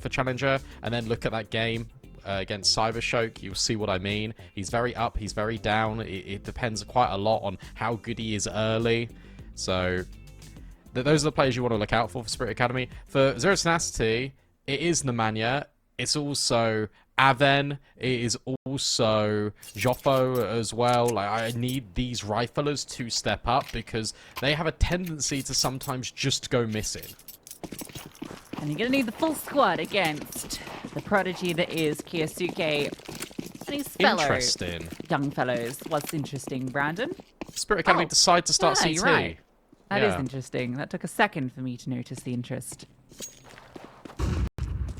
for Challenger, and then look at that game against Cybershoke, you'll see what I mean. He's very up, he's very down. It depends quite a lot on how good he is early. So those are the players you want to look out for Spirit Academy. For Zero Tenacity, it is Nemanja. It's also Aven. It is also Joffo as well. Like, I need these riflers to step up because they have a tendency to sometimes just go missing. And you're going to need the full squad against the prodigy that is Kyosuke and his fellow young fellows. What's interesting, Brandon? Spirit Academy decide to start CT. You're right. That is interesting. That took a second for me to notice the interest.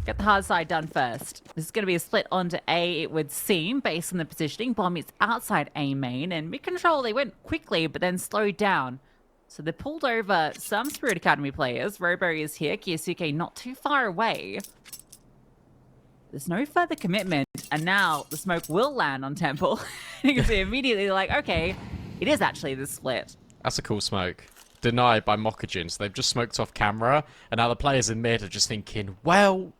Get the hard side done first. This is going to be a split onto A, it would seem, based on the positioning. Bomb is outside A main, and mid-control, they went quickly, but then slowed down. So they pulled over some Spirit Academy players. Robo is here, Kyosuke not too far away. There's no further commitment, and now the smoke will land on Temple. You can see immediately, like, okay, it is actually the split. That's a cool smoke. Denied by Mokajin, so they've just smoked off camera, and now the players in mid are just thinking, well,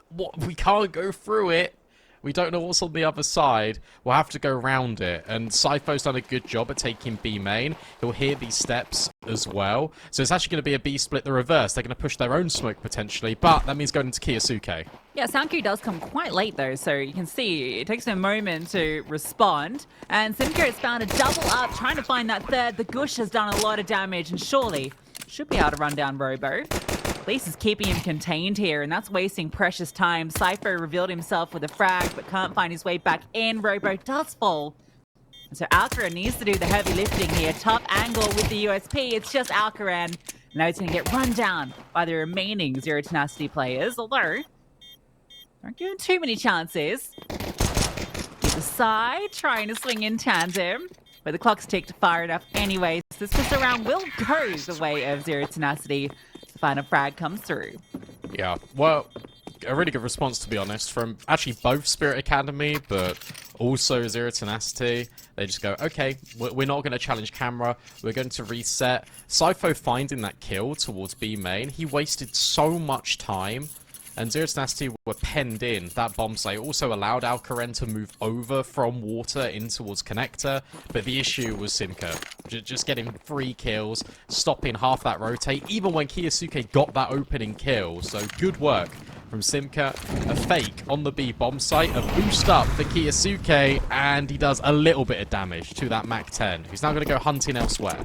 what, we can't go through it. We don't know what's on the other side. We'll have to go around it. And Sypho's done a good job at taking B main. He'll hear these steps as well. So it's actually going to be a B split the reverse. They're going to push their own smoke potentially, but that means going into Kyosuke. Yeah, Sanku does come quite late though, so you can see it takes him a moment to respond. And Simcoe has found a double up, trying to find that third. The Gush has done a lot of damage and surely should be able to run down Robo. At least is keeping him contained here, and that's wasting precious time. Cypher revealed himself with a frag, but can't find his way back in. Robo does fall. And so Alcaran needs to do the heavy lifting here. Tough angle with the USP. It's just Alcaran. Now he's going to get run down by the remaining Zero Tenacity players, although aren't given too many chances. The side, trying to swing in tandem, but the clock's ticked far enough anyway. So this pistol round will go the way of Zero Tenacity. The final frag comes through. Yeah, well, a really good response, to be honest, from actually both Spirit Academy, but also Zero Tenacity. They just go, okay, we're not going to challenge camera. We're going to reset. Sypho finding that kill towards B main. He wasted so much time. And Zero Tenacity were penned in. That bomb site also allowed Alcaran to move over from water in towards connector. But the issue was Simca. Just getting 3 kills, stopping half that rotate, even when Kyosuke got that opening kill. So good work from Simca. A fake on the B bomb site, a boost up for Kyosuke, and he does a little bit of damage to that Mac 10, who's now going to go hunting elsewhere.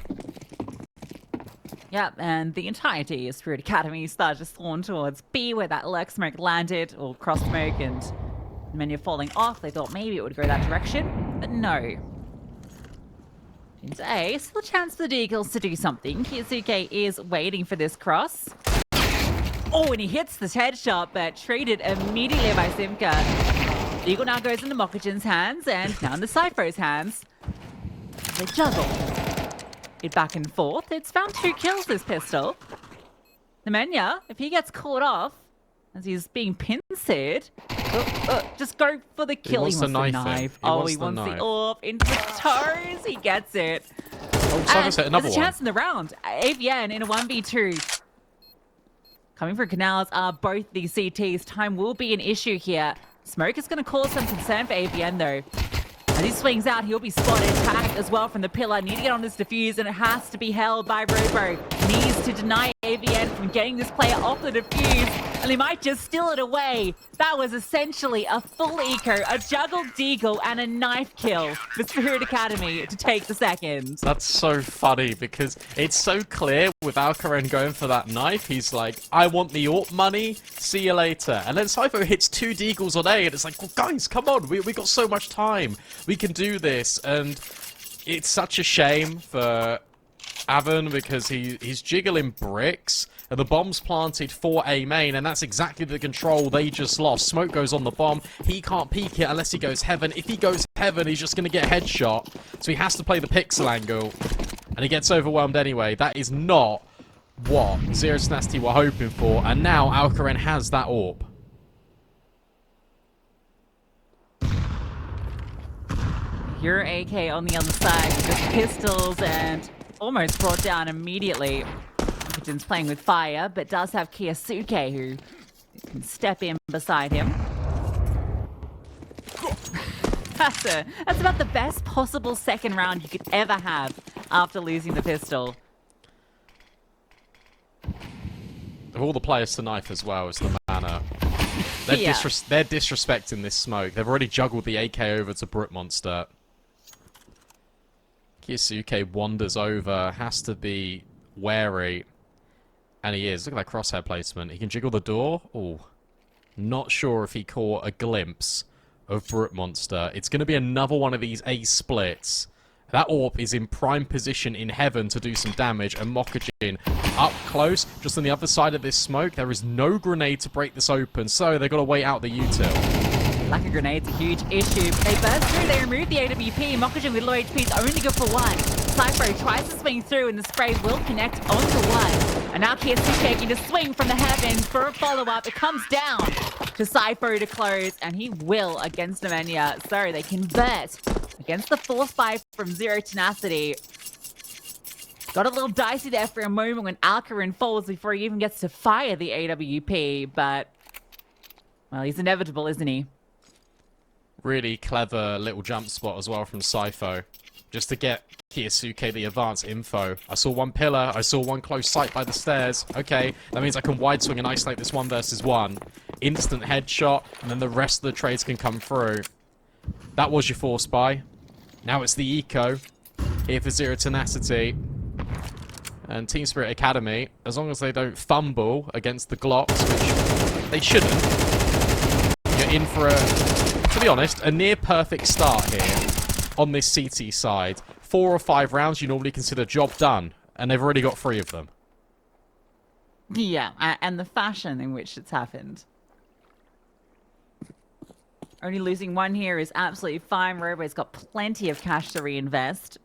Yep, and the entirety of Spirit Academy started to spawn towards B, where that lurk smoke landed, or cross smoke, and when you're falling off, they thought maybe it would go that direction, but no. Into A, still a chance for the Deagles to do something. Kyosuke is waiting for this cross. Oh, and he hits this headshot, but treated immediately by Simca. Eagle now goes into Mokajin's hands, and now in the Sypho's hands. They juggle it back and forth. It's found 2 kills, this pistol. Nemanja, if he gets caught off as he's being pincered, just go for the kill. He wants the knife. Oh, he wants the orb into the toes. He gets it. Oh, Cypher's hit another there's a chance in the round. AVN in a 1v2. Coming for canals are both these CTs. Time will be an issue here. Smoke is going to cause some concern for AVN though. As he swings out, he'll be spotted, tagged as well from the pillar. Need to get on this defuse, and it has to be held by Robo. Needs to deny AVN from getting this player off the defuse, and he might just steal it away. That was essentially a full eco, a juggled deagle, and a knife kill for Spirit Academy to take the second. That's so funny, because it's so clear with Alcaran going for that knife. He's like, I want the AWP money, see you later. And then Sypho hits 2 deagles on A, and it's like, well, guys, come on, we got so much time. We can do this, and it's such a shame for Aven because he's jiggling bricks, and the bomb's planted for A main, and that's exactly the control they just lost. Smoke goes on the bomb. He can't peek it unless he goes heaven. If he goes heaven, he's just going to get headshot, so he has to play the pixel angle, and he gets overwhelmed anyway. That is not what Zero Tenacity were hoping for, and now Alcaran has that AWP. Your AK on the other side with the pistols and almost brought down immediately. Mokajin's playing with fire, but does have Kyosuke, who can step in beside him. That's about the best possible second round you could ever have after losing the pistol. Of all the players to knife as well, it's the Mana. They're, they're disrespecting this smoke. They've already juggled the AK over to Brute Monster. Kiyasuke wanders over, has to be wary. And he is. Look at that crosshair placement. He can jiggle the door. Oh, not sure if he caught a glimpse of Brute Monster. It's going to be another one of these ace splits. That AWP is in prime position in heaven to do some damage, and Mokajin up close, just on the other side of this smoke. There is no grenade to break this open, so they've got to wait out the util. Lack of grenades a huge issue. They burst through, they remove the AWP. Mokajin with low HP is only good for one. Cypher tries to swing through, and the spray will connect onto one. And now Kiyasuke can just swing from the heavens for a follow-up. It comes down to Cypher to close, and he will against Nemanja. So they convert against the force buy from Zero Tenacity. Got a little dicey there for a moment when Alcarin falls before he even gets to fire the AWP, but, well, he's inevitable, isn't he? Really clever little jump spot as well from Cypher, just to get Kiyasuke the advance info. I saw one pillar, I saw one close sight by the stairs. Okay, that means I can wide swing and isolate this 1 versus 1. Instant headshot, and then the rest of the trades can come through. That was your force buy. Now it's the eco. Here for Zero Tenacity. And Team Spirit Academy, as long as they don't fumble against the Glocks, which they shouldn't, you're in for a, to be honest, a near perfect start here on this CT side. 4 or 5 rounds you normally consider job done, and they've already got 3 of them. Yeah, and the fashion in which it's happened. Only losing 1 here is absolutely fine. Robo's got plenty of cash to reinvest.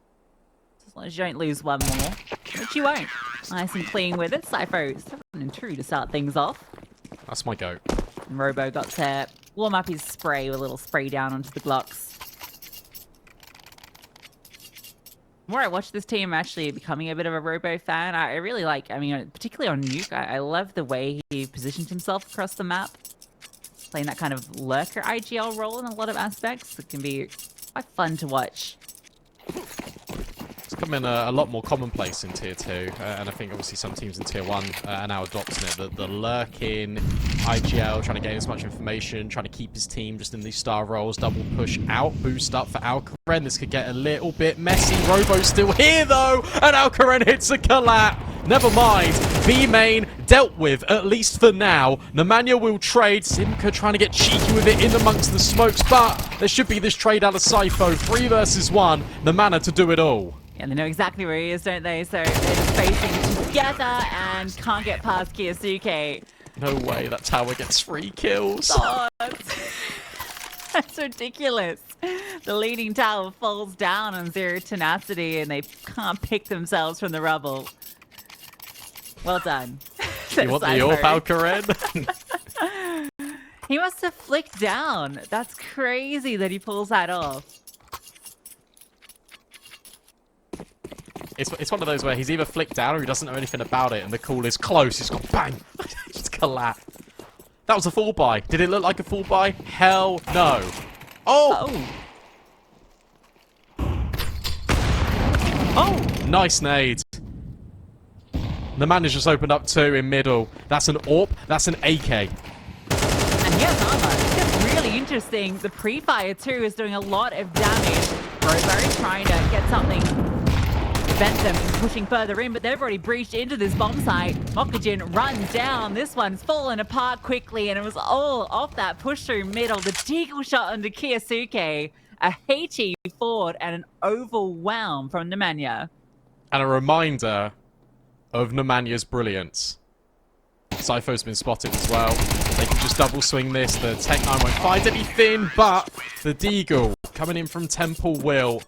As long as you don't lose 1 more, which you won't. Nice and clean with it. Cypher 7-2 to start things off. That's my go. And Robo got to warm up his spray with a little spray down onto the Glocks. The more I watch this team, I'm actually becoming a bit of a Robo fan. I really like, I mean, particularly on Nuke, I love the way he positions himself across the map. Playing that kind of lurker IGL role in a lot of aspects. It can be quite fun to watch. It's becoming a lot more commonplace in Tier 2, and I think obviously some teams in Tier 1 are now adopting it. The lurking, IGL, trying to gain as much information, trying to keep his team just in these star roles, double push out, boost up for Alcarin. This could get a little bit messy. Robo's still here though, and Alcarin hits a collapse. Never mind, B main dealt with, at least for now. Nemanja will trade, Simka trying to get cheeky with it in amongst the smokes, but there should be this trade out of Cypher, 3 versus 1, Nemanja to do it all. Yeah, they know exactly where he is, don't they? So they're just facing together and can't get past Kiyasuke. No way, that tower gets 3 kills. God. That's ridiculous. The leading tower falls down on Zero Tenacity and they can't pick themselves from the rubble. Well done. You want the AWP, Alcarin? He must have flicked down. That's crazy that he pulls that off. It's one of those where he's either flicked down or he doesn't know anything about it, and the call is close. He's got bang, just collapse. That was a full buy. Did it look like a full buy? Hell no. Oh. Oh. Nice nade. The man has just opened up 2 in middle. That's an AWP. That's an AK. And here's armor. It's just really interesting. The pre-fire too is doing a lot of damage. Robo trying to get something, prevent them from pushing further in, but they've already breached into this bomb site. Mokajin runs down. This one's fallen apart quickly, and it was all off that push through middle. The deagle shot onto Kiyasuke, a HE forward, and an overwhelm from Nemanja. And a reminder of Nemanja's brilliance. Cypher's been spotted as well. They can just double swing this. The Tech 9 won't find anything, but the deagle coming in from Temple Will.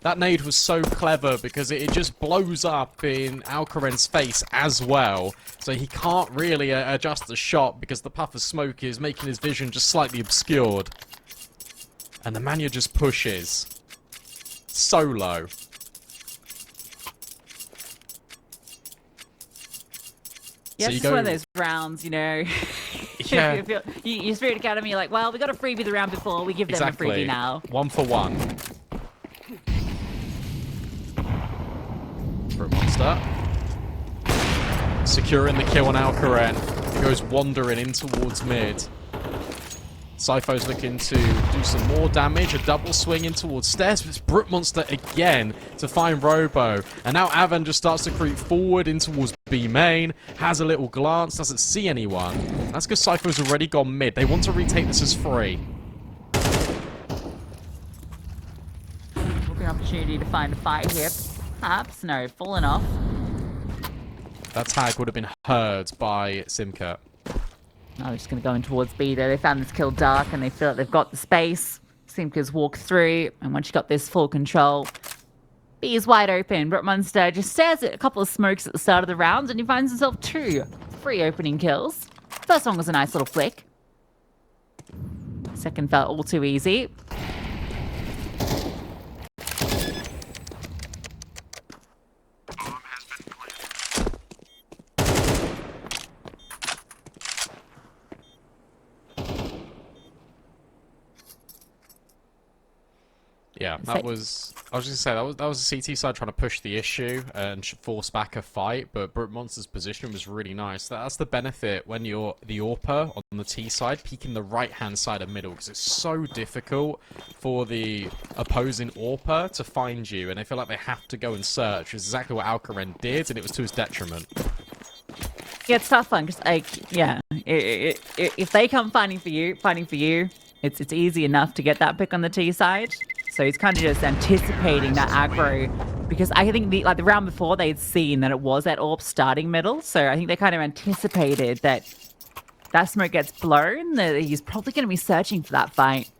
That nade was so clever because it just blows up in Alcarin's face as well. So he can't really adjust the shot because the puff of smoke is making his vision just slightly obscured. And Nemanja just pushes. Solo. Yeah, so it's one of those rounds, you know. Yeah. Your Spirit Academy, you're like, well, we got a freebie the round before, we give them a freebie now. 1 for 1. For a monster. Securing the kill on Alcaran. He goes wandering in towards mid. Sypho's looking to do some more damage. A double swing in towards stairs, but it's Brute Monster again to find Robo. And now Avan just starts to creep forward in towards B main. Has a little glance, doesn't see anyone. That's because Sypho's already gone mid. They want to retake this as free. Looking an opportunity to find a fight here. Perhaps, no, fallen off. That tag would have been heard by Simka. Oh, they're just going to go in towards B there. They found this kill dark and they feel like they've got the space. Simka's walked through, and once you got this full control, B is wide open. Brute Monster just stares at a couple of smokes at the start of the round, and he finds himself 2 free opening kills. First one was a nice little flick. Second felt all too easy. Yeah, that was... I was just going to say, that was the CT side trying to push the issue and force back a fight, but Brute Monster's position was really nice. That's the benefit when you're the AWPer on the T side, peeking the right-hand side of middle, because it's so difficult for the opposing AWPer to find you, and they feel like they have to go and search, which is exactly what Alcaran did, and it was to his detriment. Yeah, it's tough one, because, like, yeah, if they come fighting for you, it's easy enough to get that pick on the T side. So he's kind of just anticipating that aggro, because I think the round before they'd seen that it was that AWP starting middle, so I think they kind of anticipated that smoke gets blown, that he's probably going to be searching for that fight.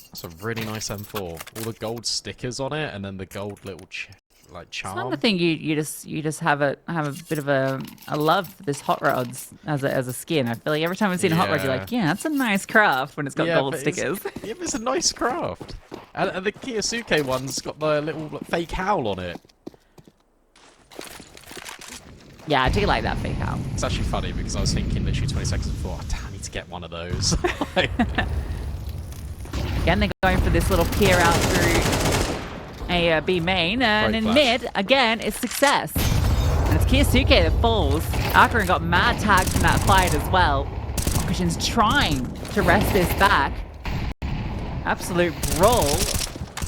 That's a really nice M4. All the gold stickers on it, and then the gold little charm. It's another thing you just have a bit of a love for this hot rods as a skin. I feel like every time I've seen a hot rod, you're like, yeah, that's a nice craft when it's got gold stickers. Yeah, but it's a nice craft. And the Kiyosuke one's got the little fake howl on it. Yeah, I do like that fake howl. It's actually funny because I was thinking literally 20 seconds before, I need to get one of those. Again, they're going for this little peer out through a B main, and Great in flash. mid, again, it's success. And it's Kiyosuke that falls. Alcaran got mad tagged from that fight as well. Christian's trying to wrest this back. Absolute brawl.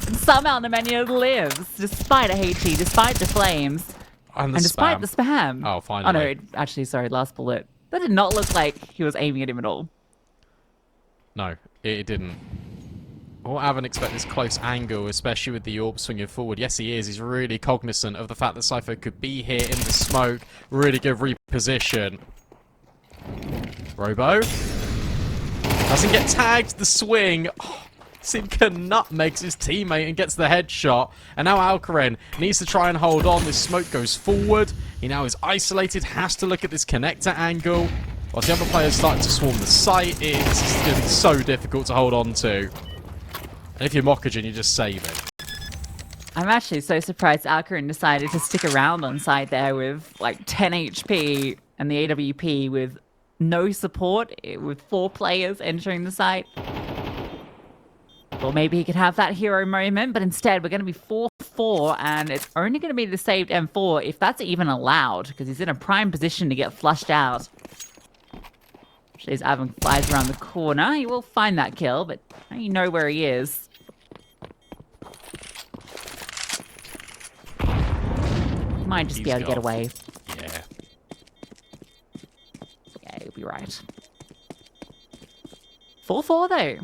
And somehow Nemanja lives, despite a HE, despite the flames, And despite the spam. Oh, finally. Oh no, actually, sorry, last bullet. That did not look like he was aiming at him at all. No, it didn't. Well, I haven't expected this close angle, especially with the AWP swinging forward. Yes, he is. He's really cognizant of the fact that Sypho could be here in the smoke. Really good reposition. Robo. Doesn't get tagged. The swing. Oh, Simka nutmegs his teammate and gets the headshot. And now Alcaran needs to try and hold on. This smoke goes forward. He now is isolated. Has to look at this connector angle. While the other players starting to swarm the site, it's going to be so difficult to hold on to. And if you're Mockajin, you just save it. I'm actually so surprised Alcaran decided to stick around on site there with like 10 HP and the AWP with no support, with 4 players entering the site. Or maybe he could have that hero moment, but instead we're going to be 4-4, and it's only going to be the saved M4 if that's even allowed, because he's in a prime position to get flushed out. As Avan flies around the corner, he will find that kill, but now you know where he is. He might just be able to get away. Yeah. Yeah, you'll be right. 4-4 though.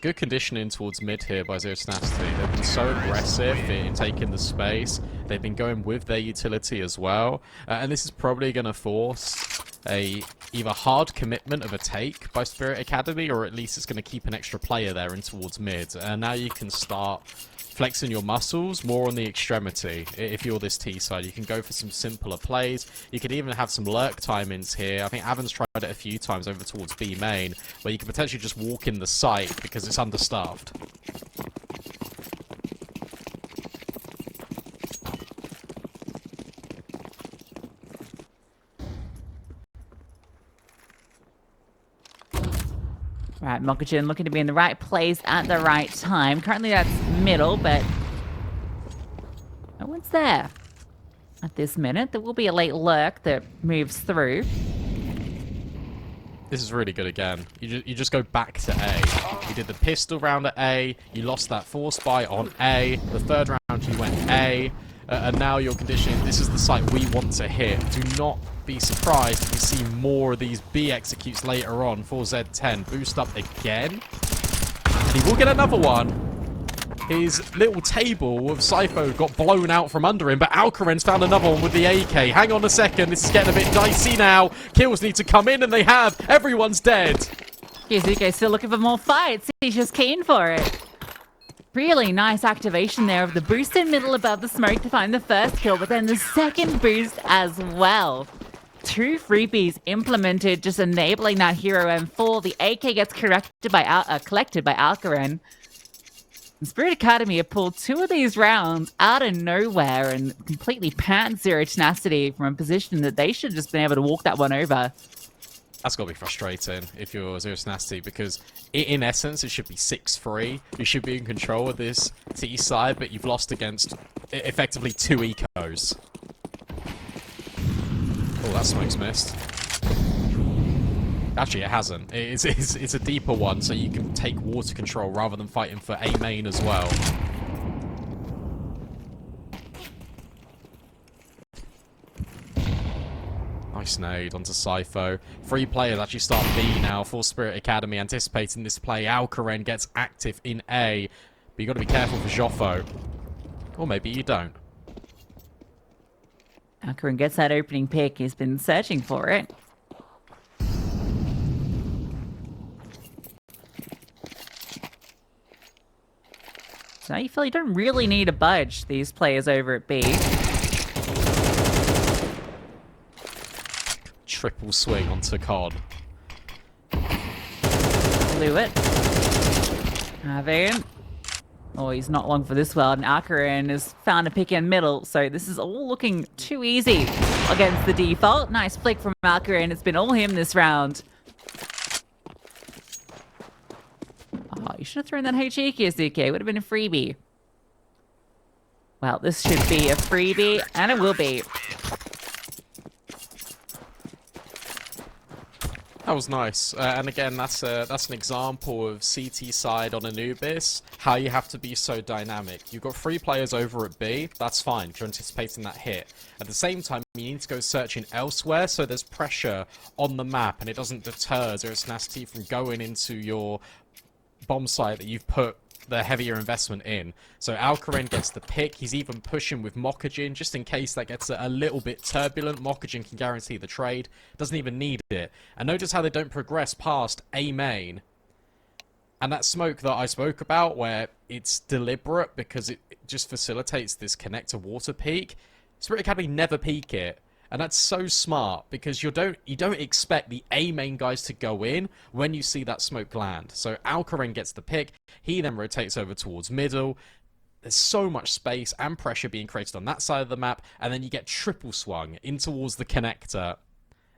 Good conditioning towards mid here by Zero Tenacity. They've been so aggressive in taking the space. They've been going with their utility as well. And this is probably going to force a either hard commitment of a take by Spirit Academy, or at least it's going to keep an extra player there in towards mid. And now you can start flexing your muscles more on the extremity. If you're this T side, you can go for some simpler plays. You could even have some lurk timings here. I think Avan's tried it a few times over towards B main, where you can potentially just walk in the site because it's understaffed. Right, Mokujin looking to be in the right place at the right time. Currently that's middle, but no one's there at this minute. There will be a late lurk that moves through. This is really good again. You just go back to A. You did the pistol round at A. You lost that force buy on A. The third round you went A. And now you're conditioning. This is the site we want to hit. Do not be surprised if you see more of these B executes later on for Z10. Boost up again. And he will get another one. His little table of Cypho got blown out from under him, but Alcaren's found another one with the AK. Hang on a second, this is getting a bit dicey now. Kills need to come in, and they have. Everyone's dead. Yuzuke still looking for more fights. He's just keen for it. Really nice activation there of the boost in middle above the smoke to find the first kill, but then the second boost as well. 2 freebies implemented, just enabling that hero M4. The AK gets collected by Alcaren. And Spirit Academy have pulled 2 of these rounds out of nowhere and completely panned Zero Tenacity from a position that they should have just been able to walk that one over. That's got to be frustrating if you're Zero Tenacity, because in essence it should be 6-3. You should be in control of this T side, but you've lost against effectively 2 ecos. Oh, that smoke's missed. Actually, it hasn't. It's a deeper one, so you can take water control rather than fighting for A main as well. Nice nade onto Cypho. 3 players actually start B now for Spirit Academy, anticipating this play. Alcaren gets active in A, but you got to be careful for Joffo. Or maybe you don't. Alcaren gets that opening pick. He's been searching for it. So now you feel you don't really need to budge these players over at B. Triple swing onto COD. Blew it. Haven. Oh, he's not long for this one. Alcaren has found a pick in middle, so this is all looking too easy against the default. Nice flick from Alcaren. It's been all him this round. Oh, you should have thrown that HE Yuzuki. Would have been a freebie. Well, this should be a freebie, and it will be. That was nice, and again, that's an example of CT side on Anubis, how you have to be so dynamic. You've got 3 players over at B, that's fine, you're anticipating that hit. At the same time, you need to go searching elsewhere, so there's pressure on the map, and it doesn't deter Zero Tenacity from going into your bomb site that you've put the heavier investment in. So Alcaren gets the pick. He's even pushing with Mokujin just in case that gets a little bit turbulent. Mokujin can guarantee the trade. Doesn't even need it. And notice how they don't progress past A main. And that smoke that I spoke about, where it's deliberate because it just facilitates this connector water peak. Spirit Academy never peak it. And that's so smart because you don't expect the A main guys to go in when you see that smoke land. So Alcaren gets the pick. He then rotates over towards middle. There's so much space and pressure being created on that side of the map, and then you get triple swung in towards the connector.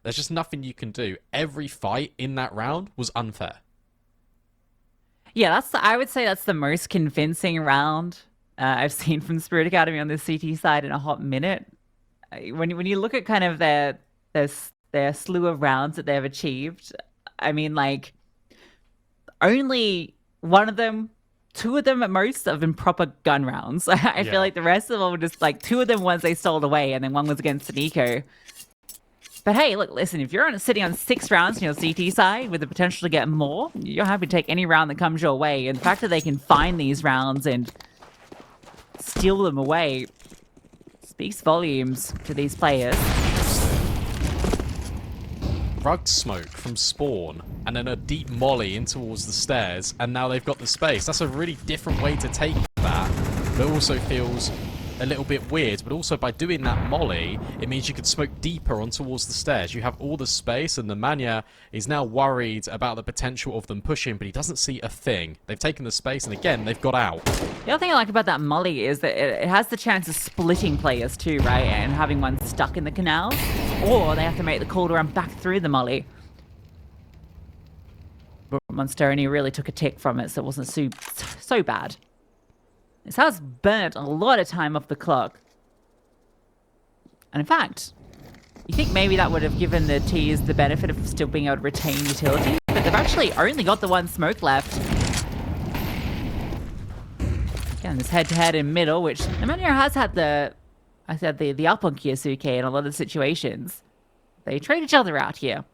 There's just nothing you can do. Every fight in that round was unfair. Yeah, I would say that's the most convincing round I've seen from Spirit Academy on the CT side in a hot minute. When you look at kind of their slew of rounds that they've achieved, I mean, like, only one of them, 2 of them at most have been proper gun rounds. I feel like the rest of them were just like 2 of them ones they stole away, and then 1 was against an eco. But hey, look, listen, if you're sitting on 6 rounds on your CT side with the potential to get more, you're happy to take any round that comes your way. And the fact that they can find these rounds and steal them away speaks volumes to these players. Rug smoke from spawn, and then a deep molly in towards the stairs, and now they've got the space. That's a really different way to take that, but it also feels a little bit weird. But also by doing that molly, it means you can smoke deeper on towards the stairs. You have all the space, and the Mania is now worried about the potential of them pushing, but he doesn't see a thing. They've taken the space, and again, they've got out. The other thing I like about that molly is that it has the chance of splitting players too, right? And having one stuck in the canal, or they have to make the call to run back through the molly. Monster only really took a tick from it, so it wasn't so bad. This has burnt a lot of time off the clock. And in fact, you think maybe that would have given the T's the benefit of still being able to retain utility, but they've actually only got the one smoke left. Again, this head-to-head in middle, which Nemanja has had the up on Kyosuke in a lot of situations. They trade each other out here.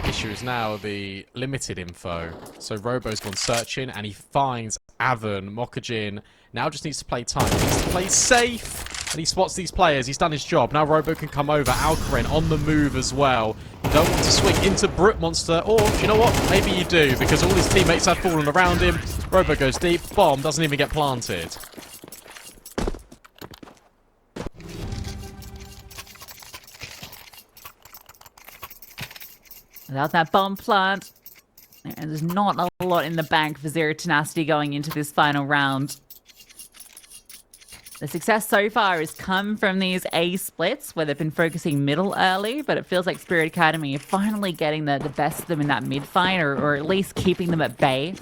Issue is now the limited info. So Robo's gone searching and he finds Avon, Mokajin. Now just needs to play time. He needs to play safe. And he spots these players. He's done his job. Now Robo can come over. Alcarin on the move as well. You don't want to swing into Brute Monster. Or, do you know what? Maybe you do. Because all his teammates have fallen around him. Robo goes deep. Bomb doesn't even get planted. Without that bomb plant, and there's not a lot in the bank for Zero Tenacity going into this final round. The success so far has come from these A splits, where they've been focusing middle early, but it feels like Spirit Academy are finally getting the best of them in that mid fight, or at least keeping them at bay.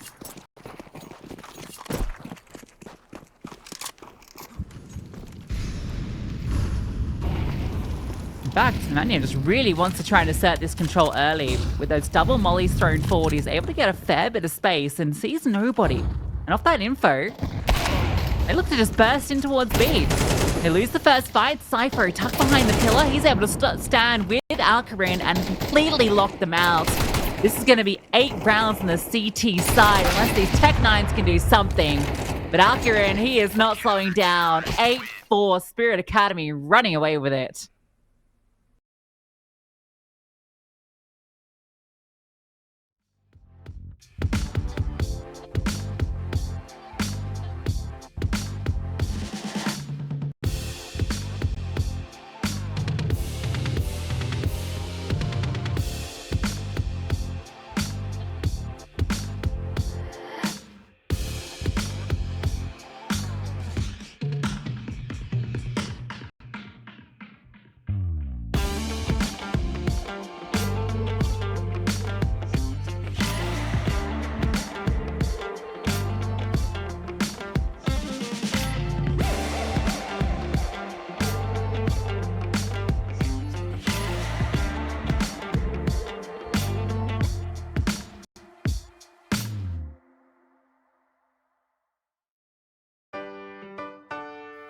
In fact, Nemanja just really wants to try and assert this control early. With those double mollies thrown forward, he's able to get a fair bit of space and sees nobody. And off that info, they look to just burst in towards B. They lose the first fight. Cypher tucked behind the pillar. He's able to stand with Alcarin and completely lock them out. This is going to be 8 rounds on the CT side, unless these Tech-9s can do something. But Alcarin, he is not slowing down. 8-4, Spirit Academy running away with it.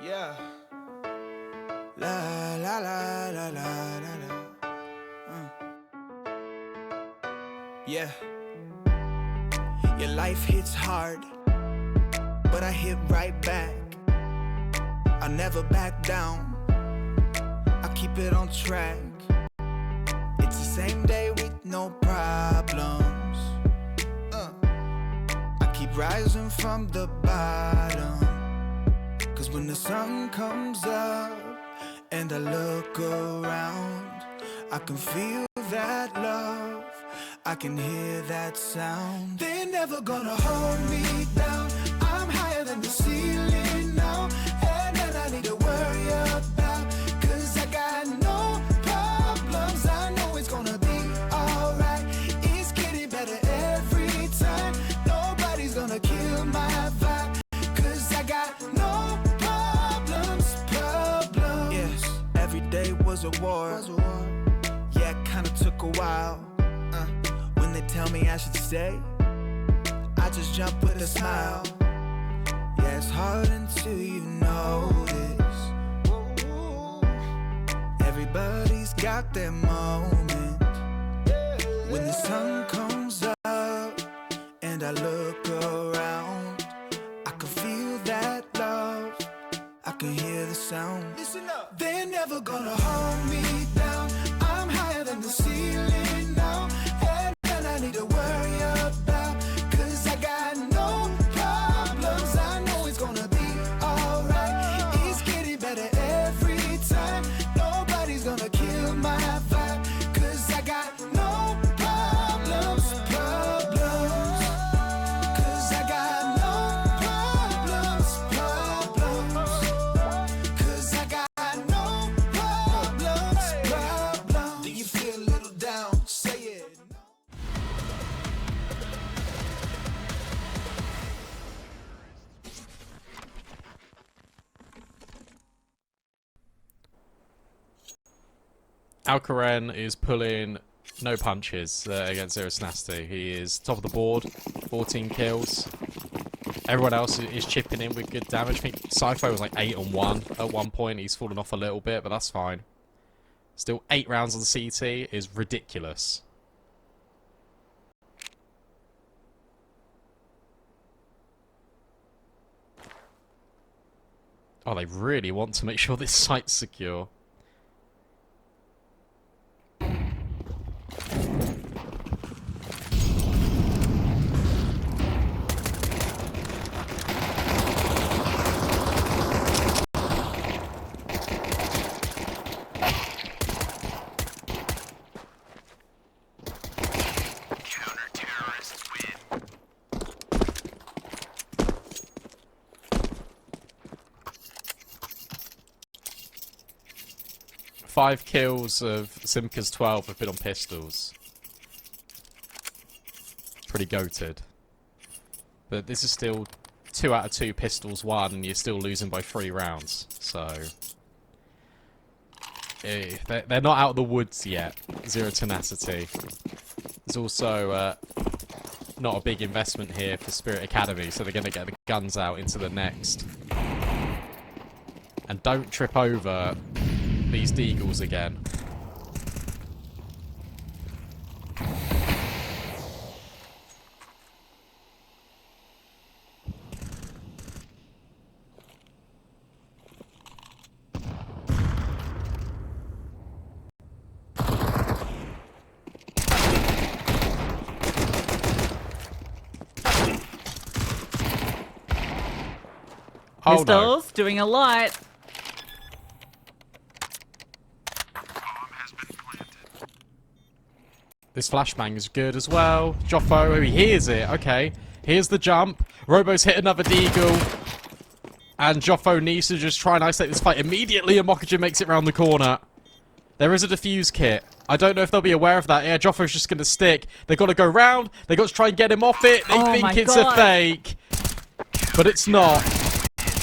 Yeah. La la la la la la. Yeah. Your life hits hard, but I hit right back. I never back down. I keep it on track. It's the same day with no problems. I keep rising from the bottom. Cause when the sun comes up and I look around, I can feel that love, I can hear that sound. They're never gonna hold me down. I'm higher than the ceiling now, and then I need to worry about, cause I got no problems. I know it's gonna be alright. It's getting better every time. Nobody's gonna kill my vibe, cause I got no problems. Yes, every day was a war. Yeah, it kinda took a while. When they tell me I should stay, I just jump with a smile. Yeah, it's hard until you notice. Everybody's got their moment. When the sun comes up and I look around, I can feel that love, I can hear the sound. Listen up. They're never gonna hold me down. I'm higher than the ceiling now, and then I need to worry about, cause I got no problems. I know it's gonna be alright. It's getting better every time. Nobody's gonna kill my vibe, cause I got no problems. Cause I got no problems. Cause I got no problems. Alcaraz is pulling no punches against Zero Tenacity. He is top of the board, 14 kills. Everyone else is chipping in with good damage. I think Sci-Fi was like 8 on 1 at one point. He's fallen off a little bit, but that's fine. Still 8 rounds on the CT is ridiculous. Oh, they really want to make sure this site's secure. Five kills of Simka's 12 have been on pistols. Pretty goated. But this is still 2 out of 2 pistols won, and you're still losing by 3 rounds. So they're not out of the woods yet. Zero Tenacity. There's also not a big investment here for Spirit Academy, so they're going to get the guns out into the next. And don't trip over these deagles again. Oh, Pistols doing a lot. This flashbang is good as well. Joffo, he hears it. Okay. Here's the jump. Robo's hit another deagle. And Joffo needs to just try and isolate this fight immediately, and Mokaja makes it round the corner. There is a defuse kit. I don't know if they'll be aware of that. Yeah, Joffo's just going to stick. They've got to go round. They've got to try and get him off it. They think it's a fake. But it's not.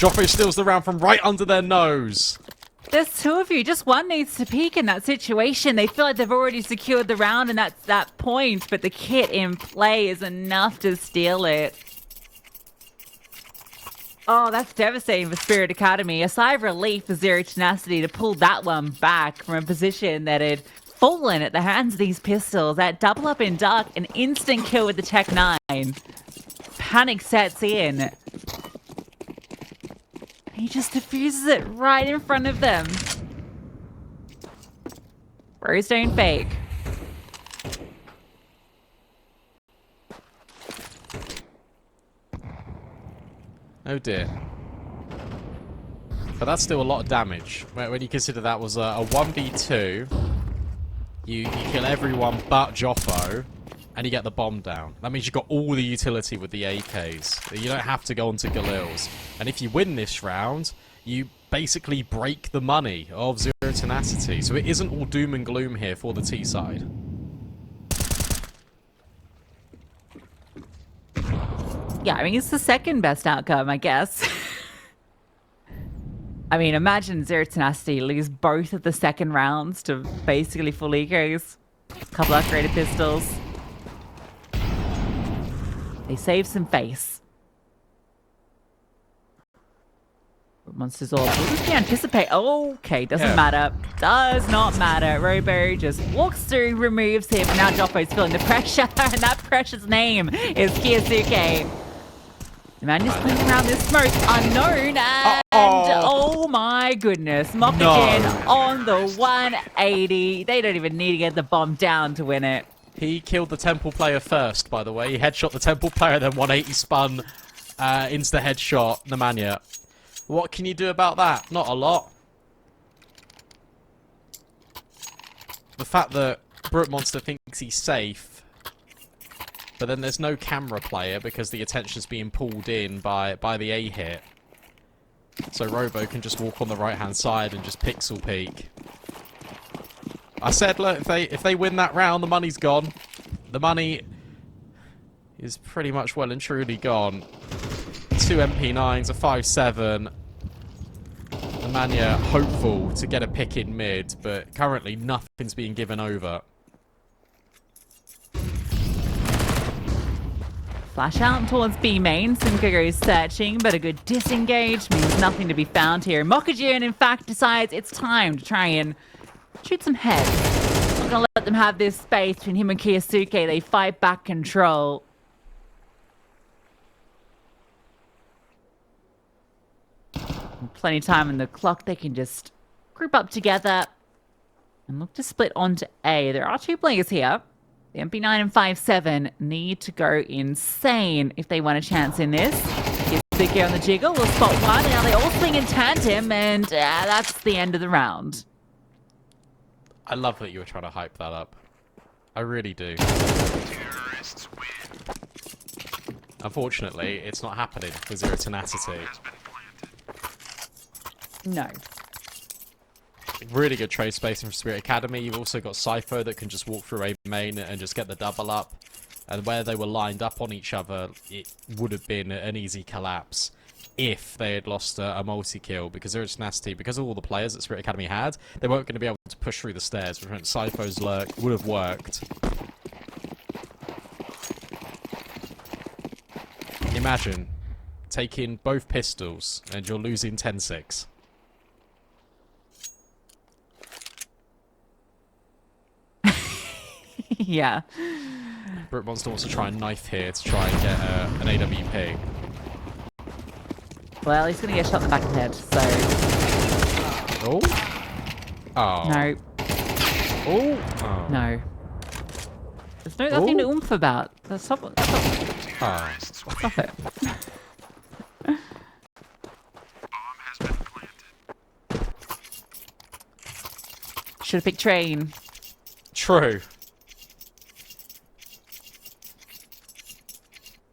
Joffo steals the round from right under their nose. There's 2 of you. Just one needs to peek in that situation. They feel like they've already secured the round, and that's that point. But the kit in play is enough to steal it. Oh, that's devastating for Spirit Academy. A sigh of relief for Zero Tenacity to pull that one back from a position that had fallen at the hands of these pistols. That double up in dark, an instant kill with the Tech 9. Panic sets in. He just diffuses it right in front of them. Bros don't fake. Oh dear. But that's still a lot of damage. When you consider that was a 1v2. You kill everyone but Joffo. And you get the bomb down. That means you've got all the utility with the AKs. You don't have to go onto Galils. And if you win this round, you basically break the money of Zero Tenacity. So it isn't all doom and gloom here for the T side. Yeah, I mean, it's the second best outcome, I guess. I mean, imagine Zero Tenacity lose both of the second rounds to basically full ecos. A couple upgraded pistols. They save some face. Monsters all. What does he anticipate? Okay, doesn't matter. Does not matter. Robo just walks through, removes him. Now Joffo's feeling the pressure, and that pressure's name is Kiyasuke. The man just playing around this smoke, unknown, and oh my goodness, Mokagen on the 180. They don't even need to get the bomb down to win it. He killed the Temple player first, by the way. He headshot the Temple player, then 180 spun into the headshot, Nemanja. What can you do about that? Not a lot. The fact that Brute Monster thinks he's safe, but then there's no camera player because the attention's being pulled in by the A hit. So Robo can just walk on the right-hand side and just pixel peek. I said, look, if they win that round, the money's gone. The money is pretty much well and truly gone. 2 MP9s, a 5.7. The Mania hopeful to get a pick in mid, but currently nothing's being given over. Flash out towards B main. Simka goes searching, but a good disengage means nothing to be found here. Mokajin, in fact, decides it's time to try and shoot some heads. Not gonna let them have this space between him and Kiyosuke. They fight back control. Plenty of time on the clock. They can just group up together and look to split onto A. There are two players here. The MP9 and 5-7 need to go insane if they want a chance in this. Kiyosuke on the jiggle will spot one. Now they all swing in tandem, and that's the end of the round. I love that you were trying to hype that up. I really do. Unfortunately, it's not happening for Zero Tenacity. No. Really good trade spacing from Spirit Academy. You've also got Cypher that can just walk through A main and just get the double up. And where they were lined up on each other, it would have been an easy collapse if they had lost a multi-kill. Because Zero Tenacity, because of all the players that Spirit Academy had, they weren't going to be able to push through the stairs. Which meant Cypher's lurk would have worked. Imagine taking both pistols and you're losing 10-6. Yeah. Brute Monster wants to try and knife here to try and get an AWP. Well, he's going to get shot in the back of the head, so... Oh? Oh. No. Oh? Oh. No. There's nothing to oomph about. Stop it. Oh. Stop it. Should have picked train. True.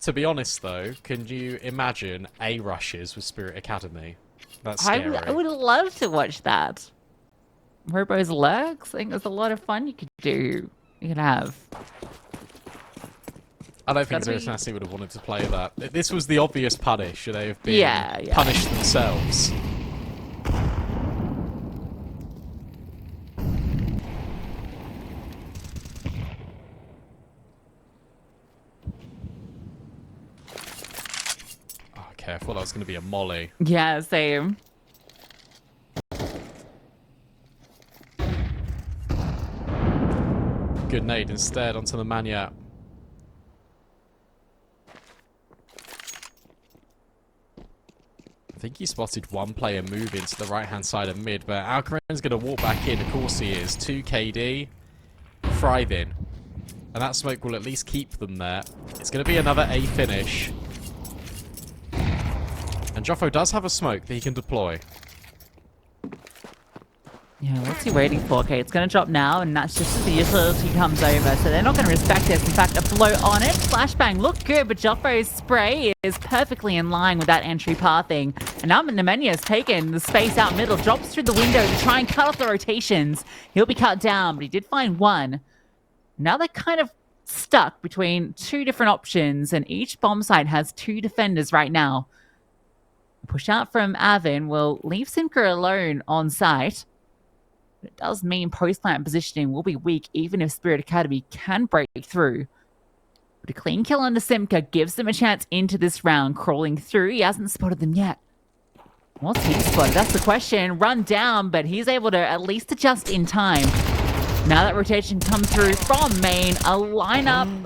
To be honest, though, can you imagine A rushes with Spirit Academy? That's scary. I would love to watch that. Robo's lurks. I think there's a lot of fun you could do. You could have. I don't think Zero Tenacity would have wanted to play that. This was the obvious punish. Should they have been punished themselves? Okay, I thought that was going to be a molly. Yeah, same. Good nade instead onto the Mania. I think he spotted one player move into the right-hand side of mid, but Alcaren's going to walk back in. Of course he is. 2 KD. Thriving. And that smoke will at least keep them there. It's going to be another A finish. And Joffo does have a smoke that he can deploy. Yeah, what's he waiting for? Okay, it's going to drop now, and that's just as the utility comes over, so they're not going to respect this. In fact, a blow on it. Flashbang looked good, but Joffo's spray is perfectly in line with that entry pathing. And now Nemanja has taken the space out middle, drops through the window to try and cut off the rotations. He'll be cut down, but he did find one. Now they're kind of stuck between two different options, and each bomb site has 2 defenders right now. Push out from Avin will leave Simka alone on site. But it does mean post-plant positioning will be weak even if Spirit Academy can break through. But a clean kill under Simka gives them a chance into this round. Crawling through, he hasn't spotted them yet. What's he spotted? That's the question. Run down, but he's able to at least adjust in time. Now that rotation comes through from main, a lineup,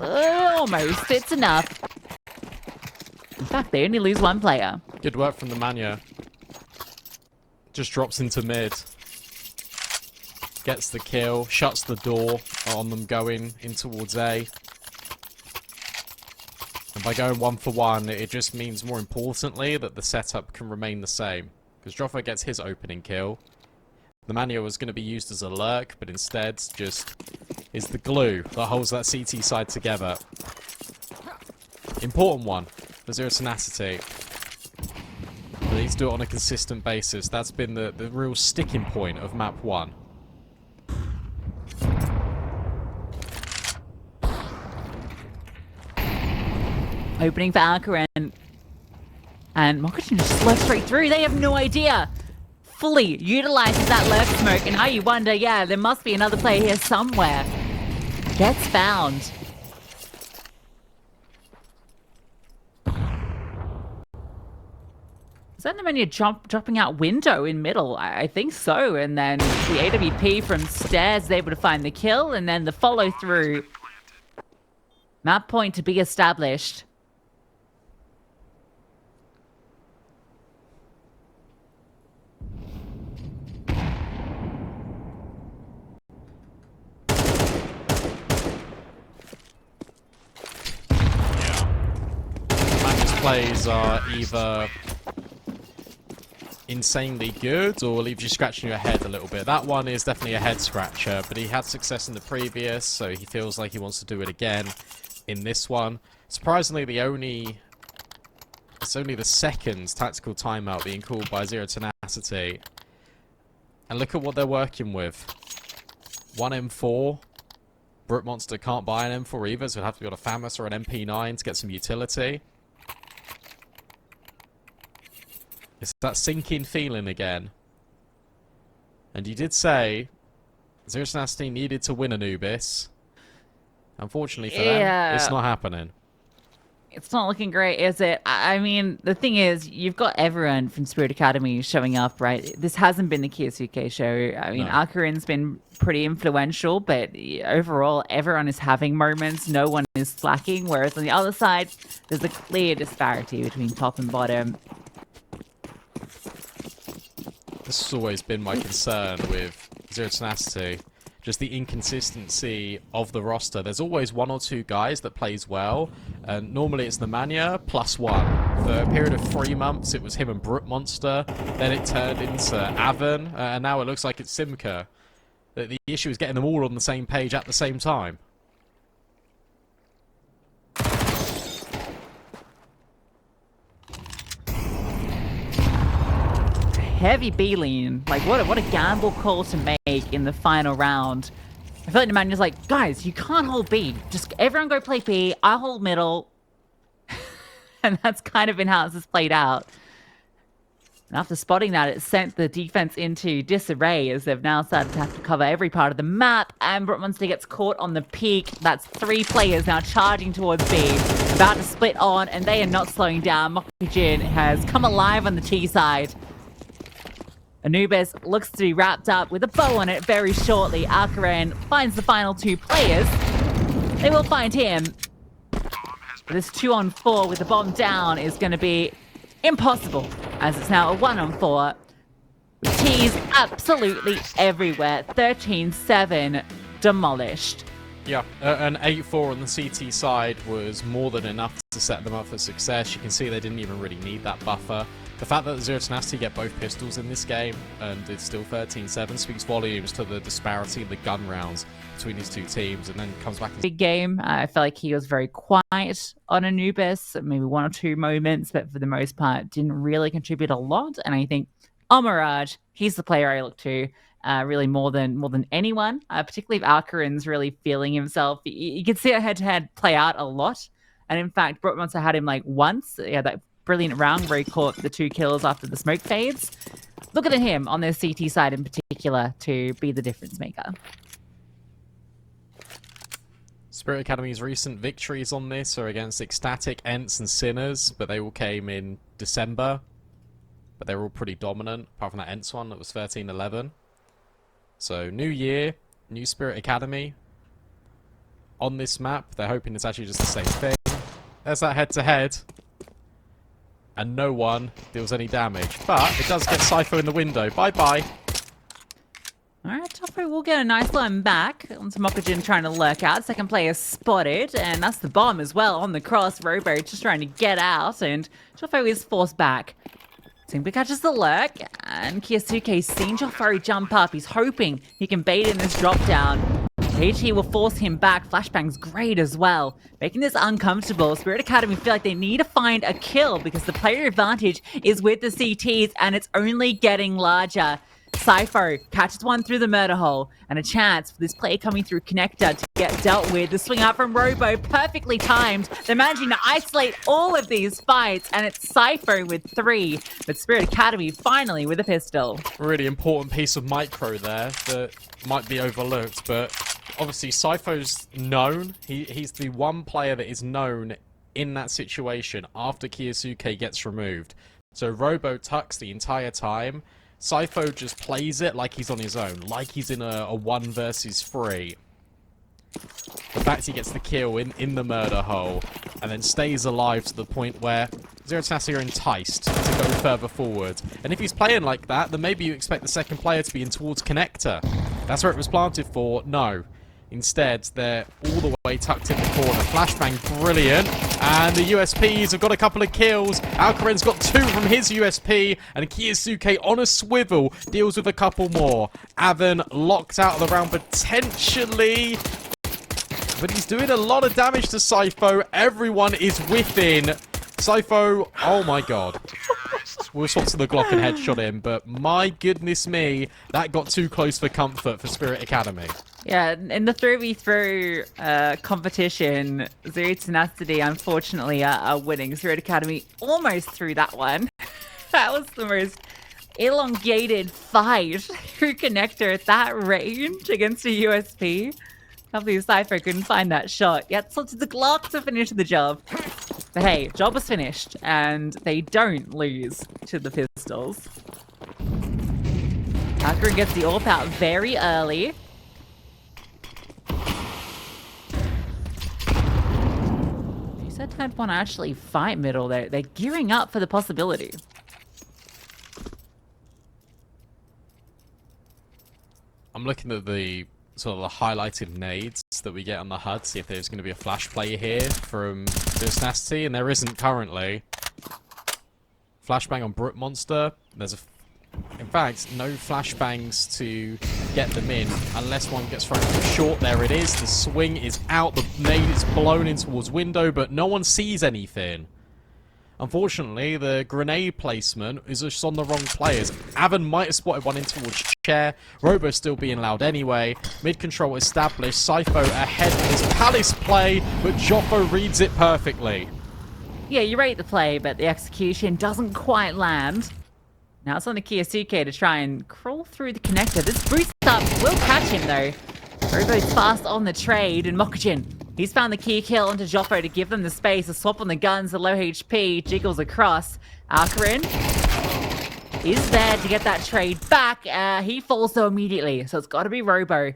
almost, it's enough. In fact, they only lose 1 player. Good work from the Mania. Just drops into mid. Gets the kill, shuts the door on them going in towards A. And by going 1 for 1, it just means more importantly that the setup can remain the same. Because Joffo gets his opening kill. The Mania was going to be used as a lurk, but instead just is the glue that holds that CT side together. Important one for Zero Tenacity. They need to do it on a consistent basis. That's been the real sticking point of map 1. Opening for Alcaren. And Mokachin just left straight through. They have no idea. fully utilizes that lurk smoke, and now you wonder, yeah, there must be another player here somewhere. Gets found. Is that Nemanja dropping out window in middle? I think so. And then the AWP from stairs is able to find the kill, and then the follow through. Map point to be established. Plays are either insanely good or leaves you scratching your head a little bit. That one is definitely a head scratcher, but he had success in the previous, so he feels like he wants to do it again in this one. Surprisingly, it's only the second tactical timeout being called by Zero Tenacity. And look at what they're working with. 1 M4. Brute Monster can't buy an M4 either, so it'll have to be on a FAMAS or an MP9 to get some utility. It's that sinking feeling again. And you did say Zero Tenacity needed to win Anubis. Unfortunately for them, it's not happening. It's not looking great, is it? I mean, the thing is, you've got everyone from Spirit Academy showing up, right? This hasn't been the Kiyasuke show. I mean, Akarin's been pretty influential, but overall, everyone is having moments. No one is slacking. Whereas on the other side, there's a clear disparity between top and bottom. This has always been my concern with Zero Tenacity. Just the inconsistency of the roster. There's always 1 or 2 guys that plays well, and normally it's Nemanja +1. For a period of 3 months, it was him and Brute Monster. Then it turned into Avan, and now it looks like it's Simka. The issue is getting them all on the same page at the same time. Heavy B-lean. Like, what a gamble call to make in the final round. I feel like Nemanja's like, guys, you can't hold B. Just everyone go play B. I hold middle. And that's kind of been how this has played out. And after spotting that, it sent the defense into disarray as they've now started to have to cover every part of the map. And Brute Monster gets caught on the peak. That's 3 players now charging towards B. About to split on, and they are not slowing down. Mokujin has come alive on the T side. Anubis looks to be wrapped up with a bow on it very shortly. Akarin finds the final 2 players. They will find him. This 2-on-4 with the bomb down is going to be impossible, as it's now a 1-on-4. With T's absolutely everywhere. 13-7 demolished. Yeah, an 8-4 on the CT side was more than enough to set them up for success. You can see they didn't even really need that buffer. The fact that Zero Tenacity get both pistols in this game and it's still 13-7 speaks volumes to the disparity in the gun rounds between these 2 teams, and then comes back. Big game. I felt like he was very quiet on Anubis, maybe 1 or 2 moments, but for the most part didn't really contribute a lot. And I think on Mirage, he's the player I look to really more than anyone, particularly if Akarin's really feeling himself. You can see a head-to-head play out a lot. And in fact, Brute Monster had him like once. Yeah, that brilliant round where he caught the 2 kills after the smoke fades. Look at him on their CT side in particular to be the difference maker. Spirit Academy's recent victories on this are against Ecstatic, Ents, and Sinners, but they all came in December. But they were all pretty dominant, apart from that Ents one that was 13-11. So, new year, new Spirit Academy. On this map, they're hoping it's actually just the same thing. There's that head-to-head. And no one deals any damage. But it does get Cypher in the window. Bye-bye. Alright, Toffo will get a nice one back. Onto Mokujin trying to lurk out. Second player spotted. And that's the bomb as well on the cross. Robo just trying to get out. And Toffo is forced back. Simba catches the lurk. And Kiyasuke's seen Jofari jump up. He's hoping he can bait in this drop down. HE will force him back. Flashbang's great as well, making this uncomfortable. Spirit Academy feel like they need to find a kill because the player advantage is with the CTs and it's only getting larger. Cypher catches one through the murder hole, and a chance for this play coming through connector to get dealt with. The swing out from Robo, perfectly timed. They're managing to isolate all of these fights, and it's Cypher with 3, but Spirit Academy finally with a pistol. Really important piece of micro there that might be overlooked, but obviously Cypher's known. He's the one player that is known in that situation after Kiyosuke gets removed. So Robo tucks the entire time. Cypher just plays it like he's on his own, like he's in a 1 versus 3. The fact he gets the kill in the murder hole, and then stays alive to the point where Zero Tenacity are enticed to go further forward. And if he's playing like that, then maybe you expect the second player to be in towards connector. That's where it was planted for. No. Instead, they're all the way tucked in the corner. Flashbang, brilliant. And the USPs have got a couple of kills. Alcaren's got 2 from his USP. And Kiyosuke on a swivel deals with a couple more. Avon locked out of the round potentially. But he's doing a lot of damage to Cypher. Everyone is whiffing. Cypher, oh my god. We'll swap to the Glock and headshot him, but my goodness me, that got too close for comfort for Spirit Academy. Yeah, in the 3v3 competition, Zero Tenacity unfortunately are winning. Spirit Academy almost threw that one. That was the most elongated fight through connector at that range against a USP. Can't believe Cypher couldn't find that shot. Yet slipped to the Glock to finish the job. But hey, job was finished, and they don't lose to the pistols. Alcaren gets the AWP out very early. He said don't want to actually fight middle. They're gearing up for the possibility. I'm looking at the sort of the highlighted nades that we get on the HUD, see if there's going to be a flash play here from Tenacity, and there isn't currently. Flashbang on Brute Monster. There's in fact, no flashbangs to get them in unless one gets thrown short. There it is. The swing is out. The nade is blown in towards window, but no one sees anything. Unfortunately, the grenade placement is just on the wrong players. Avon might have spotted one in towards chair. Robo still being allowed anyway. Mid control established. Cypher ahead of his Palace play, but Joffo reads it perfectly. Yeah, you rate the play, but the execution doesn't quite land. Now it's on the Kiyosuke to try and crawl through the connector. This boost up will catch him though. Robo's fast on the trade, and Mokujin, he's found the key kill onto Joffo to give them the space to swap on the guns. The low HP jiggles across. Alcaren is there to get that trade back. He falls though immediately, so it's got to be Robo.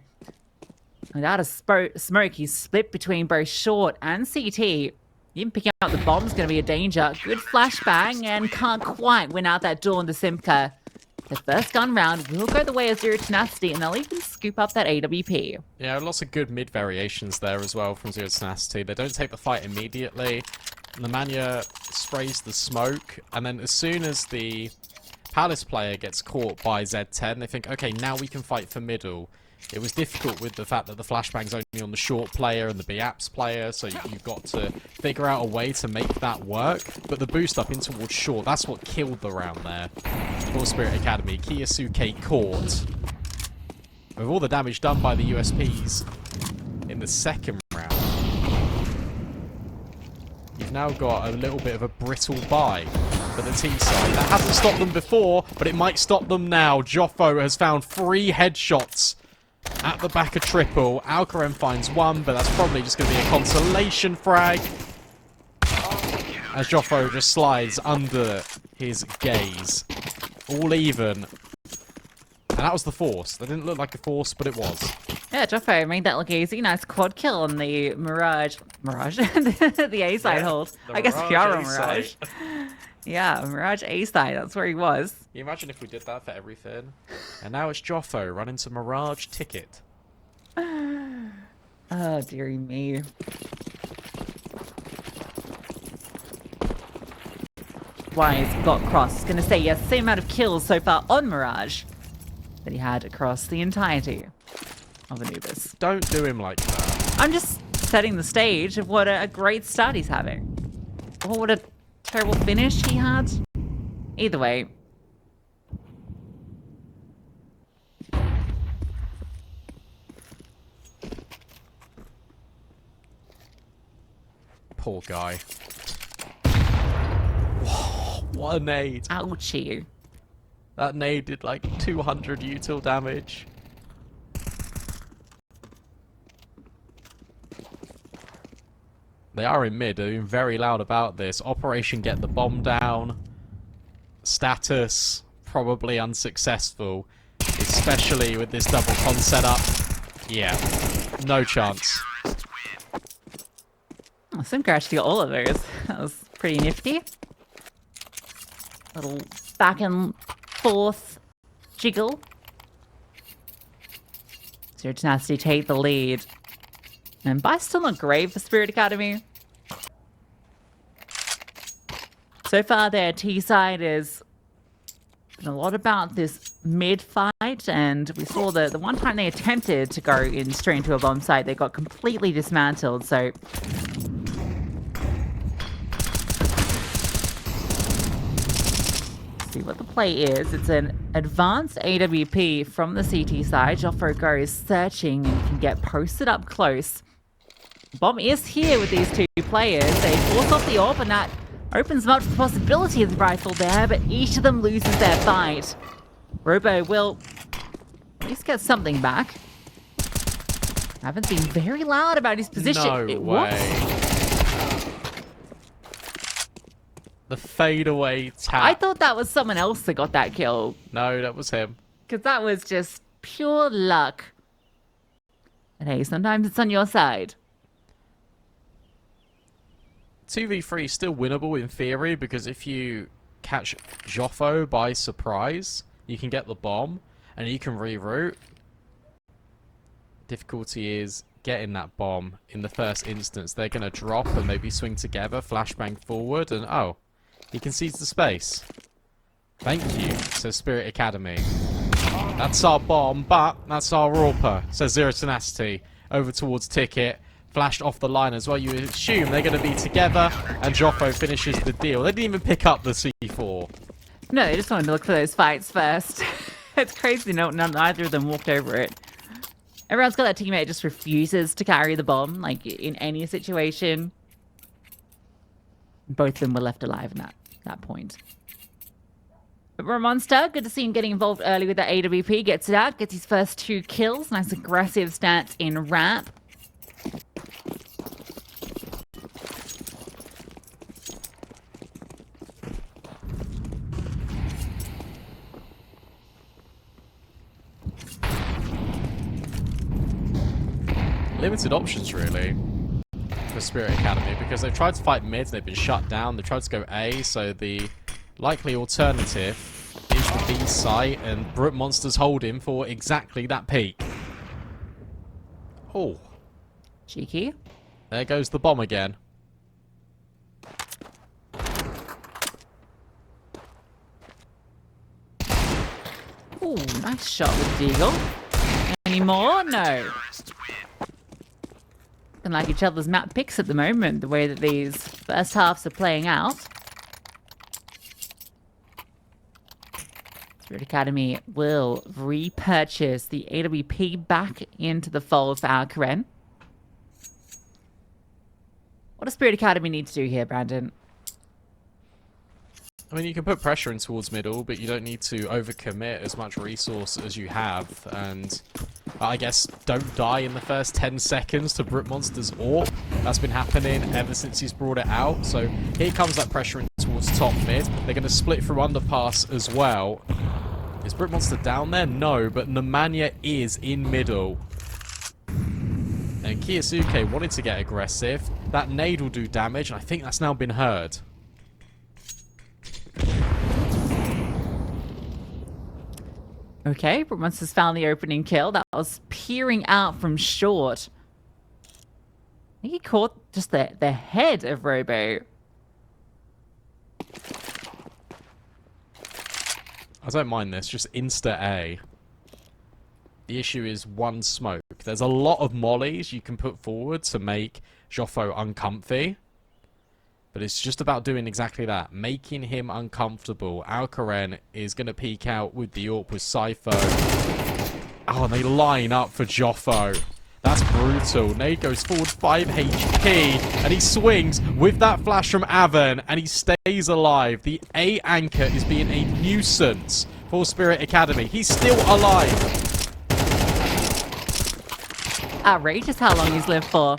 Without a smoke, he's split between both short and CT. Even picking up the bomb is going to be a danger. Good flashbang, and can't quite win out that duel into Simca. The first gun round will go the way of Zero Tenacity, and they'll even scoop up that AWP. Yeah, lots of good mid variations there as well from Zero Tenacity. They don't take the fight immediately. Lemania sprays the smoke, and then as soon as the Palace player gets caught by Z10, they think, okay, now we can fight for middle. It was difficult with the fact that the flashbang's only on the short player and the BAPS player, so you've got to figure out a way to make that work. But the boost up in towards short, that's what killed the round there for Spirit Academy. Kiyosuke caught. With all the damage done by the USPs in the second round, you've now got a little bit of a brittle buy for the T side. That hasn't stopped them before, but it might stop them now. Joffo has found 3 headshots at the back of triple. Alcaren finds 1, but that's probably just going to be a consolation frag as Joffo just slides under his gaze. All even. And that was the force. That didn't look like a force, but it was. Yeah, Joffo made that look easy. Nice quad kill on the Mirage? The A side hold. I guess we are on Mirage. Yeah, Mirage A side. That's where he was. Can you imagine if we did that for everything? And now it's Joffo running to Mirage Ticket. Oh, dearie me. Wise got cross. Gonna say yes, same amount of kills so far on Mirage that he had across the entirety of Anubis. Don't do him like that. I'm just setting the stage of what a great start he's having. Or what a terrible finish he had. Either way. Poor guy. What a nade. Ouchie. That nade did like 200 util damage. They are in mid, they're being very loud about this. Operation Get the Bomb Down. Status, probably unsuccessful. Especially with this double con setup. Yeah, no chance. Oh, Simker actually got all of those. That was pretty nifty. Little back and forth jiggle. So Tenacity take the lead. And buy's still not great for Spirit Academy. So far their T side is a lot about this mid fight, and we saw the one time they attempted to go in straight into a bomb site, they got completely dismantled, so see what the play is. It's an advanced AWP from the CT side. Joffro goes searching and can get posted up close. Bomb is here with these two players. They force off the AWP, and that opens them up to the possibility of the rifle there, but each of them loses their fight. Robo will at least get something back. Haven't been very loud about his position. No way. The fadeaway tap. I thought that was someone else that got that kill. No, that was him. Because that was just pure luck. And hey, sometimes it's on your side. 2v3 is still winnable in theory, because if you catch Joffo by surprise, you can get the bomb, and you can reroute. Difficulty is getting that bomb in the first instance. They're going to drop and maybe swing together, flashbang forward, and oh, he concedes the space. Thank you, says Spirit Academy. That's our bomb, but that's our AWPer, says Zero Tenacity. Over towards Ticket. Flashed off the line as well. You assume they're going to be together, and Joffo finishes the deal. They didn't even pick up the C4. No, they just wanted to look for those fights first. It's crazy neither of them walked over it. Everyone's got that teammate that just refuses to carry the bomb, like in any situation. Both of them were left alive in that point. But Ramonster, good to see him getting involved early with that AWP. Gets it out, gets his first 2 kills. Nice aggressive stance in ramp. Limited options, really, for Spirit Academy, because they've tried to fight mid, they've been shut down. They've tried to go A, so the likely alternative is the B site, and Brute Monster's holding for exactly that peak. Oh. Cheeky. There goes the bomb again. Ooh, nice shot with Deagle. Any more? No. Looking like each other's map picks at the moment, the way that these first halves are playing out. Spirit Academy will repurchase the AWP back into the fold for Alcaren. What does Spirit Academy need to do here, Brandon? I mean, you can put pressure in towards middle, but you don't need to overcommit as much resource as you have. And I guess don't die in the first 10 seconds to Brute Monster's AWP. That's been happening ever since he's brought it out. So here comes that pressure in towards top mid. They're going to split through underpass as well. Is Brute Monster down there? No, but Nemanja is in middle. And Kiyosuke wanted to get aggressive. That nade will do damage, and I think that's now been heard. Okay, Brute Monster's found the opening kill. That was peering out from short. I think he caught just the head of Robo. I don't mind this, just insta-A. The issue is one smoke. There's a lot of mollies you can put forward to make Joffo uncomfy. But it's just about doing exactly that, making him uncomfortable. Alcaren is going to peek out with the AWP with Cypher. Oh, and they line up for Joffo. That's brutal. Nade goes forward 5 HP, and he swings with that flash from Avan, and he stays alive. The A anchor is being a nuisance for Spirit Academy. He's still alive. Outrageous how long he's lived for.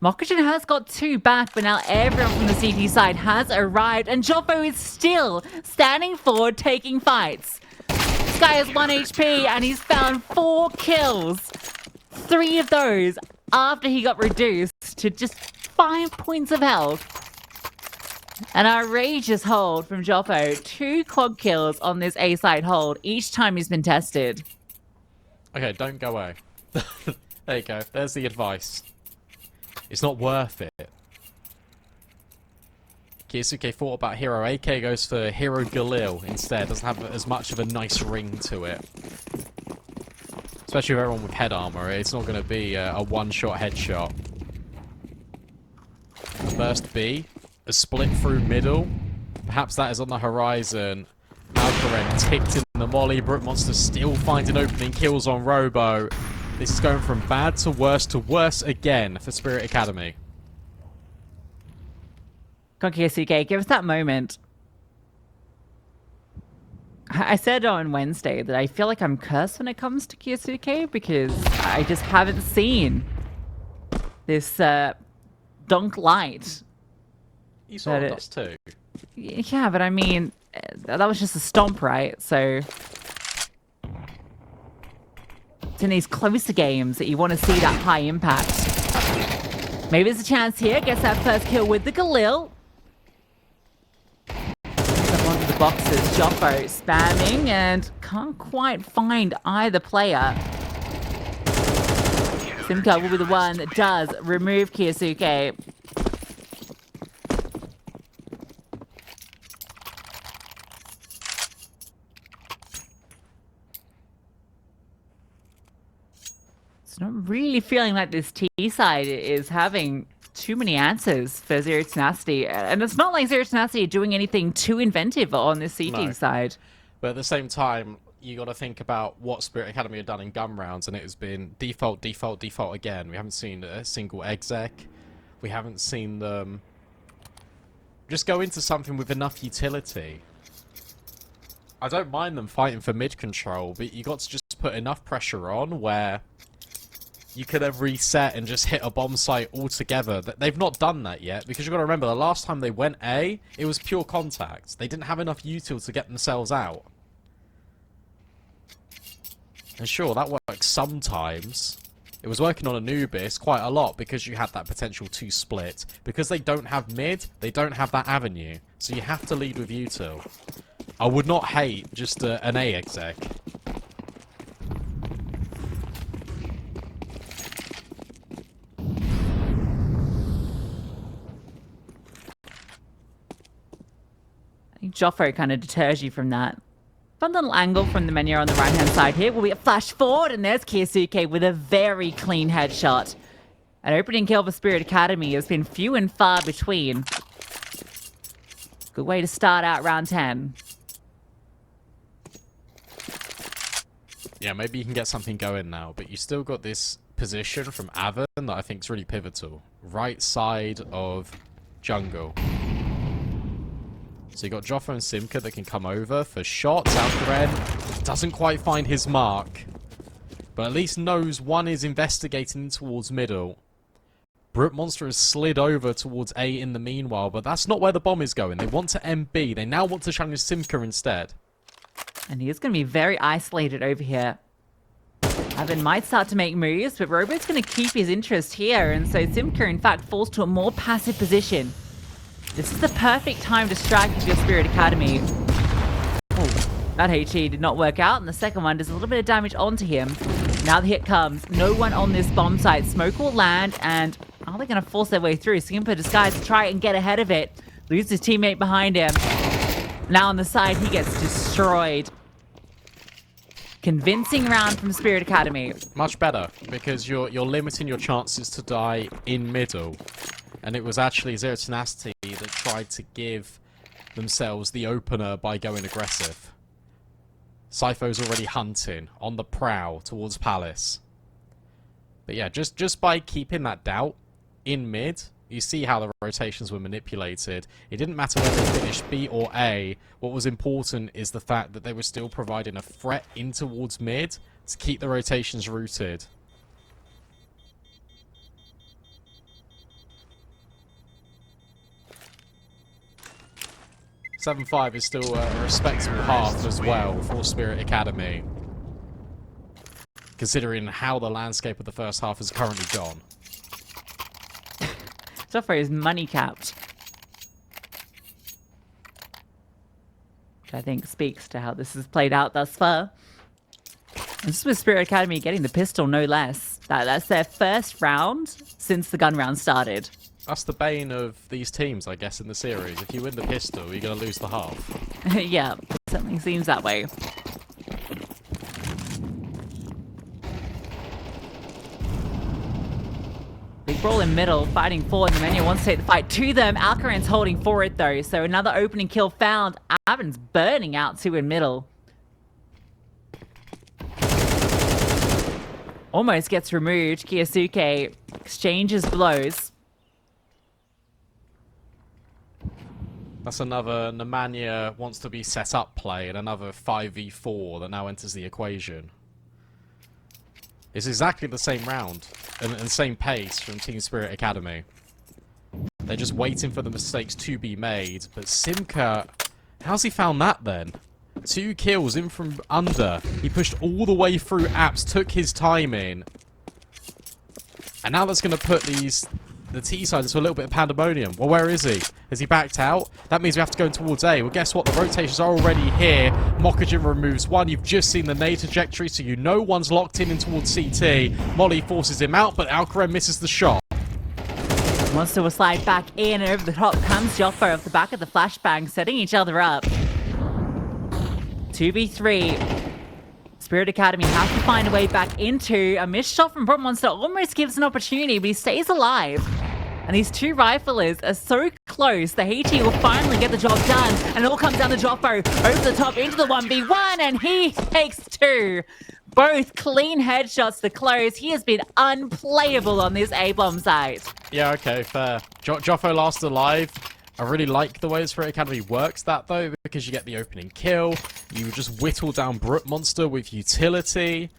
Mokujin has got 2 back, but now everyone from the CT side has arrived, and Joffo is still standing forward, taking fights. This guy has 1 HP, and he's found 4 kills. 3 of those after he got reduced to just 5 points of health. An outrageous hold from Joffo. 2 quad kills on this A side hold each time he's been tested. Okay, don't go away. There you go. There's the advice. It's not worth it. Kiyasuke thought about Hero. AK goes for Hero Galil instead. Doesn't have as much of a nice ring to it. Especially with everyone with head armor. It's not going to be a one-shot headshot. Burst B. A split through middle. Perhaps that is on the horizon. Algaren ticked in the molly. Brute Monster still finding opening kills on Robo. This is going from bad to worse again for Spirit Academy. Kiyasuke, give us that moment. I said on Wednesday that I feel like I'm cursed when it comes to Kiyasuke because I just haven't seen this dunk light. You saw us too. Yeah, but I mean, that was just a stomp, right? So it's in these closer games that you want to see that high impact. Maybe there's a chance here. Gets that first kill with the Galil. Onto the boxes. Joffo spamming and can't quite find either player. Simka will be the one that does remove Kiyasuke. It's not really feeling like this T side is having too many answers for Zero Tenacity. And it's not like Zero Tenacity are doing anything too inventive on this CT side. But at the same time, you got to think about what Spirit Academy have done in gun rounds, and it has been default, default, default again. We haven't seen a single exec. We haven't seen them just go into something with enough utility. I don't mind them fighting for mid control, but you got to just put enough pressure on where you could have reset and just hit a bomb site altogether. They've not done that yet, because you've got to remember, the last time they went A, it was pure contact. They didn't have enough util to get themselves out. And sure, that works sometimes. It was working on Anubis quite a lot because you had that potential to split. Because they don't have mid, they don't have that avenue. So you have to lead with util. I would not hate just an A exec. Joffo kind of deters you from that. Fun little angle from the menu on the right-hand side here. Will be a flash forward, and there's Kiyasuke with a very clean headshot. An opening kill for Spirit Academy has been few and far between. Good way to start out round 10. Yeah, maybe you can get something going now, but you still got this position from Avan that I think is really pivotal. Right side of jungle. So you got Joffo and Simka that can come over for shots. Algaren doesn't quite find his mark, but at least knows one is investigating towards middle. Brute Monster has slid over towards A in the meanwhile, but that's not where the bomb is going. They want to MB. They now want to challenge Simka instead. And he is going to be very isolated over here. Avan might start to make moves, but Robo's going to keep his interest here, and so Simka in fact falls to a more passive position. This is the perfect time to strike with your Spirit Academy. Oh, that HE did not work out, and the second one does a little bit of damage onto him. Now the hit comes. No one on this bomb site. Smoke will land, and are they going to force their way through? Simpa decides to try and get ahead of it. Loses his teammate behind him. Now on the side, he gets destroyed. Convincing round from Spirit Academy. Much better, because you're limiting your chances to die in middle. And it was actually Zero Tenacity that tried to give themselves the opener by going aggressive. Sypho's already hunting, on the prowl, towards Palace. But yeah, just by keeping that doubt in mid, you see how the rotations were manipulated. It didn't matter whether they finished B or A. What was important is the fact that they were still providing a threat in towards mid to keep the rotations rooted. (7-5) is still a respectable half as well for Spirit Academy, considering how the landscape of the first half has currently gone. Joffrey is money capped, which I think speaks to how this has played out thus far. This is with Spirit Academy getting the pistol, no less. That's their first round since the gun round started. That's the bane of these teams, I guess, in the series. If you win the pistol, you're going to lose the half. Yeah, certainly seems that way. Big brawl in middle, fighting forward. Nemanja wants to take the fight to them. Alcaran's holding forward, though, so another opening kill found. Avan's burning out two in middle. Almost gets removed. Kiyosuke exchanges blows. That's another Nemanja wants to be set up play and another 5v4 that now enters the equation. It's exactly the same round and same pace from Team Spirit Academy. They're just waiting for the mistakes to be made. But Simka, how's he found that then? 2 kills in from under. He pushed all the way through apps, took his time in. And now that's going to put the T side into a little bit of pandemonium. Well, where is he? Has he backed out? That means we have to go towards A. Well, guess what? The rotations are already here. Mokajin removes one. You've just seen the nade trajectory, so you know one's locked in towards CT. Molly forces him out, but Alcaran misses the shot. Monster will slide back in, and over the top comes Joffo off the back of the flashbang, setting each other up. 2v3. Spirit Academy has to find a way back into a missed shot from Monster. Almost gives an opportunity, but he stays alive. And these two riflers are so close. The HE will finally get the job done. And it all comes down to Joffo over the top into the 1v1. And he takes 2. Both clean headshots to close. He has been unplayable on this A-bomb site. Yeah, okay, fair. Joffo last alive. I really like the way Spirit Academy works that, though, because you get the opening kill. You just whittle down Brute Monster with utility.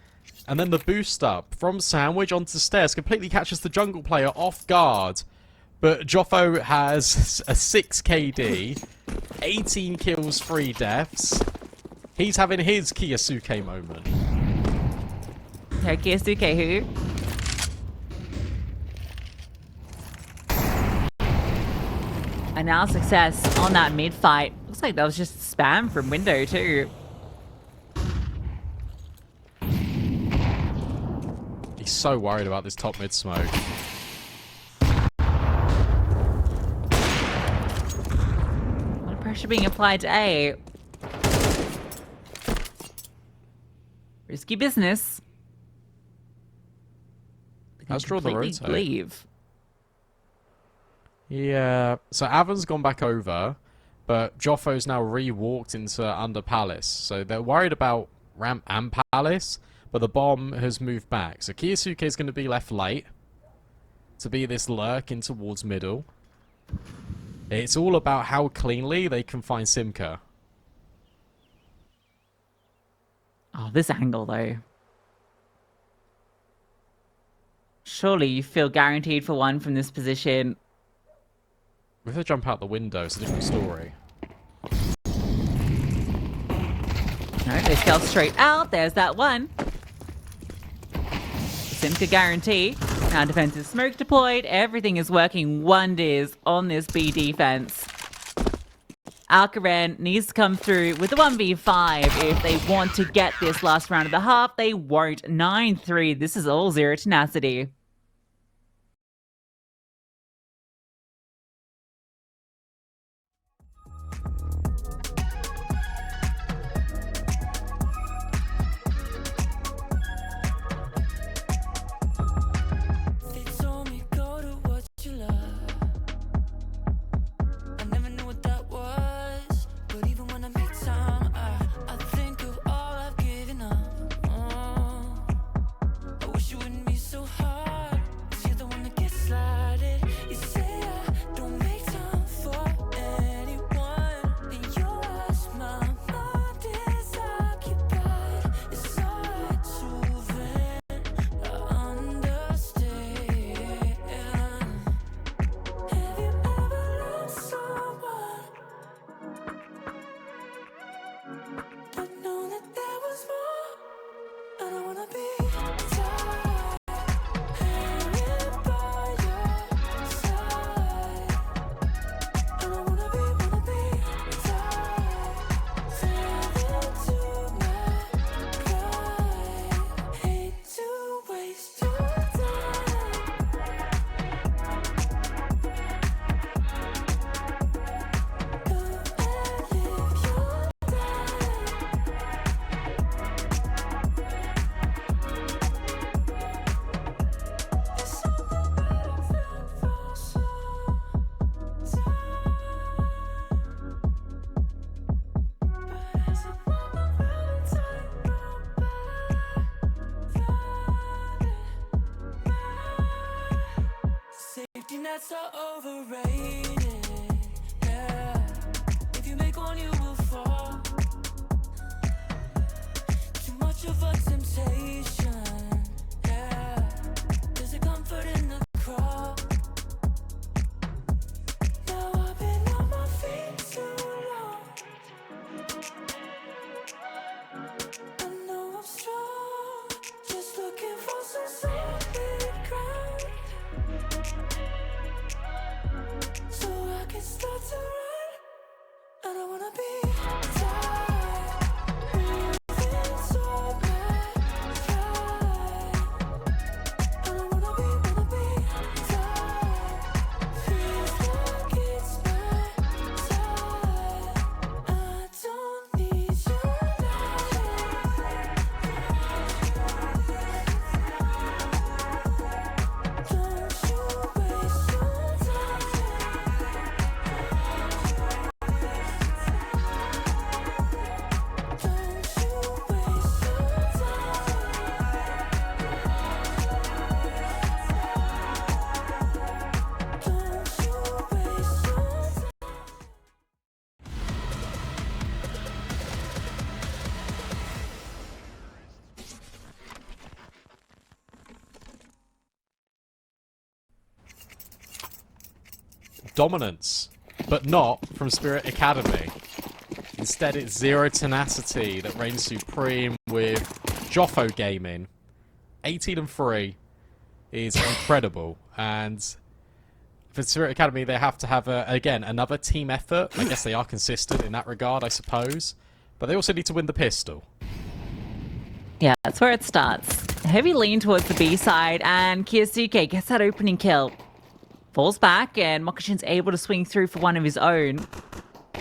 And then the boost up from Sandwich onto stairs completely catches the jungle player off guard. But Joffo has a 6 KD, 18 kills, 3 deaths. He's having his Kiyosuke moment. Yeah, Kiyosuke who? And now success on that mid fight. Looks like that was just spam from window too. He's so worried about this top mid smoke. A lot of pressure being applied to A. Risky business. Let's draw the Completely rotate. leave. Yeah, so Avan's gone back over, but Joffo's now re-walked into under Palace. So they're worried about Ramp and Palace, but the bomb has moved back. So Kiyosuke is going to be left late to be this lurk in towards middle. It's all about how cleanly they can find Simka. Oh, this angle though. Surely you feel guaranteed for one from this position. If they jump out the window, it's a different story. No, they scale straight out. There's that one. Simka guarantee. Now defensive smoke deployed. Everything is working wonders on this B defense. Alcaran needs to come through with the 1v5 if they want to get this last round of the half. They won't. 9-3. This is all zero tenacity. They told me go to what you love. I never knew what that was, but even when I make time, I think of all I've given up. I wish it wouldn't be so hard. hearts are overrated. Yeah. If you make one, you will fall. Too much of a temptation. Yeah. There's a comfort in the crawl. Now I've been on my feet too long. I know I'm strong, just looking for some solid ground, so I can start to run. I don't wanna be tired, moving so bad. I don't wanna be tired. Feels like it's my time. I don't need your love. Don't you waste your Dominance, but not from Spirit Academy. Instead, it's Zero Tenacity that reigns supreme with Joffo Gaming. 18-3 is incredible, and for Spirit Academy, they have to have, again, another team effort. I guess they are consistent in that regard, I suppose. But they also need to win the pistol. Yeah, that's where it starts. Heavy lean towards the B side, and Kyosuke gets that opening kill. Falls back, and Mokashin's able to swing through for one of his own.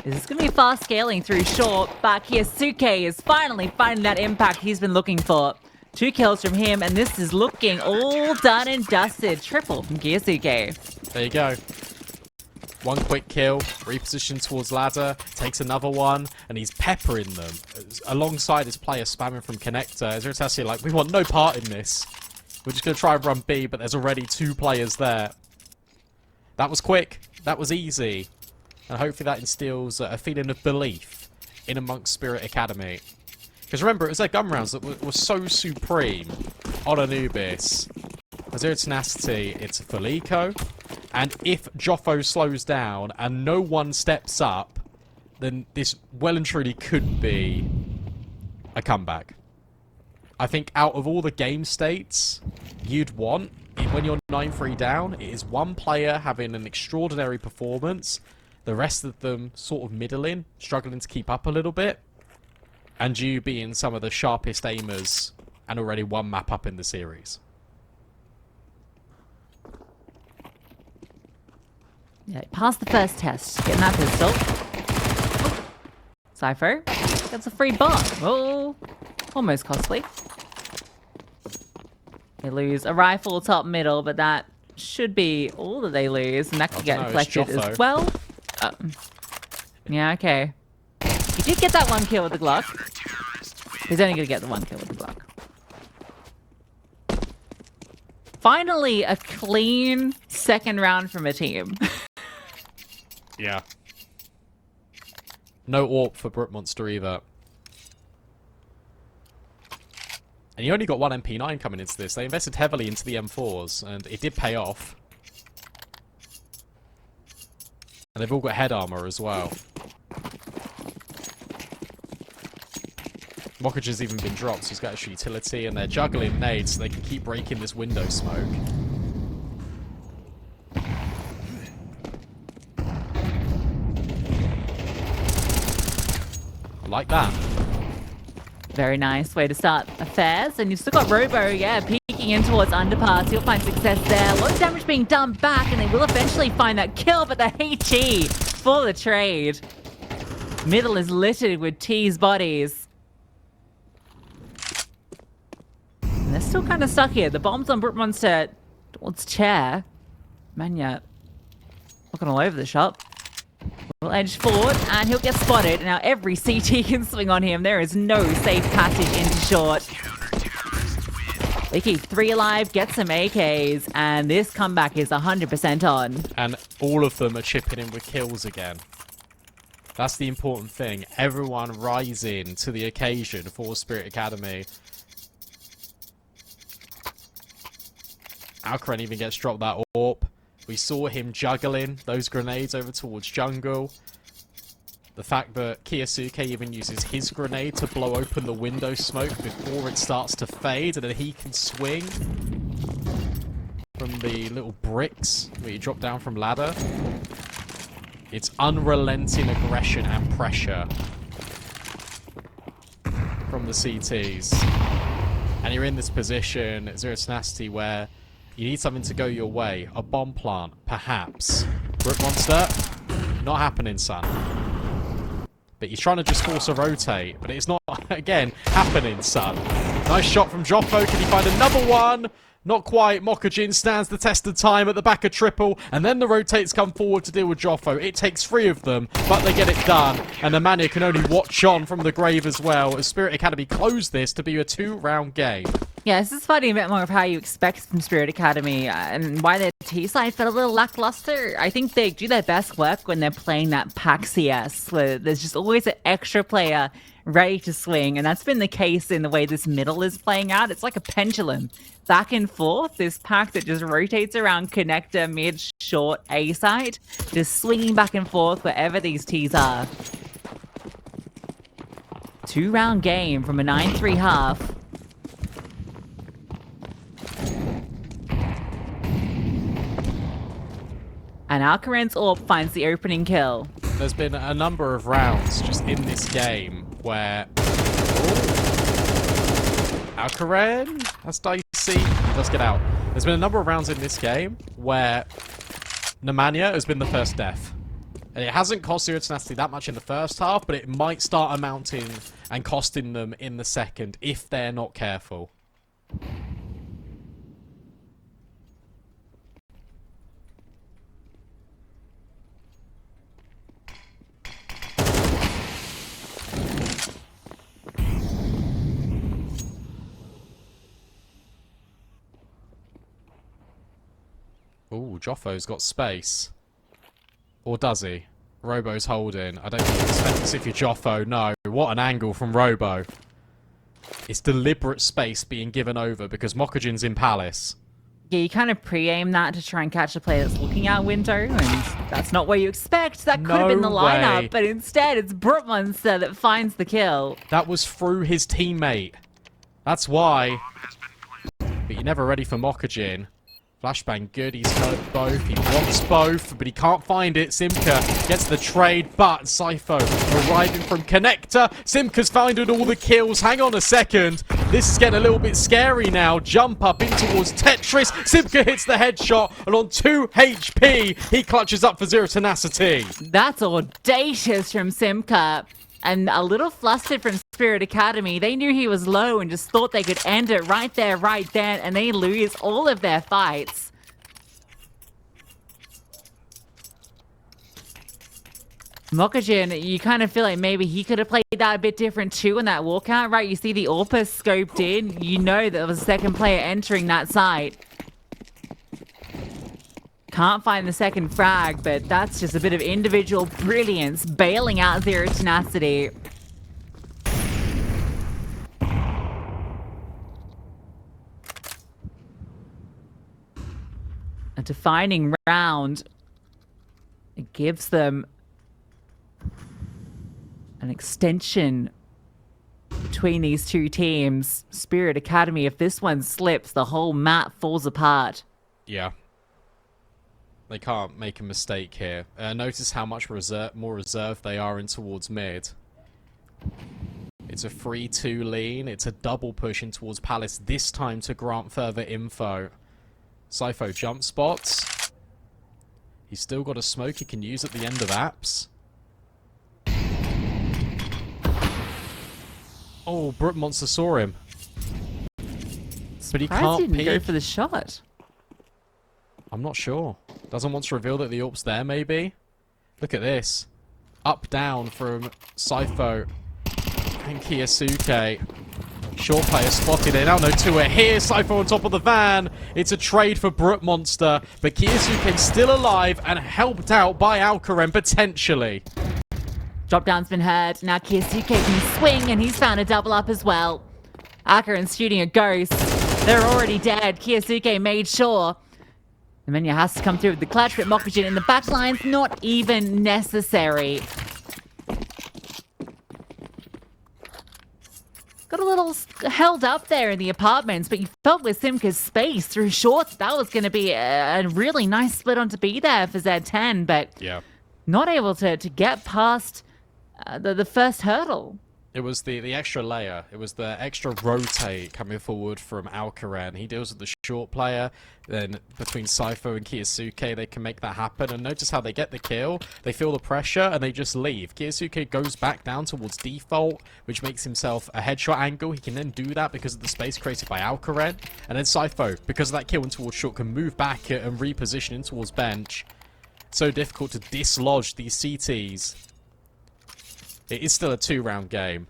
This is going to be fast scaling through short, but Kyosuke is finally finding that impact he's been looking for. 2 kills from him, and this is looking all done and dusted. Triple from Kyosuke. There you go. One quick kill, reposition towards ladder, takes another one, and he's peppering them alongside his player spamming from connector. Zero Tenacity like, we want no part in this. We're just going to try and run B, but there's already 2 players there. That was quick. That was easy. And hopefully that instills a feeling of belief in amongst Spirit Academy. Because remember, it was their gun rounds that were so supreme on Anubis. Zero Tenacity, it's a full eco. And if Joffo slows down and no one steps up, then this well and truly could be a comeback. I think out of all the game states you'd want, when you're 9-3 down, it is one player having an extraordinary performance, the rest of them sort of middling, struggling to keep up a little bit, and you being some of the sharpest aimers and already 1 map up in the series. Yeah, passed the first test. Getting that pistol. Cypher gets a free bomb. Oh, almost costly. They lose a rifle top middle, but that should be all that they lose, and that could get deflected as well. Yeah, okay. He did get that 1 kill with the Glock. He's only going to get the 1 kill with the Glock. Finally, a clean second round from a team. Yeah. No AWP for Brute Monster either. And you only got 1 MP9 coming into this. They invested heavily into the M4s, and it did pay off. And they've all got head armor as well. Mockage has even been dropped, so he's got extra utility, and they're juggling nades so they can keep breaking this window smoke. Like that. Very nice way to start affairs. And you've still got Robo, yeah, peeking in towards underpass. He'll find success there. A lot of damage being done back, and they will eventually find that kill, but the HE for the trade. Middle is littered with T's bodies. And they're still kind of stuck here. The bomb's on Brute Monster towards chair. Manya looking all over the shop. Will edge forward, and he'll get spotted. Now every CT can swing on him. There is no safe passage into short. They keep 3 alive, get some AKs, and this comeback is 100% on. And all of them are chipping in with kills again. That's the important thing. Everyone rising to the occasion for Spirit Academy. Alcaran even gets dropped that AWP. We saw him juggling those grenades over towards jungle. The fact that Kiyosuke even uses his grenade to blow open the window smoke before it starts to fade, and then he can swing from the little bricks where you drop down from ladder. It's unrelenting aggression and pressure from the CTs. And you're in this position, Zero Tenacity, where you need something to go your way. A bomb plant, perhaps. Brook Monster, not happening, son. But he's trying to just force a rotate, but it's not, again, happening, son. Nice shot from Joffo. Can he find another one? Not quite. Mokujin stands the test of time at the back of triple, and then the rotates come forward to deal with Joffo. It takes 3 of them, but they get it done, and the Mania can only watch on from the grave as well, as Spirit Academy close this to be a 2-round game. Yeah, this is fighting a bit more of how you expect from Spirit Academy, and why their T side felt a little lackluster. I think they do their best work when they're playing that pack CS, where there's just always an extra player ready to swing, and that's been the case in the way this middle is playing out. It's like a pendulum, back and forth. This pack that just rotates around connector, mid, short, A side, just swinging back and forth wherever these Ts are. 2-round game from a 9-3 half. And Alcaran's AWP finds the opening kill. There's been a number of rounds just in this game where... Alcaran? That's dicey. He does get out. There's been a number of rounds in this game where Nemanja has been the first death. And it hasn't cost Zero Tenacity that much in the first half, but it might start amounting and costing them in the second if they're not careful. Ooh, Joffo's got space. Or does he? Robo's holding. I don't think you expect this if you're Joffo. No. What an angle from Robo. It's deliberate space being given over because Mokujin's in Palace. Yeah, you kind of pre-aim that to try and catch a player that's looking out window, and that's not what you expect. That could have been the lineup, but instead it's Brookmonster that finds the kill. That was through his teammate. That's why. But you're never ready for Mokujin. Flashbang good, he's heard both, he wants both, but he can't find it. Simka gets the trade, but Sypho arriving from connector. Simka's finding all the kills. Hang on a second. This is getting a little bit scary now. Jump up in towards Tetris. Simka hits the headshot, and on 2 HP, he clutches up for Zero Tenacity. That's audacious from Simka. And a little flustered from Spirit Academy. They knew he was low and just thought they could end it right there, right then, and they lose all of their fights. Mokujin, you kind of feel like maybe he could have played that a bit different too in that walkout, right? You see the AWP scoped in. You know there was a second player entering that site. Can't find the second frag, but that's just a bit of individual brilliance bailing out Zero Tenacity. A defining round. It gives them an extension between these two teams. Spirit Academy, if this one slips, the whole map falls apart. Yeah. They can't make a mistake here. Notice how much more reserved they are in towards mid. It's a 3-2 lean. It's a double push in towards Palace, this time to grant further info. Sypho jump spots. He's still got a smoke he can use at the end of apps. Oh, Brook Monster saw him. But he can't didn't go peek. for the shot. I'm not sure. Doesn't want to reveal that the AWP's there, maybe? Look at this. Up, down from Sypho and Kiyosuke. Short player spotted. They now know two are here. Cypher on top of the van. It's a trade for Brute Monster. But Kiyosuke's still alive and helped out by Alkaren potentially. Drop down's been heard. Now Kiyosuke can swing, and he's found a double up as well. Akaran's shooting a ghost. They're already dead. Kiyosuke made sure. The Menya has to come through with the clutch, but Mokujin in the backline's not even necessary. Got a little held up there in the apartments, but you felt with Simka's space through shorts, that was going to be a really nice split on to be there for Z10, but Yeah. not able to get past the first hurdle. It was the extra layer. It was the extra rotate coming forward from Alkaren. He deals with the short player. Then between Cypher and Kiyosuke, they can make that happen. And notice how they get the kill. They feel the pressure and they just leave. Kiyosuke goes back down towards default, which makes himself a headshot angle. He can then do that because of the space created by Alkaren. And then Cypher, because of that kill in towards short, can move back and reposition in towards bench. So difficult to dislodge these CTs. It is still a 2-round game.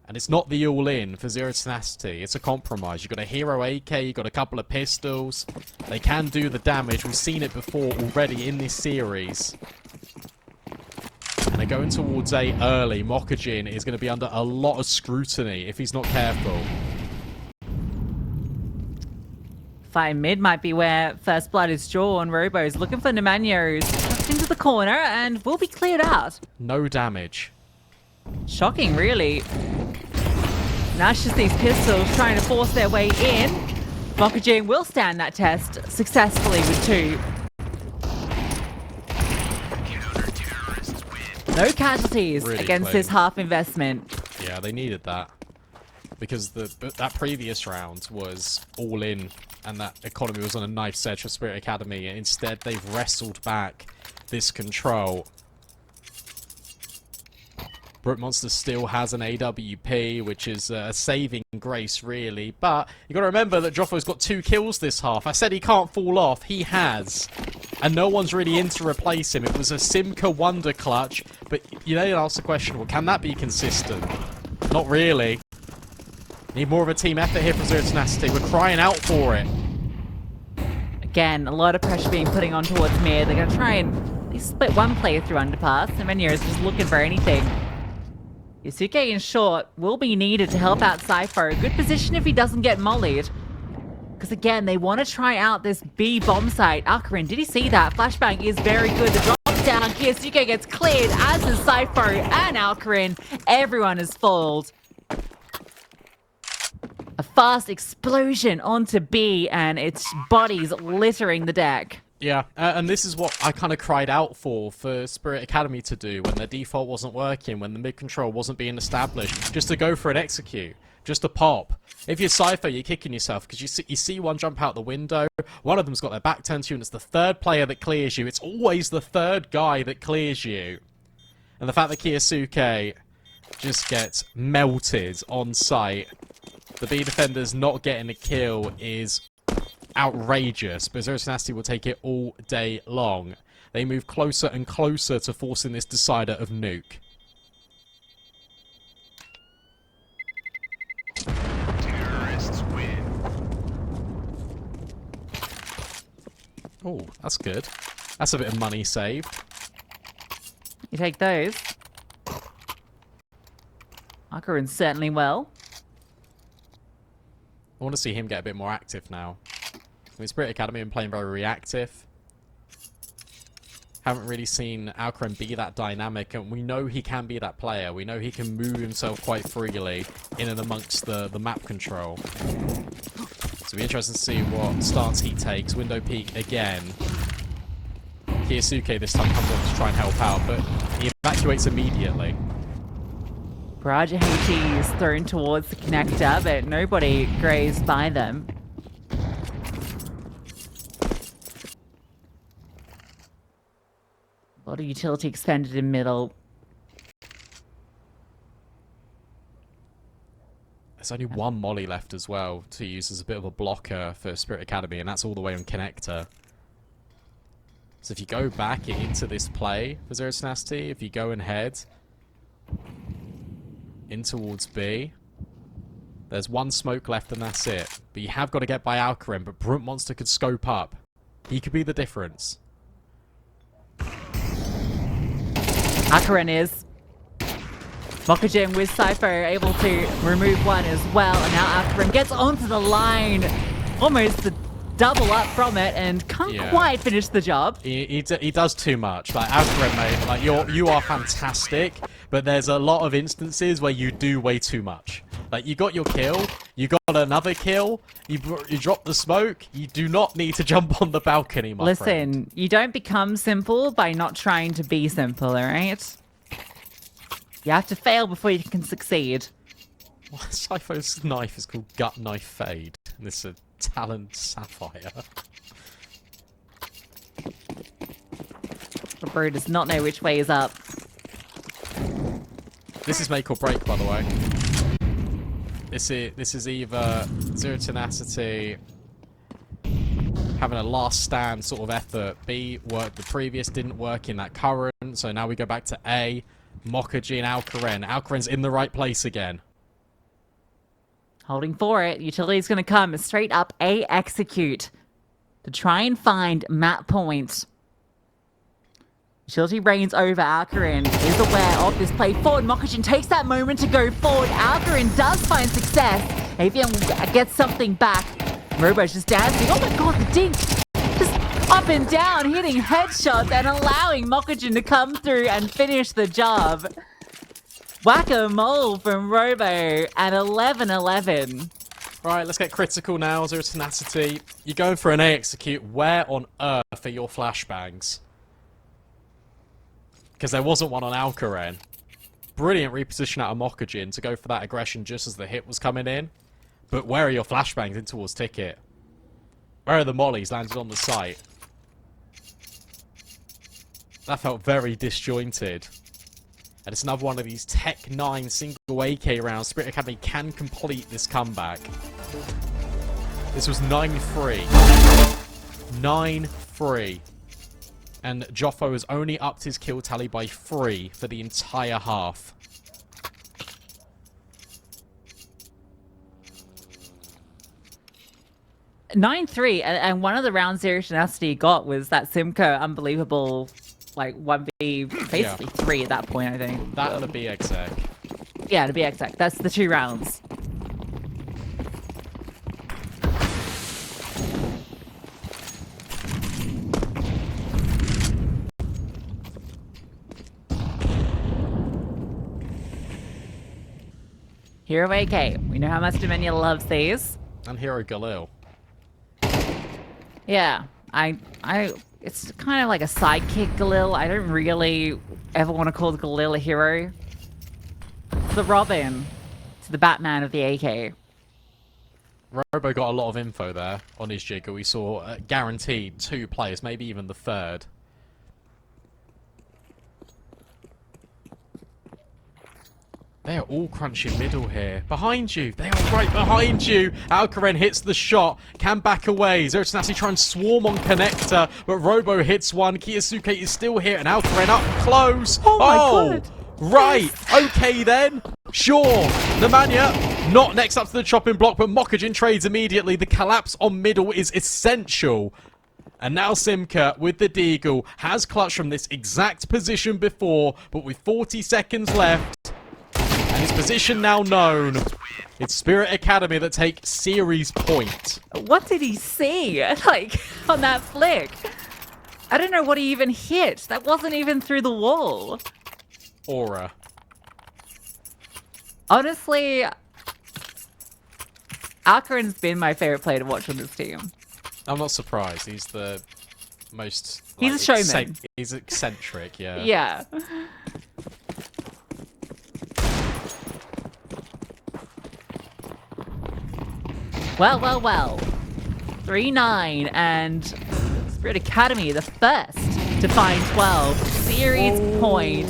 And it's not the all-in for Zero Tenacity. It's a compromise. You've got a hero AK, you've got a couple of pistols. They can do the damage. We've seen it before already in this series. And they're going towards A early. Mokujin is going to be under a lot of scrutiny if he's not careful. Fire mid might be where first blood is drawn. Robo's looking for Nemano's tucked into the corner and will be cleared out. No damage. Shocking, really. Now it's just these pistols trying to force their way in. Mokujin will stand that test successfully with 2. No casualties Really against clean. this half investment. Yeah, they needed that. Because that previous round was all in, and that economy was on a knife's edge for Spirit Academy, and instead they've wrestled back this control. Brute Monster still has an AWP, which is a saving grace, really. But you got to remember that Joffo's got 2 kills this half. I said he can't fall off. He has. And no one's really in to replace him. It was a Simca wonder clutch. But you then ask the question, well, can that be consistent? Not really. Need more of a team effort here from Zero Tenacity. We're crying out for it. Again, a lot of pressure being put on towards mid. They're going to try and at least split one player through underpass. And Menya is just looking for anything. Yusuke in short will be needed to help out Cypher. A good position if he doesn't get mollied. Because again, they want to try out this B bomb site. Alkaren, did he see that? Flashbang is very good. The drop down. Kiyosuke gets cleared, as is Cypher and Alkaren. Everyone is fooled. A fast explosion onto B, and its bodies littering the deck. Yeah, and this is what I kind of cried out for Spirit Academy to do when their default wasn't working, when the mid-control wasn't being established, just to go for an execute, just to pop. If you're Cypher, you're kicking yourself, because you see one jump out the window, one of them's got their back turned to you, and it's the third player that clears you. It's always the third guy that clears you. And the fact that Kiyosuke just gets melted on sight, the B defenders not getting a kill is outrageous, but Zero Tenacity will take it all day long. They move closer and closer to forcing this decider of Nuke. Terrorists win. Oh, that's good. That's a bit of money saved. You take those. Akaran certainly will. I want to see him get a bit more active now. I mean, Spirit Academy been playing very reactive. Haven't really seen Alkaren be that dynamic, and we know he can be that player. We know he can move himself quite freely in and amongst the map control. So it'll be interesting to see what stance he takes. Window peek again. Kiyosuke this time comes on to try and help out, but he evacuates immediately. Barrage of HE is thrown towards the connector, but nobody grazed by them. A lot of utility expended in middle. There's only one molly left as well to use as a bit of a blocker for Spirit Academy, and that's all the way on connector. So if you go back into this play for Zero Tenacity, if you go and head in towards B, There's one smoke left and that's it. But you have got to get by Alcarin, but Brunt Monster could scope up. He could be the difference. Alcarin is. Mokajin with Cypher able to remove one as well. And now Alcarin gets onto the line. Almost the double up from it and can't quite finish the job. He does too much. Like, Alcarin, mate, like, you are fantastic, but there's a lot of instances where you do way too much. Like, you got your kill, you got another kill, you drop the smoke, you do not need to jump on the balcony, my friend. Listen, you don't become simple by not trying to be simple, alright? You have to fail before you can succeed. Cypher's knife is called Gut Knife Fade, and this is a Talon Sapphire. The bro does not know which way is up. This is make or break, by the way. This is either Zero Tenacity having a last stand sort of effort. B, worked the previous, didn't work in that current, so now we go back to A. Mokaji and Alcarin. Alcarin's in the right place again. Holding for it. Utility's going to come straight up A execute to try and find map point. Utility reigns over. Alcarin is aware of this play forward. Mokajin takes that moment to go forward. Alcarin does find success. Avian gets something back. Robo's just dancing. Oh my god, the dink! Just up and down, hitting headshots and allowing Mokajin to come through and finish the job. Whack-a-mole from Robo at 11-11. Right, let's get critical now. Zero Tenacity. You're going for an A execute. Where on earth are your flashbangs? Because there wasn't one on Alcarin. Brilliant reposition out of Mokajin to go for that aggression just as the hit was coming in. But where are your flashbangs in towards Ticket? Where are the mollies landed on the site? That felt very disjointed. And it's another one of these Tech 9 single AK rounds. Spirit Academy can complete this comeback. This was 9-3. 9-3. And Joffo has only upped his kill tally by 3 for the entire half. (9-3), and one of the rounds Zero Tenacity got was that Simcoe unbelievable, like 1v, basically 3 at that point, I think. That and a B exec. Yeah, the B exec. That's the 2 rounds. Hero AK. We know how much Dominion loves these. And Hero Galil. Yeah, it's kind of like a sidekick Galil. I don't really ever want to call the Galil a hero. It's the Robin. It's the Batman of the AK. Robo got a lot of info there on his jiggle. We saw guaranteed 2 players, maybe even the 3rd. They are all crunching middle here. Behind you. They are right behind you. Alcarin hits the shot. Can back away. Zero Tenacity try and swarm on Connector. But Robo hits one. Kiyosuke is still here. And Alcarin up close. Oh my god. Right. Okay then. Sure. Nemanja not next up to the chopping block. But Mokajin trades immediately. The collapse on middle is essential. And now Simca with the Deagle has clutched from this exact position before. But with 40 seconds left. His position now known. It's Spirit Academy that take series point. What did he see? Like, on that flick? I don't know what he even hit. That wasn't even through the wall. Aura. Honestly, Alcarin's been my favorite player to watch on this team. I'm not surprised. He's the most... He's a showman. He's eccentric, yeah. Yeah. Well. 3-9, and Spirit Academy, the first to find 12. Series point.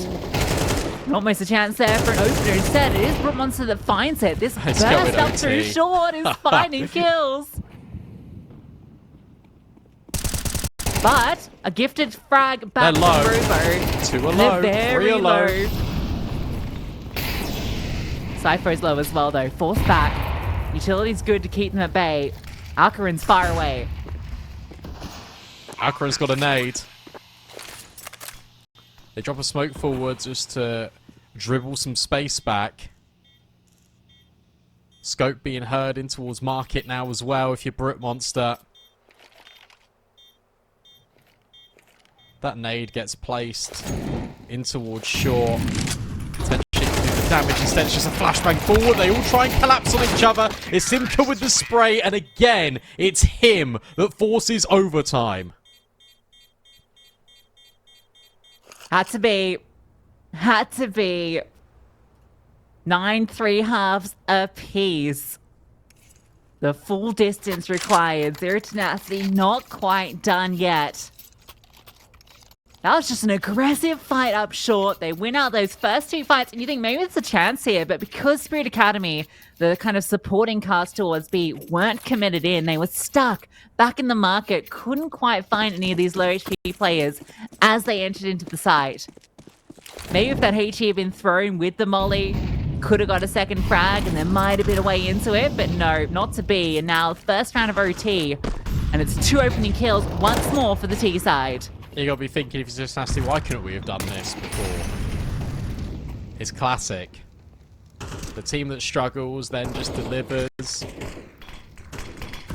Almost a chance there for an opener. Instead, it is Brunt Monster that finds it. This burst up through short is finding kills. But a gifted frag back from Robo. 2 are low. They're very 3 are low. Cypher's low as well, though. Forced back. Utility's good to keep them at bay. Alcarin's far away. Alcarin's got a nade. They drop a smoke forward just to dribble some space back. Scope being heard in towards market now as well if you're Brute Monster. That nade gets placed in towards short. Potentially do the damage. Instead, it's just a flashbang forward. They all try and collapse on each other. It's Simka with the spray, and again, it's him that forces overtime. Had to be 9 3/2 apiece. The full distance required. Zero Tenacity not quite done yet. That was just an aggressive fight up short. They win out those first 2 fights, and you think maybe it's a chance here, but because Spirit Academy, the kind of supporting cast towards B, weren't committed in, they were stuck back in the market, couldn't quite find any of these low HP players as they entered into the site. Maybe if that HE had been thrown with the molly, could have got a second frag, and there might have been a way into it, but no, not to be. And now, first round of OT, and it's 2 opening kills once more for the T side. You gotta be thinking, if it's just nasty, why couldn't we have done this before? It's classic. The team that struggles then just delivers.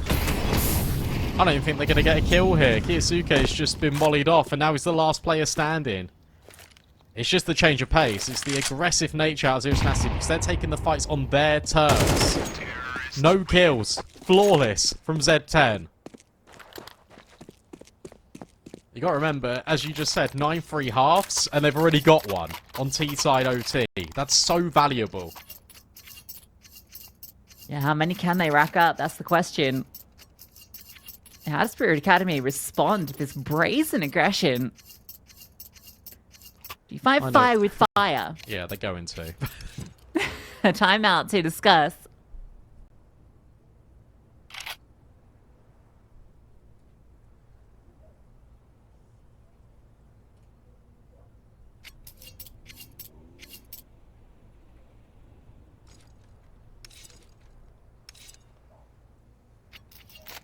I don't even think they're gonna get a kill here. Kiyosuke's just been mollied off, and now he's the last player standing. It's just the change of pace. It's the aggressive nature out of Zero Tenacity because they're taking the fights on their terms. No kills. Flawless from Z10. You gotta remember, as you just said, 9 3/2, and they've already got one on T-side OT. That's so valuable. Yeah, how many can they rack up? That's the question. How does Spirit Academy respond to this brazen aggression? Do you fight fire with fire? Yeah, they're going to. A timeout to discuss.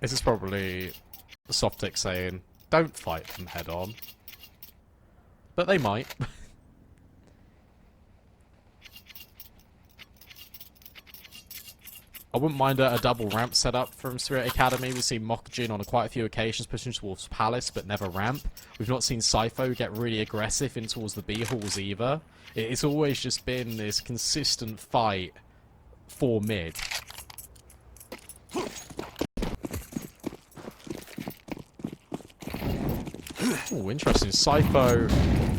This is probably Softic saying, don't fight them head on. But they might. I wouldn't mind a double ramp setup from Spirit Academy. We've seen Mokujin on quite a few occasions pushing towards Palace, but never ramp. We've not seen Sypho get really aggressive in towards the B-halls either. It's always just been this consistent fight for mid. Oh, interesting. Sypho,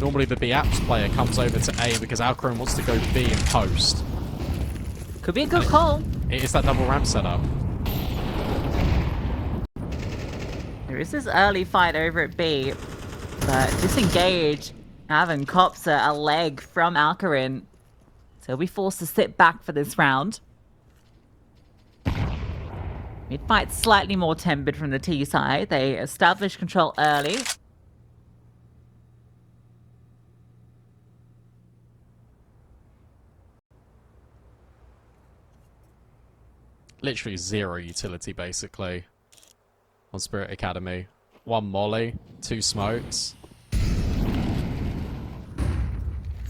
normally the B-Apps player, comes over to A because Alcarin wants to go B in post. Could be a good call. It is that double ramp setup. There is this early fight over at B, but disengage. Avon cops a leg from Alcarin, so he'll be forced to sit back for this round. Mid-fight slightly more tempered from the T side. They establish control early. Literally zero utility, basically, on Spirit Academy. 1 molly, 2 smokes.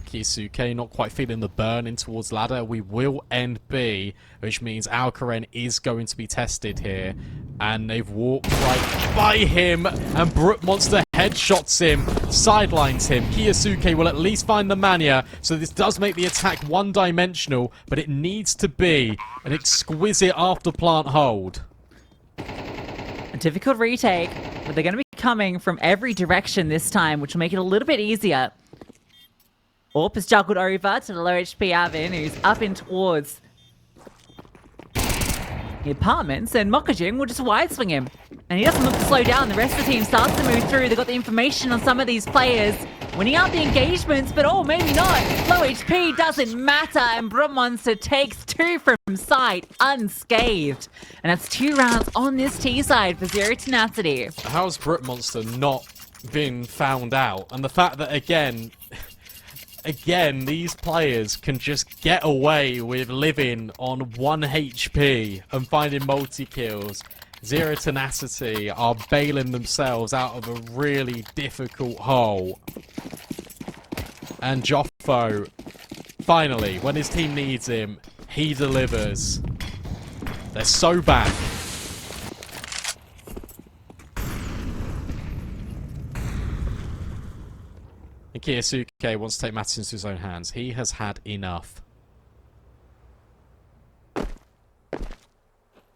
Kisuke not quite feeling the burn in towards ladder. We will end B, which means Alcarin is going to be tested here. And they've walked right by him, and Brute Monster headshots him, sidelines him. Kiyosuke will at least find the Mania, so this does make the attack one-dimensional, but it needs to be an exquisite after-plant hold. A difficult retake, but they're going to be coming from every direction this time, which will make it a little bit easier. Orp is juggled over to the low HP Avin, who's up in towards the apartments, and Mokujin will just wide swing him. And he doesn't look to slow down. The rest of the team starts to move through. They've got the information on some of these players, winning out the engagements, but oh, maybe not. Low HP doesn't matter, and Brute Monster takes 2 from sight unscathed. And that's 2 rounds on this T side for Zero Tenacity. How's Brute Monster not been found out? And the fact that, again, again, these players can just get away with living on 1 HP and finding multi-kills. Zero Tenacity are bailing themselves out of a really difficult hole. And Joffo, finally, when his team needs him, he delivers. They're so back. And Kiyosuke wants to take matters into his own hands. He has had enough.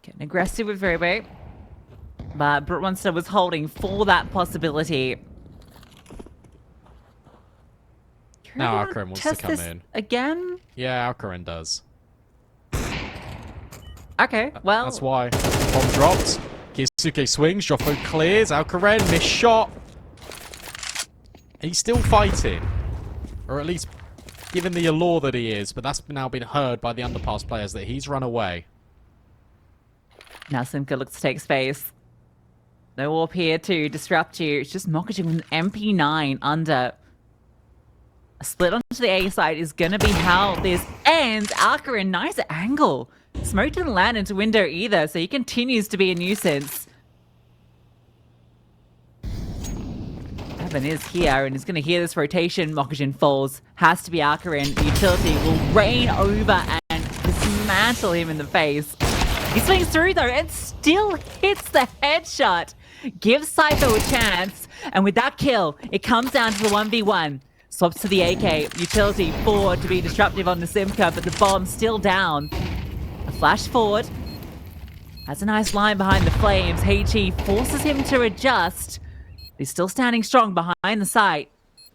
Getting aggressive with Robo. But Monster was holding for that possibility. Now Really Alcaran wants to test come this in. Again? Yeah, Alcaran does. Okay, well... That's why. Bomb dropped. Kiyosuke swings. Joffo clears. Alcaran, missed shot. He's still fighting. Or at least given the allure that he is. But that's now been heard by the underpass players that he's run away. Now Simka looks to take space. No warp here to disrupt you. It's just Mokujin with an MP9 under. A split onto the A side is going to be how this ends. Alcaran, nice angle. Smoke didn't land into window either, so he continues to be a nuisance. Evan is here and is going to hear this rotation. Mokujin falls. Has to be Alcaran. The utility will rain over and dismantle him in the face. He swings through though and still hits the headshot. Gives Cypher a chance. And with that kill, it comes down to the 1v1. Swaps to the AK. Utility forward to be disruptive on the Simka, but the bomb's still down. A flash forward. Has a nice line behind the flames. HE forces him to adjust. He's still standing strong behind the site.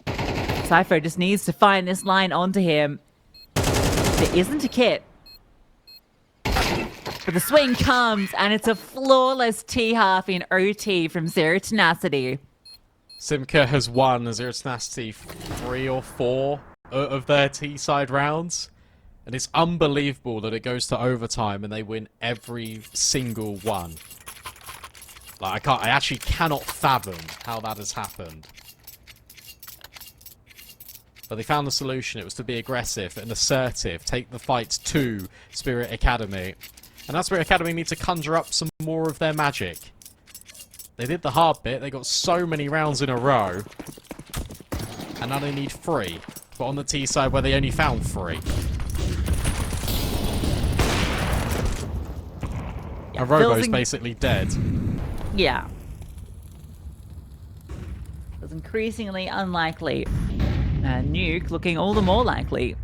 Cypher just needs to find this line onto him. There isn't a kit. But the swing comes, and it's a flawless T-half in OT from Zero Tenacity. Simca has won Zero Tenacity 3 or 4 of their T-side rounds. And it's unbelievable that it goes to overtime and they win every single one. Like, I actually cannot fathom how that has happened. But they found the solution. It was to be aggressive and assertive. Take the fights to Spirit Academy. And that Spirit Academy need to conjure up some more of their magic. They did the hard bit. They got so many rounds in a row. And now they need 3. But on the T side where they only found 3. Yeah, and Robo's basically dead. Yeah. It was increasingly unlikely. And Nuke looking all the more likely.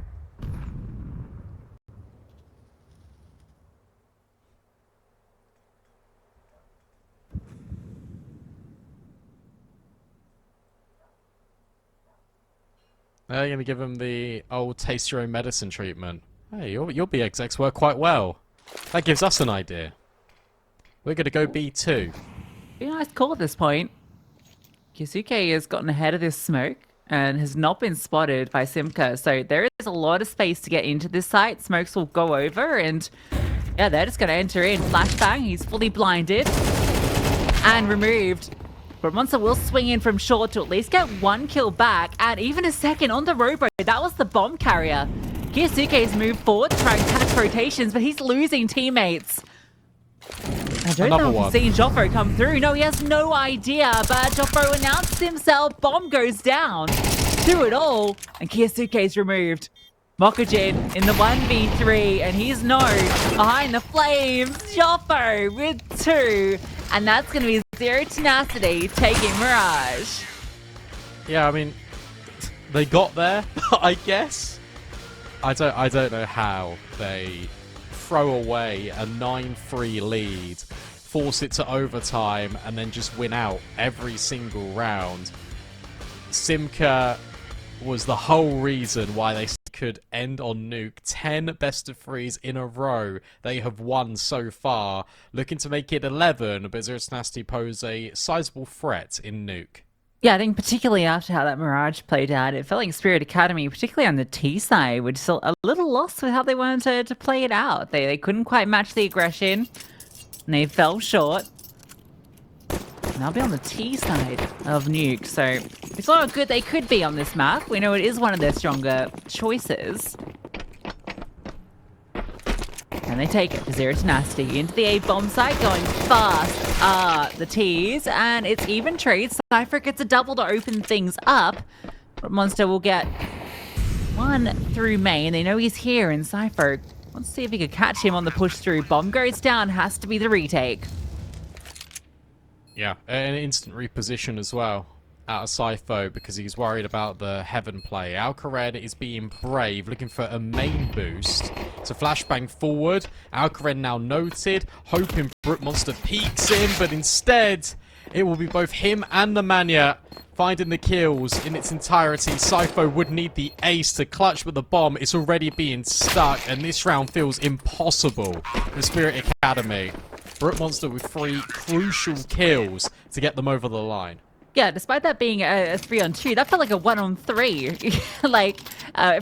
They're going to give him the old taste your own medicine treatment. Hey, your BXX work quite well. That gives us an idea. We're going to go B2. Be a nice call at this point. Kisuke has gotten ahead of this smoke and has not been spotted by Simka. So there is a lot of space to get into this site. Smokes will go over and yeah, they're just going to enter in. Flashbang, he's fully blinded and removed. But Monster will swing in from short to at least get 1 kill back and even a second on the Robo. That was the bomb carrier. Kisuke's moved forward to try and catch rotations, but he's losing teammates. I don't know if he's seen Joffo come through. No, he has no idea, but Joffo announces himself. Bomb goes down. Do it all, and Kiyosuke's removed. Mokujin in the 1v3, and he's known behind the flames. Joffo with 2, and that's going to be Zero Tenacity taking Mirage. Yeah, I mean, they got there, I guess. I don't know how they throw away a 9-3 lead, force it to overtime, and then just win out every single round. Simca was the whole reason why they could end on Nuke. 10 best of 3s in a row they have won so far, looking to make it 11, but Zero Tenacity pose a sizable threat in Nuke. Yeah, I think particularly after how that Mirage played out, it felt like Spirit Academy, particularly on the T side, were still a little lost with how they wanted to play it out. They couldn't quite match the aggression, and they fell short. And they'll be on the T side of Nuke, so We saw how good they could be on this map. We know it is one of their stronger choices. And they take it for zero tenacity into the A bomb site, going fast are the T's, and it's even trade. Cypher gets a double to open things up. But Monster will get one through main. They know he's here, and Cypher wants to see if he could catch him on the push through. Bomb goes down, has to be the retake. Yeah, an instant reposition as well out of Cypher because he's worried about the Heaven play. Alcared is being brave, looking for a main boost. So flashbang forward. Alcared now noted, hoping Brute Monster peeks in, but instead it will be both him and the Mania finding the kills in its entirety. Cypher would need the ace to clutch, but the bomb is already being stuck, and this round feels impossible for Spirit Academy. Brute Monster with 3 crucial kills to get them over the line. Yeah, despite that being a 3-on-2, that felt like a 1-on-3. like,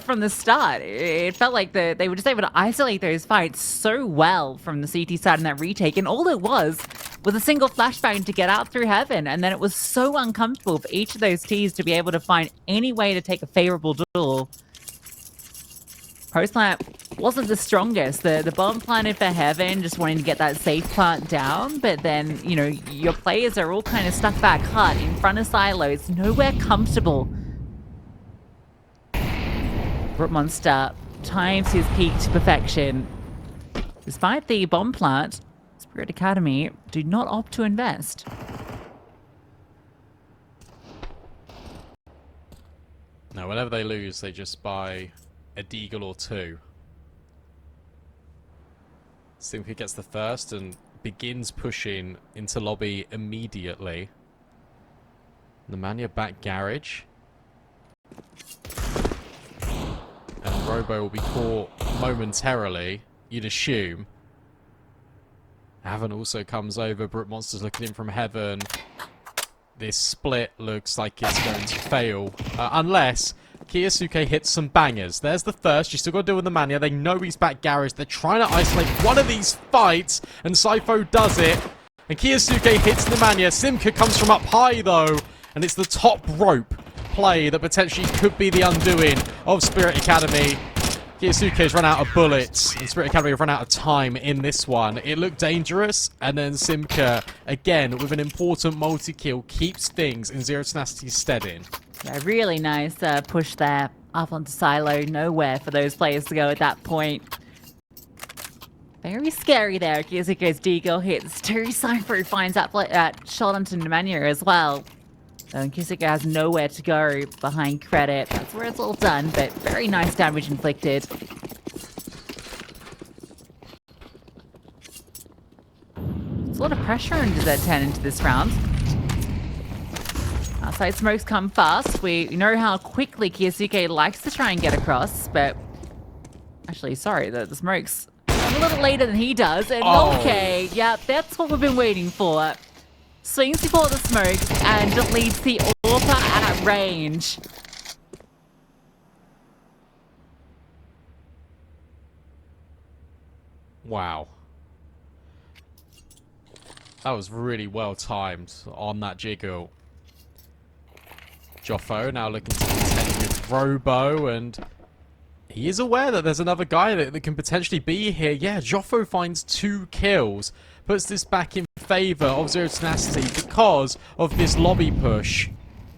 from the start. It felt like they were just able to isolate those fights so well from the CT side in that retake. And all it was a single flashbang to get out through Heaven. And then it was so uncomfortable for each of those T's to be able to find any way to take a favorable duel. Post-plant wasn't the strongest. The bomb planted for Heaven, just wanting to get that safe plant down. But then, you know, your players are all kind of stuck back hut in front of silos, nowhere comfortable. Brute Monster times his peak to perfection. Despite the bomb plant, Spirit Academy do not opt to invest. Now, whenever they lose, they just buy a deagle or 2. Simka gets the first and begins pushing into lobby immediately. The Mania back garage. And Robo will be caught momentarily, you'd assume. Haven also comes over. Brute Monster's looking in from Heaven. This split looks like it's going to fail. Unless Kiyosuke hits some bangers. There's the first. You still got to deal with the Mania. They know he's back garage. They're trying to isolate one of these fights. And Cypho does it. And Kiyosuke hits the Mania. Simka comes from up high, though. And it's the top rope play that potentially could be the undoing of Spirit Academy. Kiyosuke's run out of bullets, and Spirit Academy have run out of time in this one. It looked dangerous, and then Simka, again, with an important multi-kill, keeps things in Zero Tenacity's stead in. Yeah, really nice push there up onto silo. Nowhere for those players to go at that point. Very scary there. Kiyosuke's deagle hits 2. Cypher finds that shot onto Nemanja as well. And Kiyosuke has nowhere to go behind credit. That's where it's all done, but very nice damage inflicted. There's a lot of pressure under Z10 into this round. Outside smokes come fast. We know how quickly Kiyosuke likes to try and get across, but... Actually, sorry, the smokes come a little later than he does. And okay, yeah, that's what we've been waiting for. Swings before the smoke and deletes the AWPer at range. Wow. That was really well timed on that jiggle. Joffo now looking to contend with Robo, and he is aware that there's another guy that can potentially be here. Yeah, Joffo finds 2 kills. Puts this back in favour of Zero Tenacity because of this lobby push.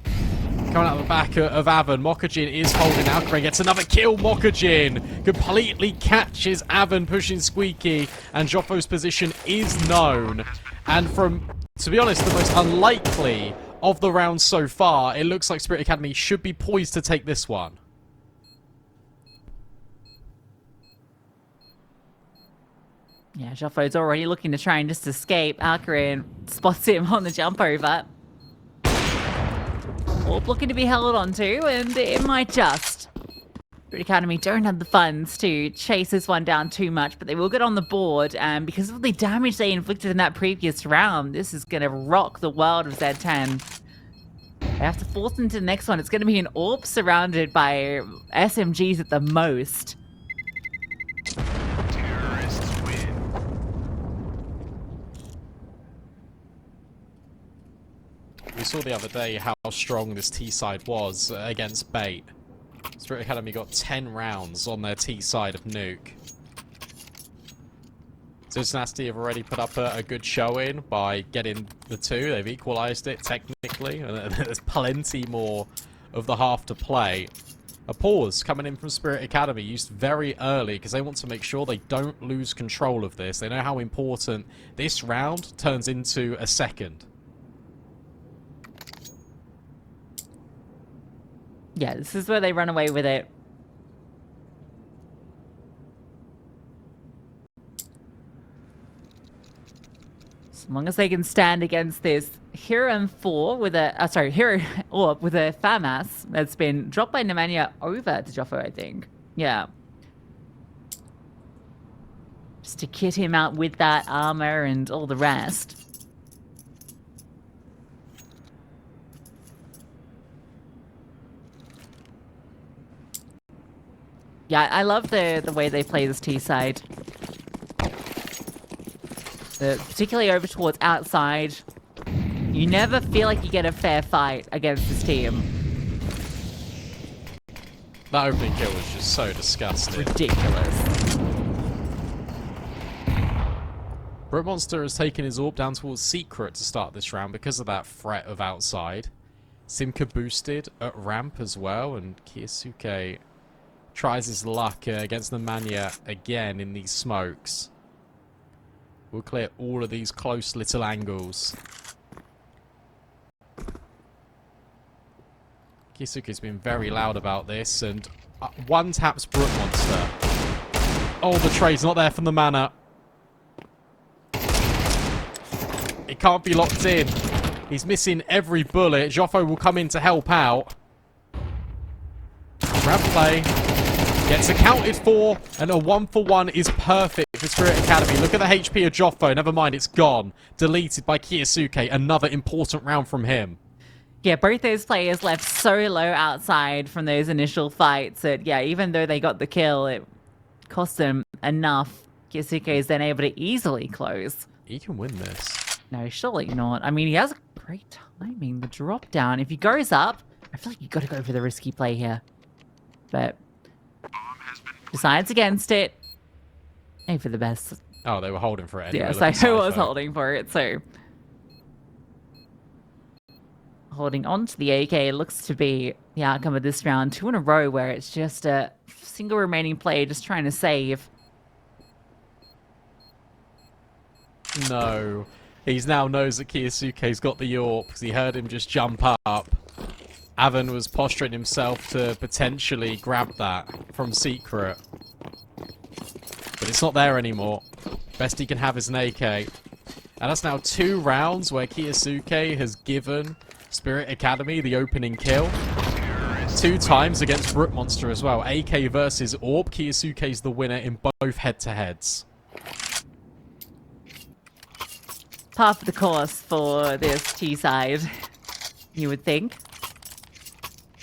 Coming out the back of Avan, Mokajin is holding Alcared, gets another kill. Mokajin completely catches Avan pushing Squeaky, and Joffo's position is known. And from, to be honest, the most unlikely of the rounds so far, it looks like Spirit Academy should be poised to take this one. Yeah, Joffo's already looking to try and just escape. Alcared spots him on the jump over. Orb looking to be held onto, and it might just. Spirit Academy don't have the funds to chase this one down too much, but they will get on the board, and because of the damage they inflicted in that previous round, this is going to rock the world of Z10. They have to force into the next one. It's going to be an AWP surrounded by SMGs at the most. Terrorists win. We saw the other day how strong this T side was against Bait. Spirit Academy got 10 rounds on their T side of Nuke. So Tenacity have already put up a good showing by getting the 2. They've equalised it technically, and there's plenty more of the half to play. A pause coming in from Spirit Academy used very early because they want to make sure they don't lose control of this. They know how important this round turns into a second. Yeah, this is where they run away with it. As long as they can stand against this Hero M4 with a, Hero Orb with a FAMAS that's been dropped by Nemanja over to Joffo, I think. Yeah. Just to kit him out with that armor and all the rest. Yeah, I love the way they play this T side. Particularly over towards outside. You never feel like you get a fair fight against this team. That opening kill was just so disgusting. Ridiculous. Brute Monster has taken his orb down towards Secret to start this round because of that threat of outside. Simka boosted at ramp as well, and Kiyosuke tries his luck against Nemanja again in these smokes. We'll clear all of these close little angles. Kiyosuke's been very loud about this, and one taps Brute Monster. Oh, the trade's not there from the mana. It can't be locked in. He's missing every bullet. Joffo will come in to help out. Grab play. Gets accounted for, and a 1-for-1 is perfect for Spirit Academy. Look at the HP of Joffo. Never mind, it's gone. Deleted by Kiyosuke. Another important round from him. Yeah, both those players left so low outside from those initial fights that, yeah, even though they got the kill, it cost them enough. Kiyosuke is then able to easily close. He can win this. No, surely not. I mean, he has great timing. The drop down. If he goes up, I feel like you've got to go for the risky play here. But decides against it. Aim for the best. Oh, they were holding for it anyway. Yes, I was holding for it, so... Holding on to the AK looks to be the outcome of this round. 2 in a row where it's just a single remaining player just trying to save. No. He now knows that Kiyosuke's got the AWP because he heard him just jump up. Avon was posturing himself to potentially grab that from Secret. But it's not there anymore. Best he can have is an AK. And that's now 2 rounds where Kiyosuke has given Spirit Academy the opening kill. 2 times against Brute Monster as well. AK versus Orb. Kiyosuke's the winner in both head-to-heads. Par for the course for this T side, you would think.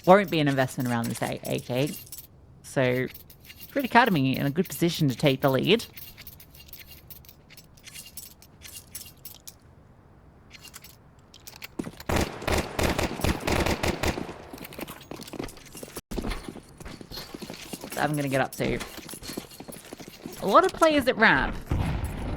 Won't be an investment around this AK. So, Spirit Academy in a good position to take the lead. So I'm going to get up to a lot of players at ramp.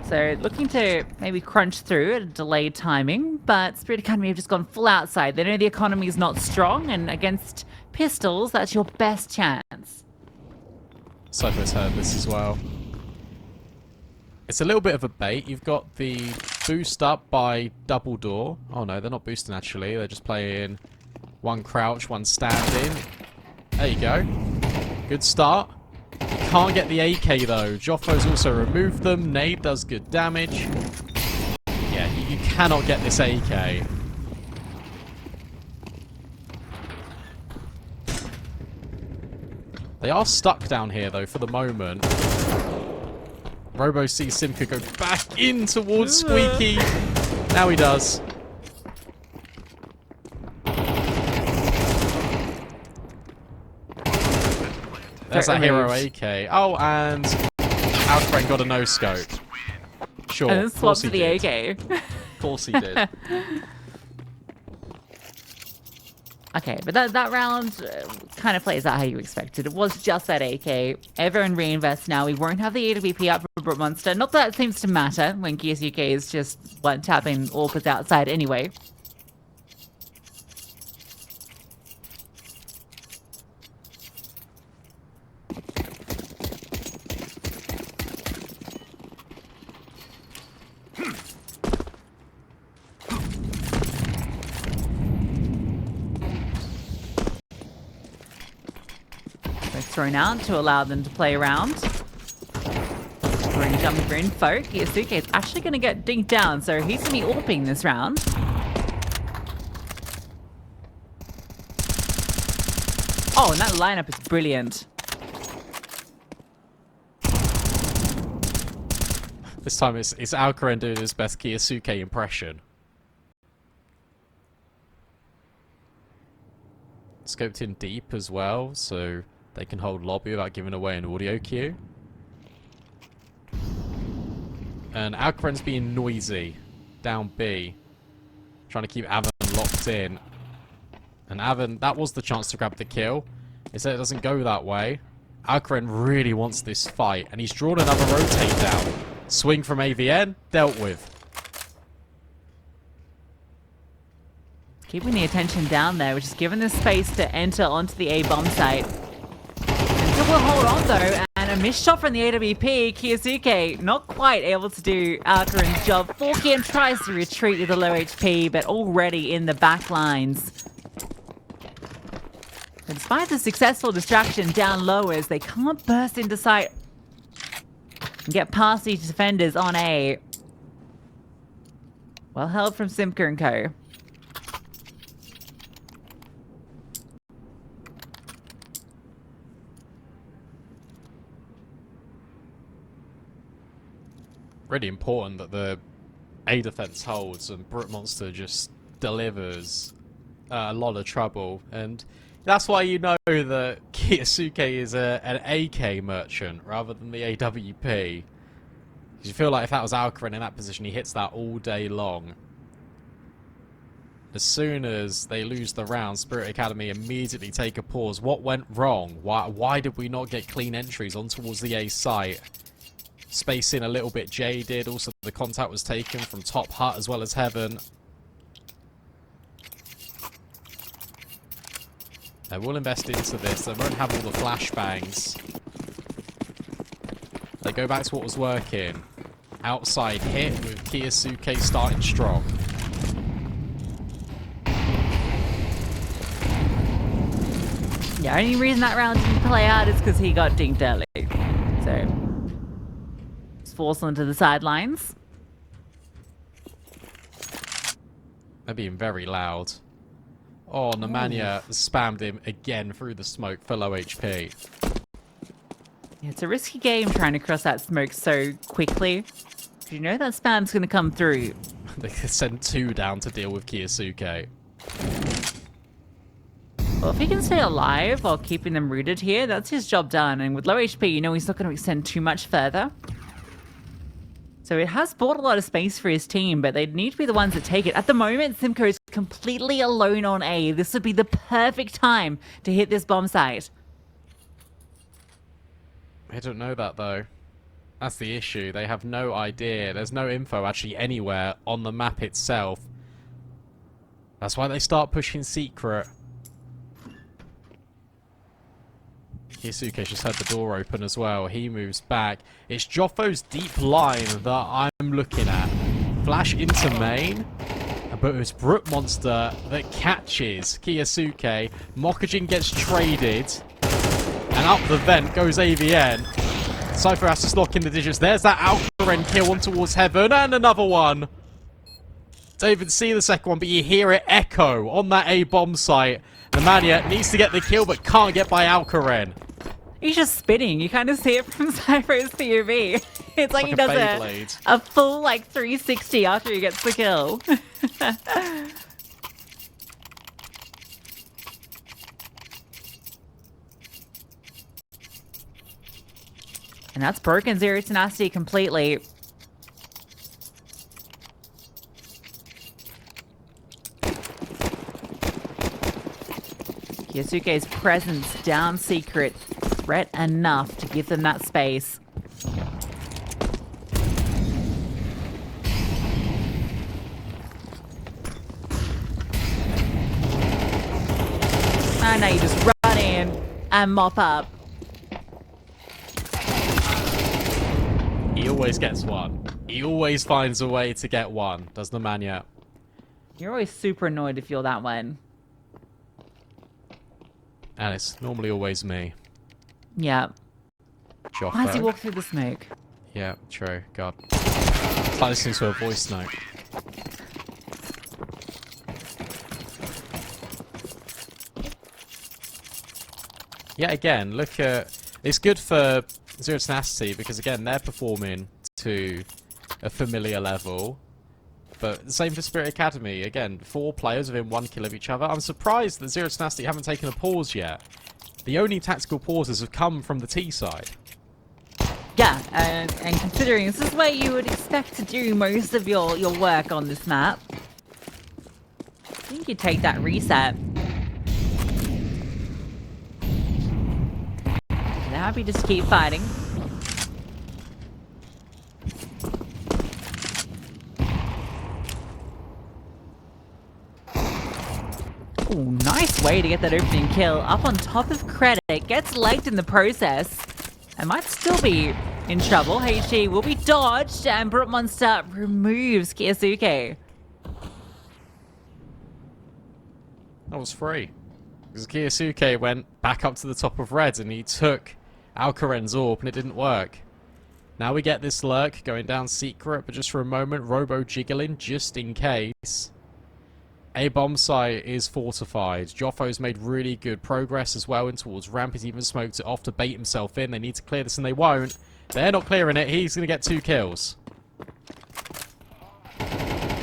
So looking to maybe crunch through at a delayed timing, but Spirit Academy have just gone full outside. They know the economy is not strong, and against pistols, that's your best chance. Cypher's heard this as well. It's a little bit of a bait. You've got the boost up by double door. Oh no, they're not boosting actually. They're just playing 1 crouch, 1 standing. There you go. Good start. Can't get the AK though. Joffo's also removed them. Nade does good damage. Yeah, you cannot get this AK. They are stuck down here though for the moment. Robo sees Simka go back in towards Squeaky. Now he does. There's that hero AK. Oh, and our friend got a no-scope. Sure, And then of course swapped he to the did. AK. Of course he did. Okay, but that round kind of plays out how you expected. It was just that AK. Everyone reinvests now. We won't have the AWP up for Brute Monster. Not that it seems to matter when KSUK is just one tapping AWPs outside anyway. Thrown out to allow them to play around. Green jumping for info. Kiyasuke is actually going to get dinked down, so he's going to be AWPing this round. Oh, and that lineup is brilliant. This time it's Alcaran doing his best Kiyasuke impression. Scoped in deep as well, so they can hold lobby without giving away an audio cue. And Alcaran's being noisy. Down B. Trying to keep Avan locked in. And Avan, that was the chance to grab the kill. Instead it doesn't go that way. Alcaran really wants this fight. And he's drawn another rotate down. Swing from AVN, dealt with. Keeping the attention down there, which is given the space to enter onto the A bomb site. Will hold on though, and a missed shot from the AWP. Kiyasuke not quite able to do Alcaran's job. 4KM tries to retreat with a low HP, but already in the back lines. But despite the successful distraction down low, as they can't burst into sight and get past these defenders on A. Well held from Simka and Co. Really important that the A defense holds and Brute Monster just delivers a lot of trouble, and that's why you know that Kiyasuke is an AK merchant rather than the AWP. You feel like if that was Alcaran in that position, he hits that all day long. As soon as they lose the round, Spirit Academy immediately take a pause. What went wrong? Why did we not get clean entries on towards the A site? Spacing a little bit jaded. Also, the contact was taken from top hut as well as heaven. They will invest into this. They won't have all the flashbangs. They go back to what was working. Outside hit with Kiyasuke starting strong. Yeah, only reason that round didn't play out is because he got dinked early. So forced onto the sidelines. They're being very loud. Oh, Nemanja spammed him again through the smoke for low HP. Yeah, it's a risky game trying to cross that smoke so quickly. You know that spam's going to come through. They could send 2 down to deal with Kiyasuke. Well, if he can stay alive while keeping them rooted here, that's his job done. And with low HP, you know he's not going to extend too much further. So it has bought a lot of space for his team, but they need to be the ones that take it. At the moment, Simcoe is completely alone on A. This would be the perfect time to hit this bomb site. I don't know that, though. That's the issue. They have no idea. There's no info actually anywhere on the map itself. That's why they start pushing secret. Kiyasuke just had the door open as well. He moves back. It's Joffo's deep line that I'm looking at. Flash into main. But it's Brute Monster that catches Kiyasuke. Mokajin gets traded. And up the vent goes AVN. Cypher has to lock in the digits. There's that Alcaran kill on towards heaven. And another one. Don't even see the second one, but you hear it echo on that A bomb site. Nemanja needs to get the kill, but can't get by Alcaran. He's just spinning. You kind of see it from Cypher's POV. It's like he does a full 360 after he gets the kill. And that's broken Zero Tenacity completely. Yosuke's presence down secret, threat enough to give them that space. And now you just run in and mop up. He always gets one. He always finds a way to get one, doesn't the man yet? You're always super annoyed if you're that one. And it's normally always me. Yeah. Joffo. Why does he walk through the smoke? Yeah, true. God. It's like listening to a voice note. Yeah, again, look at... It's good for Zero Tenacity because, again, they're performing to a familiar level. But the same for Spirit Academy. Again, 4 players within 1 kill of each other. I'm surprised that Zero Tenacity haven't taken a pause yet. The only tactical pauses have come from the T side. Yeah, and considering this is where you would expect to do most of your work on this map, I think you take that reset. They're happy to just keep fighting. Ooh, nice way to get that opening kill. Up on top of credit, gets legged in the process, and might still be in trouble. HG will be dodged, and Brute Monster removes Kiyasuke. That was free. Because Kiyasuke went back up to the top of Reds and he took Alcaren's AWP and it didn't work. Now we get this lurk going down secret, but just for a moment, Robo jiggling just in case. A bomb site is fortified. Joffo's made really good progress as well in towards ramp. He's even smoked it off to bait himself in. They need to clear this and they won't. They're not clearing it. He's going to get 2 kills.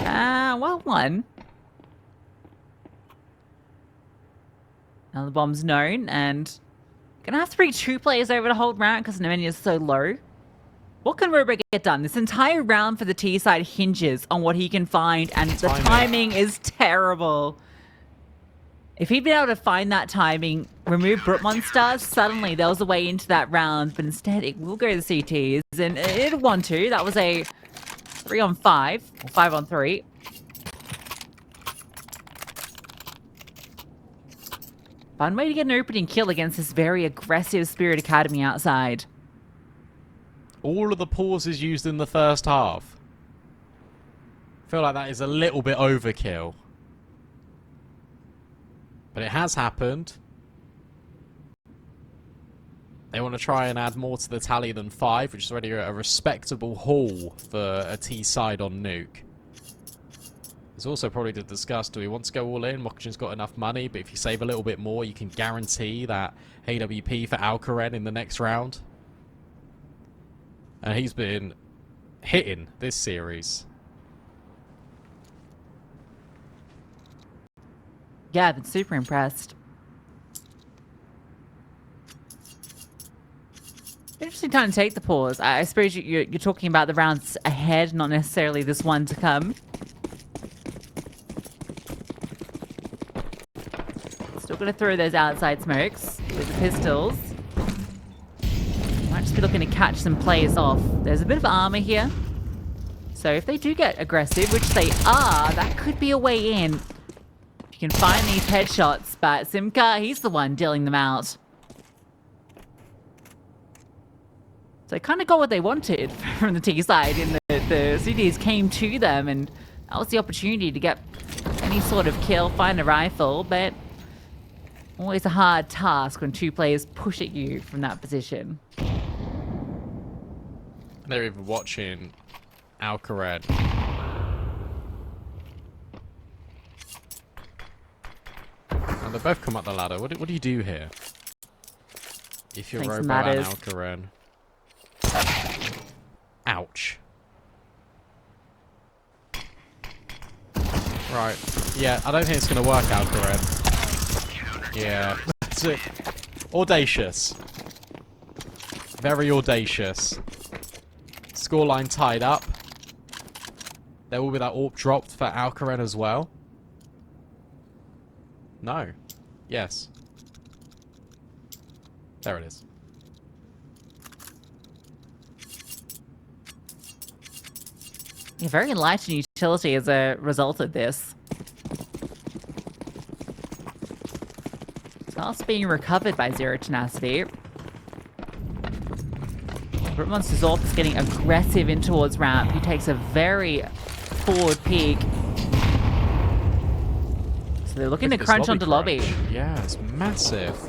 Well, 1. Now the bomb's known, and gonna have to bring 2 players over to hold round because Nemanja is so low. What can Robo get done? This entire round for the T side hinges on what he can find, and the timing is terrible. If he'd been able to find that timing, remove Brute Monster, suddenly there was a way into that round, but instead it will go to the CTs, and it won 2. That was a 3-on-5, or 5-on-3. Fun way to get an opening kill against this very aggressive Spirit Academy outside. All of the pauses used in the first half. I feel like that is a little bit overkill. But it has happened. They want to try and add more to the tally than 5, which is already a respectable haul for a T side on Nuke. There's also probably to discuss, do we want to go all in? Mokuchin's got enough money, but if you save a little bit more, you can guarantee that AWP for Alcaren in the next round. And he's been hitting this series. Yeah, I've been super impressed. Interesting time to take the pause. I suppose you're talking about the rounds ahead, not necessarily this one to come. Still going to throw those outside smokes with the pistols. Might just be looking to catch some players off. There's a bit of armor here. So if they do get aggressive, which they are, that could be a way in. You can find these headshots, but Simka, he's the one dealing them out. So they kind of got what they wanted from the T side, in the CDs came to them, and that was the opportunity to get any sort of kill, find a rifle, but always a hard task when 2 players push at you from that position. They're even watching Alcared. And they both come up the ladder. What do you do here? If you're Robo and Alcared. Ouch. Right. Yeah, I don't think it's going to work, Alcared. Yeah. That's it. Audacious. Very audacious. Scoreline tied up. There will be that AWP dropped for Alcared as well. No. Yes. There it is. You're very light in utility as a result of this. Task being recovered by Zero Tenacity. Monster's off is getting aggressive in towards ramp. He takes a very forward peek. So they're looking to crunch onto lobby. Yeah, it's massive.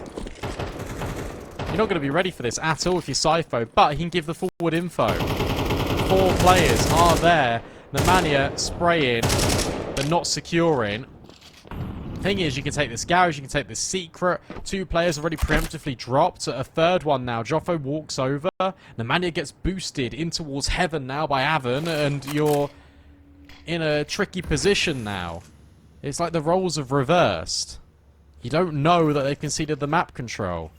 You're not going to be ready for this at all if you're Sypho, but he can give the forward info. 4 players are there. Nemanja spraying, but not securing. Thing is, you can take this garage, you can take this secret. 2 players already preemptively dropped. A third one now. Joffo walks over. Nemanja gets boosted in towards heaven now by Avon, and you're in a tricky position now. It's like the roles have reversed. You don't know that they've conceded the map control.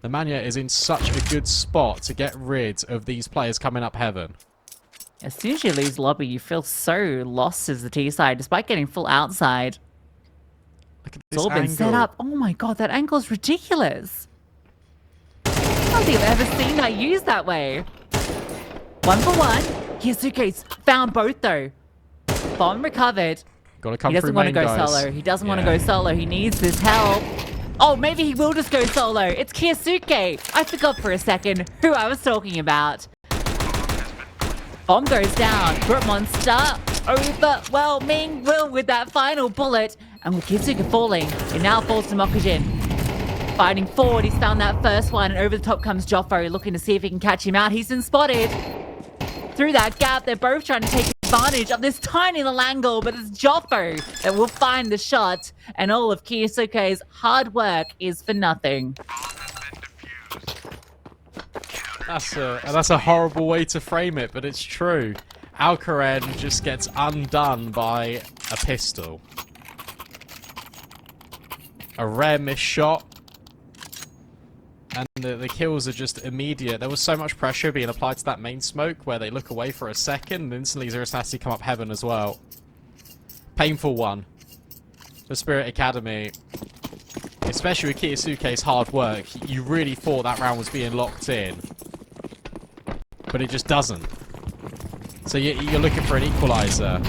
Nemanja is in such a good spot to get rid of these players coming up heaven. As soon as you lose lobby, you feel so lost as the T side, despite getting full outside. Look at It's this all been set angle. up. Oh my god, that angle is ridiculous. I don't think I've ever seen that used that way. 1 for 1. Kiyasuke's found both though. Bomb recovered. Gotta come He doesn't through want to main, go guys. solo. He doesn't want to Yeah. go solo. He needs this help. Oh, maybe he will just go solo. It's Kiyasuke. I forgot for a second who I was talking about. Bomb goes down. Brute Monster overwhelming Will with that final bullet. And with Kiyasuke falling, it now falls to Mokujin. Fighting forward, he's found that first one. And over the top comes Joffo, looking to see if he can catch him out. He's been spotted. Through that gap, they're both trying to take advantage of this tiny little angle, but it's Joffo that will find the shot, and all of Kiyasuke's hard work is for nothing. That's a horrible way to frame it, but it's true. Alcaraz just gets undone by a pistol. A rare missed shot. And the kills are just immediate. There was so much pressure being applied to that main smoke where they look away for a second and instantly Zero Tenacity come up heaven as well. Painful one. The Spirit Academy, especially with Kiyasuke's hard work, you really thought that round was being locked in. But it just doesn't. So you're looking for an equalizer.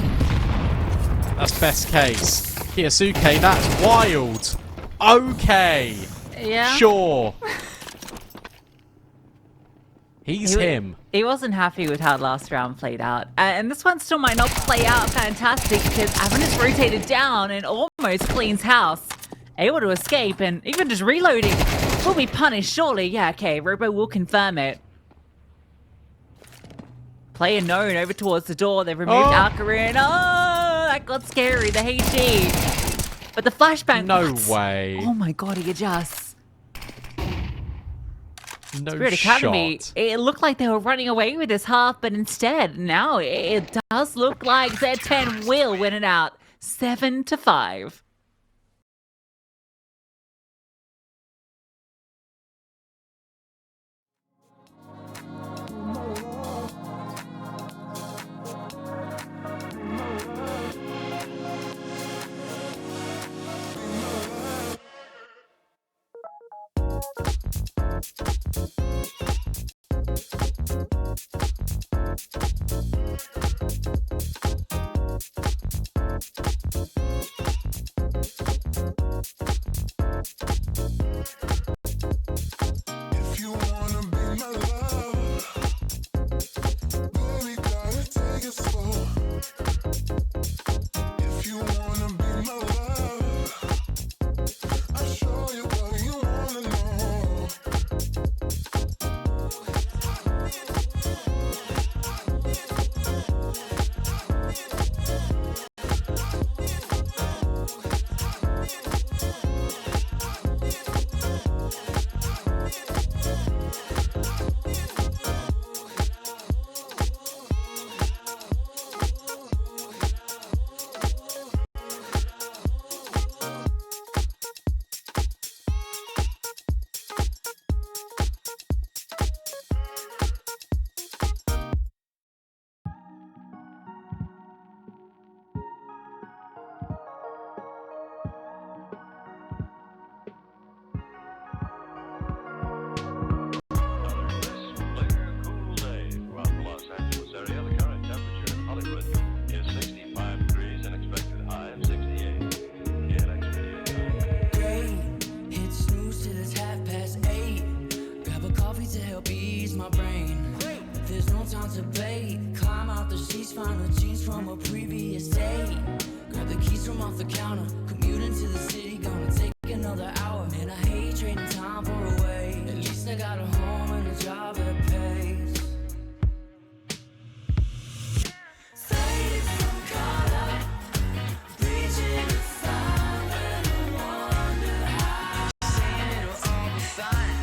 That's best case. Kiyasuke, that's wild. Okay. Yeah. Sure. He's him. He wasn't happy with how last round played out. And this one still might not play out fantastic because Avon is rotated down and almost cleans house. Able to escape and even just reloading will be punished, surely. Yeah, okay, Robo will confirm it. Player known over towards the door. They've removed Alcaraz. Oh, that got scary. The HE. But the flashbang. No what? way. Oh my god, he adjusts. No Spirit Academy, shot. it looked like they were running away with this half, but instead, now it does look like Z10 will win it out 7-5. from a previous day. Grab the keys from off the counter, commute into the city, gonna take another hour. Man, I hate trading time for a way. At least I got a home and a job that pays. Faded from color, reaching to find when I wonder how. Saying it'll all be fine.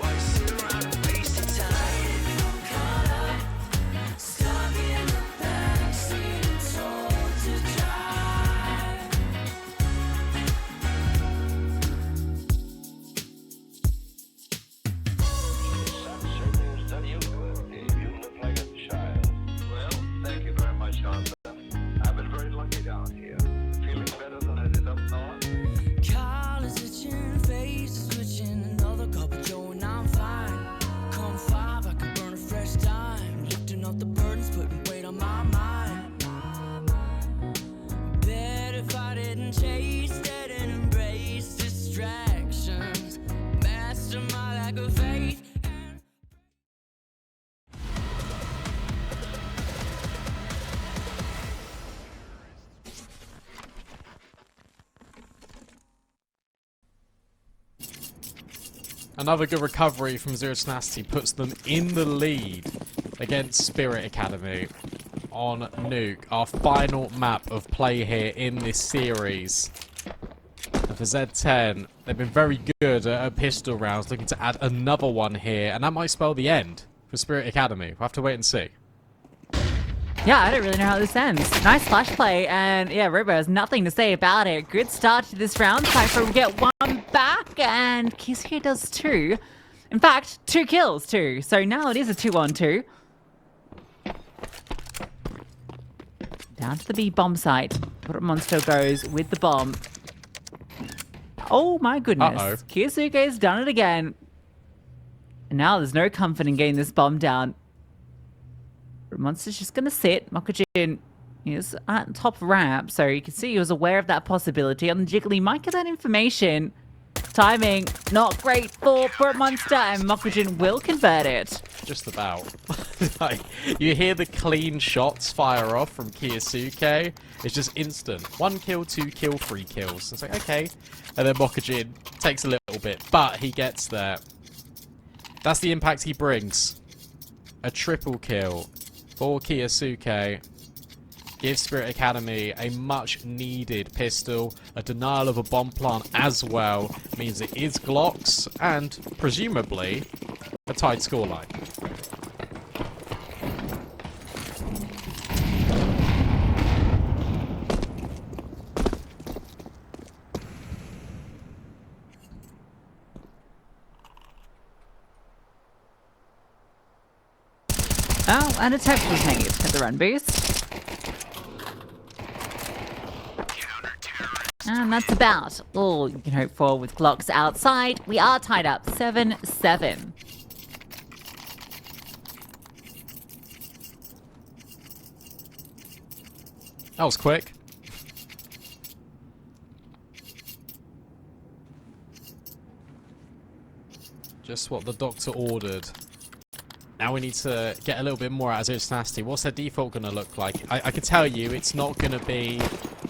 Why you sit around and waste your time? Faded from color, stuck in the backseat and told to drive. You look like a child. Well, thank you very much, Arthur. I've been very lucky down here. Feeling better than I did up north. Collars itching, face switching, another cup of joe and I'm fine. Come 5, I can burn a fresh dime. Lifting up the burdens, putting weight on my mind. Bet if I didn't chase that and embrace distractions, master my lack of faith. Another good recovery from Zero Tenacity puts them in the lead against Spirit Academy on Nuke, our final map of play here in this series. And for Z10, they've been very good at pistol rounds, looking to add another one here, and that might spell the end for Spirit Academy. We'll have to wait and see. Yeah, I don't really know how this ends. Nice flash play, and yeah, Robo has nothing to say about it. Good start to this round. Cypher will get one back, and Kisuke does 2. In fact, 2 kills too. So now it is a 2-on-2. Down to the B bomb site. Monster goes with the bomb. Oh my goodness. Uh-oh. Kisuke's done it again. And now there's no comfort in getting this bomb down. Monster's just going to sit. Mokujin is at top ramp, so you can see he was aware of that possibility. On the Jiggly, might get that information. Timing, not great for Monster, and Mokujin will convert it. Just about. Like, you hear the clean shots fire off from Kiyasuke. It's just instant. 1 kill, 2 kill, 3 kills. It's like, okay. And then Mokujin takes a little bit, but he gets there. That's the impact he brings. A triple kill for Kiyasuke. Gives Spirit Academy a much needed pistol. A denial of a bomb plant as well means it is Glocks and presumably a tied scoreline. Oh, and a tech was made at the run boost. And that's about all you can hope for with Glocks outside. We are tied up 7-7. That was quick. Just what the doctor ordered. Now we need to get a little bit more out of Zero Tenacity. What's their default going to look like? I can tell you it's not going to be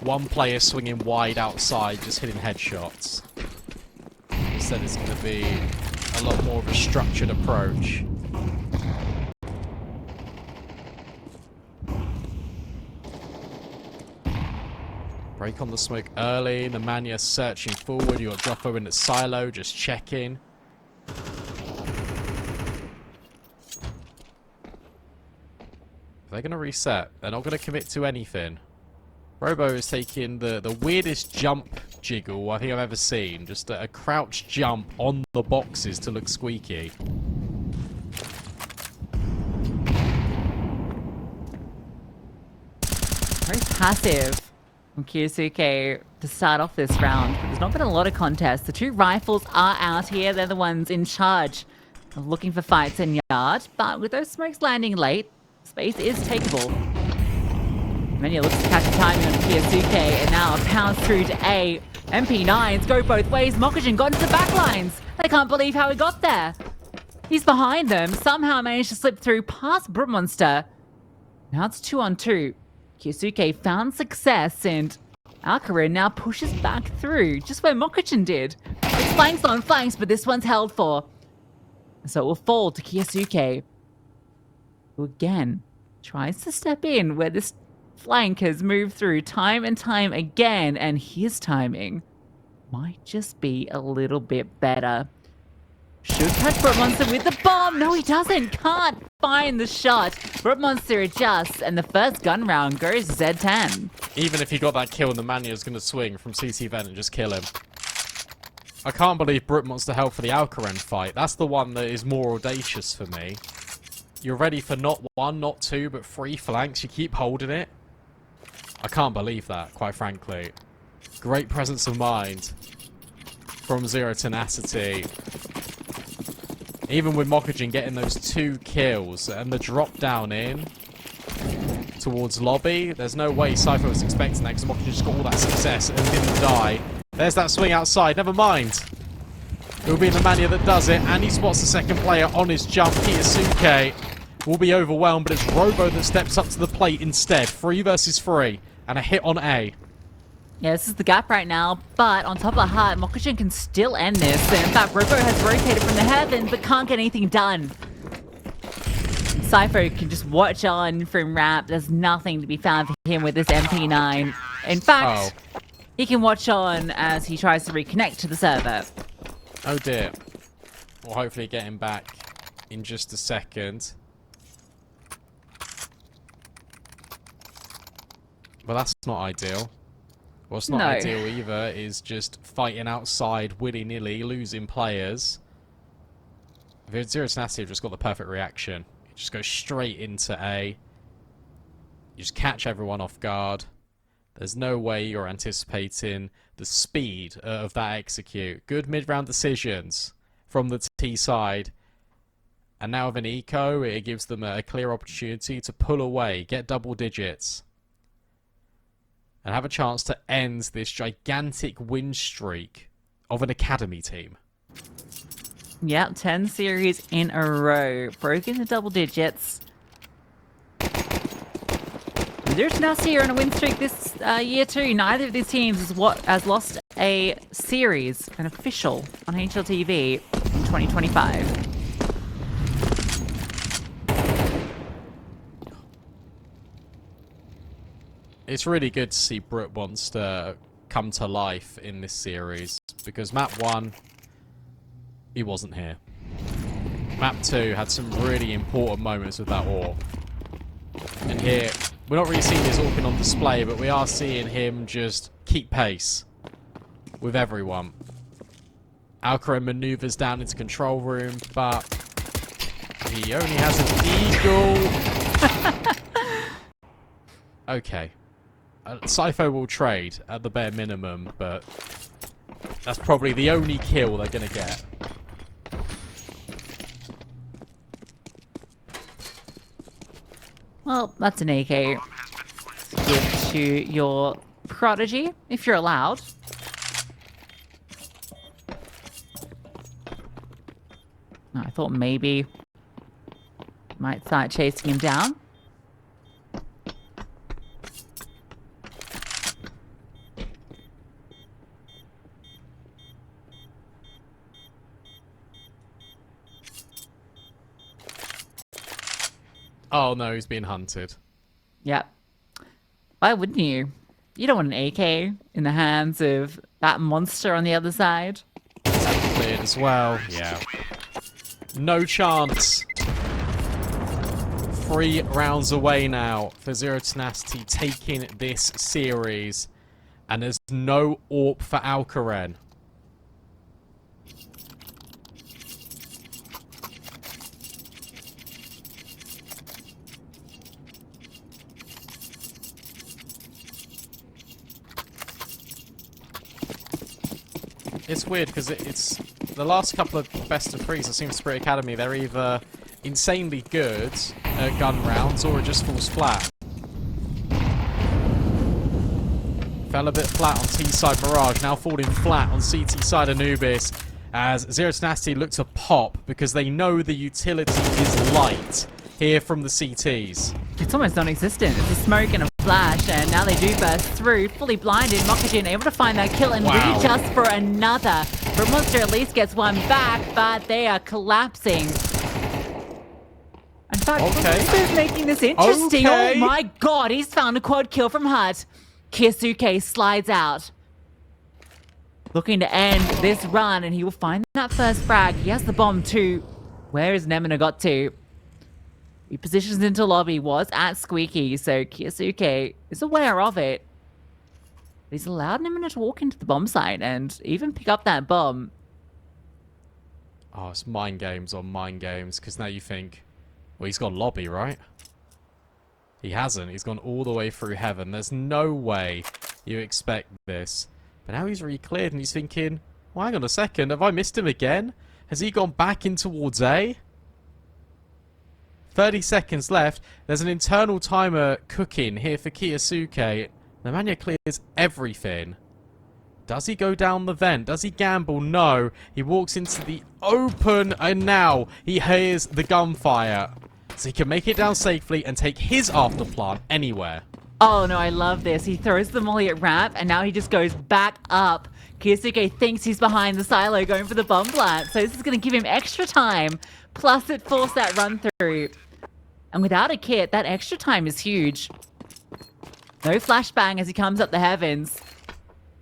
one player swinging wide outside just hitting headshots. Instead it's going to be a lot more of a structured approach. Break on the smoke early. Nemanja searching forward. You got Dropo in at silo, just checking. They're going to reset. They're not going to commit to anything. Robo is taking the weirdest jump jiggle I think I've ever seen. Just a crouch jump on the boxes to look squeaky. Very passive from Kiyasuke to start off this round. But there's not been a lot of contests. The 2 rifles are out here. They're the ones in charge of looking for fights in yard. But with those smokes landing late, space is takeable. Mania looks to catch the timing on Kiyasuke, and now a pounce through to A. MP9s go both ways. Mokujin got into the backlines. They can't believe how he got there. He's behind them. Somehow managed to slip through past Brute Monster. Now it's 2-on-2. Kyosuke found success, and Alcarin now pushes back through, just where Mokujin did. It's flanks on flanks, but this one's held for. So it will fall to Kyosuke, who again tries to step in where this flank has moved through time and time again, and his timing might just be a little bit better. Should catch Brute Monster with the bomb. No, he doesn't. Can't find the shot. Brute Monster adjusts, and the first gun round goes Z10. Even if he got that kill, the Mania's going to swing from CT Vent and just kill him. I can't believe Brute Monster held for the Alcaran fight. That's the one that is more audacious for me. You're ready for not one, not two, but 3 flanks. You keep holding it. I can't believe that, quite frankly. Great presence of mind from Zero Tenacity. Even with Mokujin getting those 2 kills and the drop down in towards lobby, there's no way Cypher was expecting that because Mokujin just got all that success and didn't die. There's that swing outside, never mind. It will be the Mania that does it, and he spots the second player on his jump. Kyosuke will be overwhelmed, but it's Robo that steps up to the plate instead. 3 versus 3, and a hit on A. Yeah, this is the gap right now, but on top of the heart, Mokujin can still end this. And in fact, Robo has rotated from the heavens, but can't get anything done. Cypher can just watch on from ramp. There's nothing to be found for him with this MP9. In fact, he can watch on as he tries to reconnect to the server. Oh dear. We'll hopefully get him back in just a second. But that's not ideal. What's not ideal either is just fighting outside willy-nilly, losing players. Zero Tenacity have just got the perfect reaction. You just go straight into A. You just catch everyone off guard. There's no way you're anticipating the speed of that execute. Good mid-round decisions from the T side. And now with an eco, it gives them a clear opportunity to pull away, get double digits, and have a chance to end this gigantic win streak of an academy team. Yep, 10 series in a row. Broken to double digits. Zero Tenacity are on a win streak this year too. Neither of these teams has lost a series, an official, on HLTV in 2025. It's really good to see Brute Monster come to life in this series, because map 1, he wasn't here. Map 2 had some really important moments with that AWP. And here, we're not really seeing his AWPing on display, but we are seeing him just keep pace with everyone. Alcaran maneuvers down into control room, but he only has an eagle. Okay. Cypher will trade at the bare minimum, but that's probably the only kill they're going to get. Well, that's an AK. Give to your prodigy, if you're allowed. I thought maybe might start chasing him down. Oh no, he's being hunted. Yep. Why wouldn't you? You don't want an AK in the hands of that monster on the other side. Cleared as well. Yeah. No chance. 3 rounds away now for Zero Tenacity taking this series. And there's no AWP for Alcaran. It's weird because it's the last couple of best of 3s I've seen Spirit Academy, they're either insanely good at gun rounds or it just falls flat. Fell a bit flat on T side Mirage, now falling flat on CT side Anubis as Zero Tenacity look to pop because they know the utility is light here from the CTs. It's almost non-existent. It's a smoke and a flash, and now they do burst through. Fully blinded, Mokajin able to find that kill and Wow. reach just for another. But Monster at least gets one back, but they are collapsing. In fact, Okay. Monster's making this interesting. Okay. Oh my god, he's found a quad kill from Hut. Kiyasuke slides out. Looking to end this run, and he will find that first frag. He has the bomb too. Where is Nemina got to? He positions into lobby, was at Squeaky, so Kiyasuke is aware of it. He's allowed Nemina to walk into the bomb site and even pick up that bomb. Oh, it's mind games on mind games, because now you think, well, he's got lobby, right? He hasn't. He's gone all the way through heaven. There's no way you expect this. But now he's re-cleared and he's thinking, well, hang on a second, have I missed him again? Has he gone back in towards A? 30 seconds left. There's an internal timer cooking here for Kiyasuke. Nemanja clears everything. Does he go down the vent? Does he gamble? No. He walks into the open, and now he hears the gunfire. So he can make it down safely and take his afterplant anywhere. Oh no, I love this. He throws the molly at ramp, and now he just goes back up. Kiyasuke thinks he's behind the silo going for the bomb plant, so this is going to give him extra time. Plus it forced that run through. And without a kit, that extra time is huge. No flashbang as he comes up the heavens.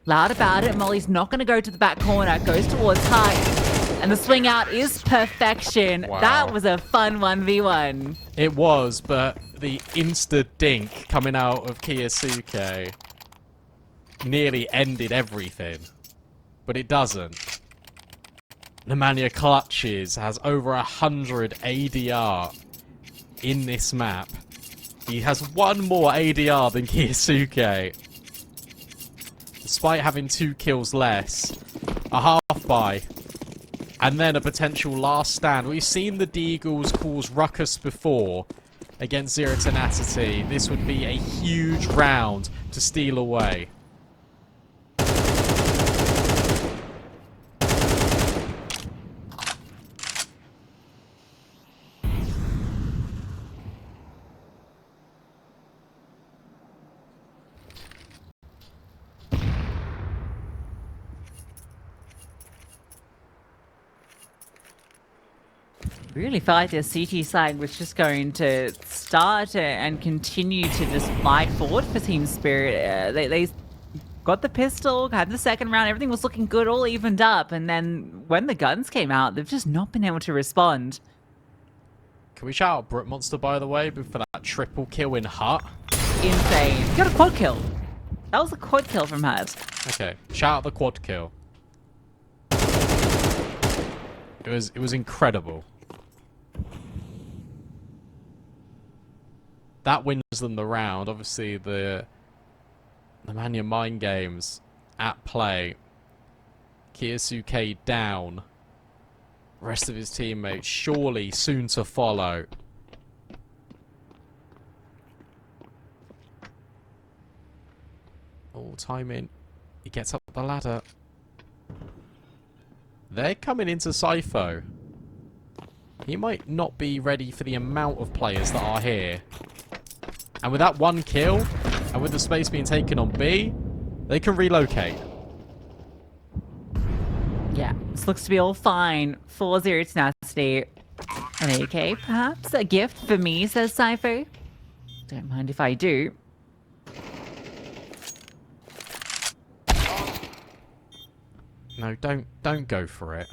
Loud about it, Molly's not going to go to the back corner, goes towards Hut. And the swing out is perfection. Wow. That was a fun 1v1. It was, but the insta-dink coming out of Kiyasuke nearly ended everything. But it doesn't. Nemanja clutches, has over 100 ADR in this map. He has one more ADR than Kiyasuke. Despite having 2 kills less. A half buy. And then a potential last stand. We've seen the Deagles cause ruckus before against Zero Tenacity. This would be a huge round to steal away. Really felt like their CT side was just going to start and continue to just fly forward for Team Spirit. They got the pistol, had the second round, everything was looking good, all evened up, and then when the guns came out, they've just not been able to respond. Can we shout out Brute Monster, by the way, for that triple kill in Hut? Insane. He got a quad kill. That was a quad kill from Hut. Okay, shout out the quad kill. It was incredible. That wins them the round. Obviously, the Nemanja mind games at play. Kiyasuke down. Rest of his teammates surely soon to follow. Oh, timing. He gets up the ladder. They're coming into Sifo. He might not be ready for the amount of players that are here. And with that one kill, and with the space being taken on B, they can relocate. Yeah, this looks to be all fine for Zero Tenacity. An AK, perhaps? A gift for me, says Cypher. Don't mind if I do. No, don't go for it.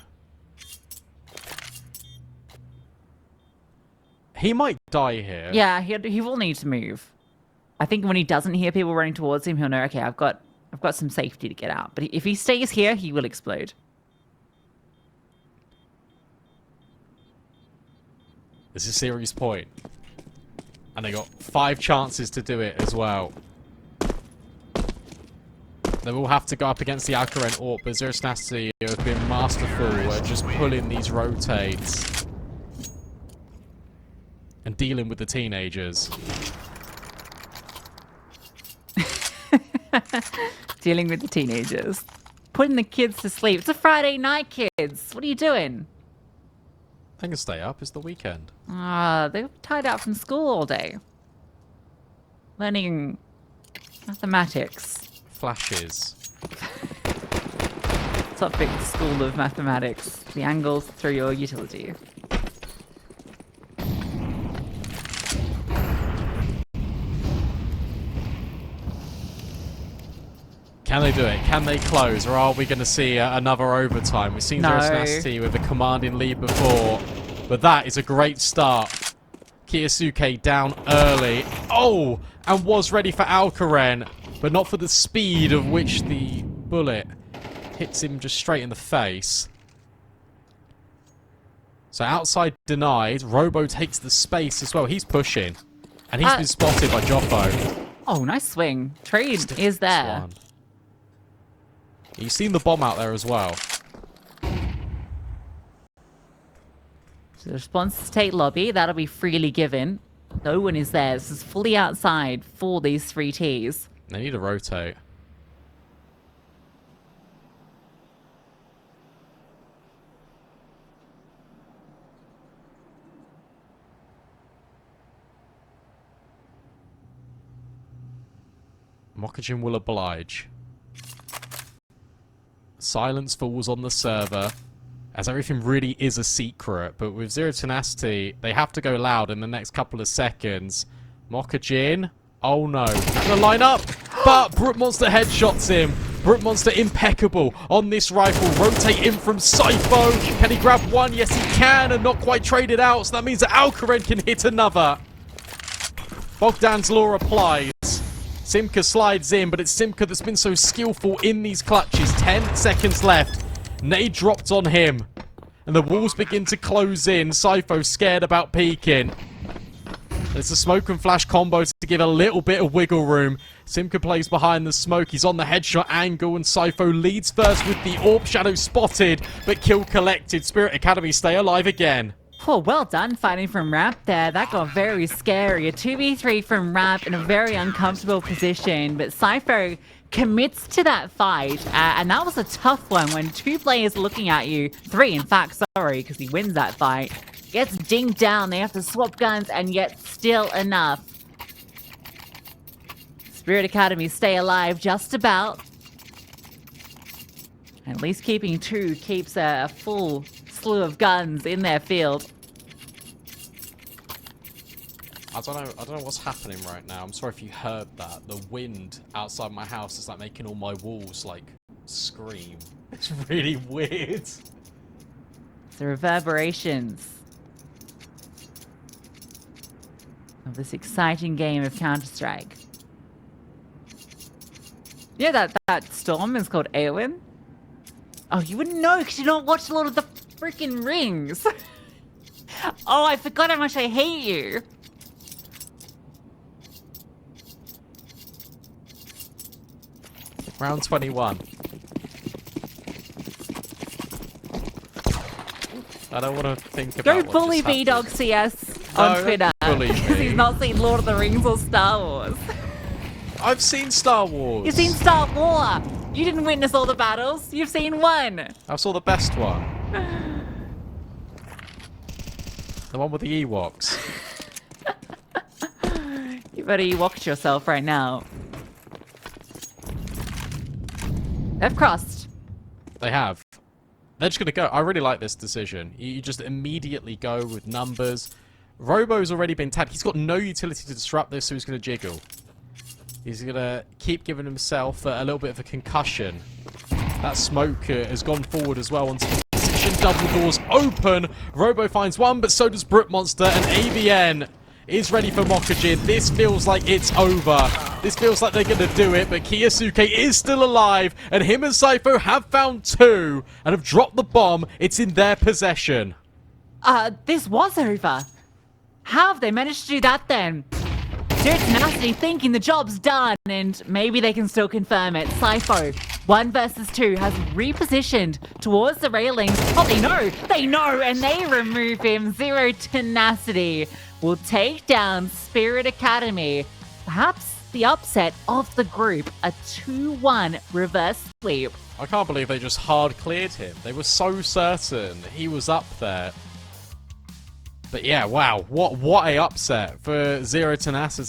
He might die here. Yeah, he will need to move. I think when he doesn't hear people running towards him, he'll know, okay, I've got some safety to get out. But if he stays here, he will explode. This is a serious point. And they got 5 chances to do it as well. They will have to go up against the Alcaran Orp, but Zero Tenacity have been masterful at just pulling these rotates. And dealing with the teenagers. Dealing with the teenagers. Putting the kids to sleep. It's a Friday night, kids. What are you doing? They can stay up. It's the weekend. They're tied out from school all day. Learning Mathematics. Flashes. Topic School of Mathematics. The angles through your utility. Can they do it? Can they close? Or are we going to see another overtime? We've seen No. Tenacity with a commanding lead before. But that is a great start. Kiyosuke down early. Oh! And was ready for Alcaraz. But not for the speed of which the bullet hits him just straight in the face. So outside denied. Robo takes the space as well. He's pushing. And he's been spotted by Joffo. Oh, nice swing. Trade is there. One. You've seen the bomb out there as well. So the response to state lobby, that'll be freely given. No one is there. This is fully outside for these 3 Ts. They need to rotate. Mokajin will oblige. Silence falls on the server, as everything really is a secret, but with Zero Tenacity, they have to go loud in the next couple of seconds. Mokajin, oh no, gonna line up, but Brute Monster headshots him. Brute Monster impeccable on this rifle, rotate in from Sypho. Can he grab one? Yes he can, and not quite traded out, so that means that Alcaraz can hit another. Bogdan's law applies. Simka slides in, but it's Simka that's been so skillful in these clutches. 10 seconds left. Nade dropped on him. And the walls begin to close in. Sypho scared about peeking. There's a smoke and flash combo to give a little bit of wiggle room. Simka plays behind the smoke. He's on the headshot angle, and Sypho leads first with the orb shadow spotted, but kill collected. Spirit Academy stay alive again. Oh, well done fighting from Ramp there. That got very scary. A 2v3 from Ramp in a very uncomfortable position. But Sypho commits to that fight. And that was a tough one when 2 players looking at you. 3, in fact, sorry, because he wins that fight. Gets dinged down. They have to swap guns, and yet still enough. Spirit Academy stay alive just about. At least keeping 2 keeps a full slew of guns in their field. I don't know what's happening right now. I'm sorry if you heard that. The wind outside my house is like making all my walls like scream. It's really weird. The reverberations of this exciting game of Counter-Strike. Yeah, that storm is called Eowyn. Oh, you wouldn't know because you don't watch a lot of the freaking Rings. Oh, I forgot how much I hate you. Round 21. I don't want to think about Don't what bully just happened. B-Dog CS No, on don't Twitter bully because me. he's not seen Lord of the Rings or Star Wars. I've seen Star Wars. You've seen Star Wars. You didn't witness all the battles. You've seen one. I saw the best one. The one with the Ewoks. You better Ewok yourself right now. They've crossed. They have. They're just going to go. I really like this decision. You just immediately go with numbers. Robo's already been tagged. He's got no utility to disrupt this, so he's going to jiggle. He's going to keep giving himself a little bit of a concussion. That smoke has gone forward as well onto the position. Double doors open. Robo finds one, but so does Brute Monster, and ABN is ready for Mokajin. This feels like it's over. This feels like they're going to do it, but Kiyosuke is still alive, and him and Sypho have found 2 and have dropped the bomb. It's in their possession. This was over. How have they managed to do that then? Zero Tenacity thinking the job's done, and maybe they can still confirm it. Sypho, 1 versus 2, has repositioned towards the railings. Oh, they know, and they remove him. Zero Tenacity will take down Spirit Academy. Perhaps the upset of the group, a 2-1 reverse sweep. I can't believe they just hard cleared him. They were so certain he was up there. But yeah, wow, what a upset for Zero Tenacity.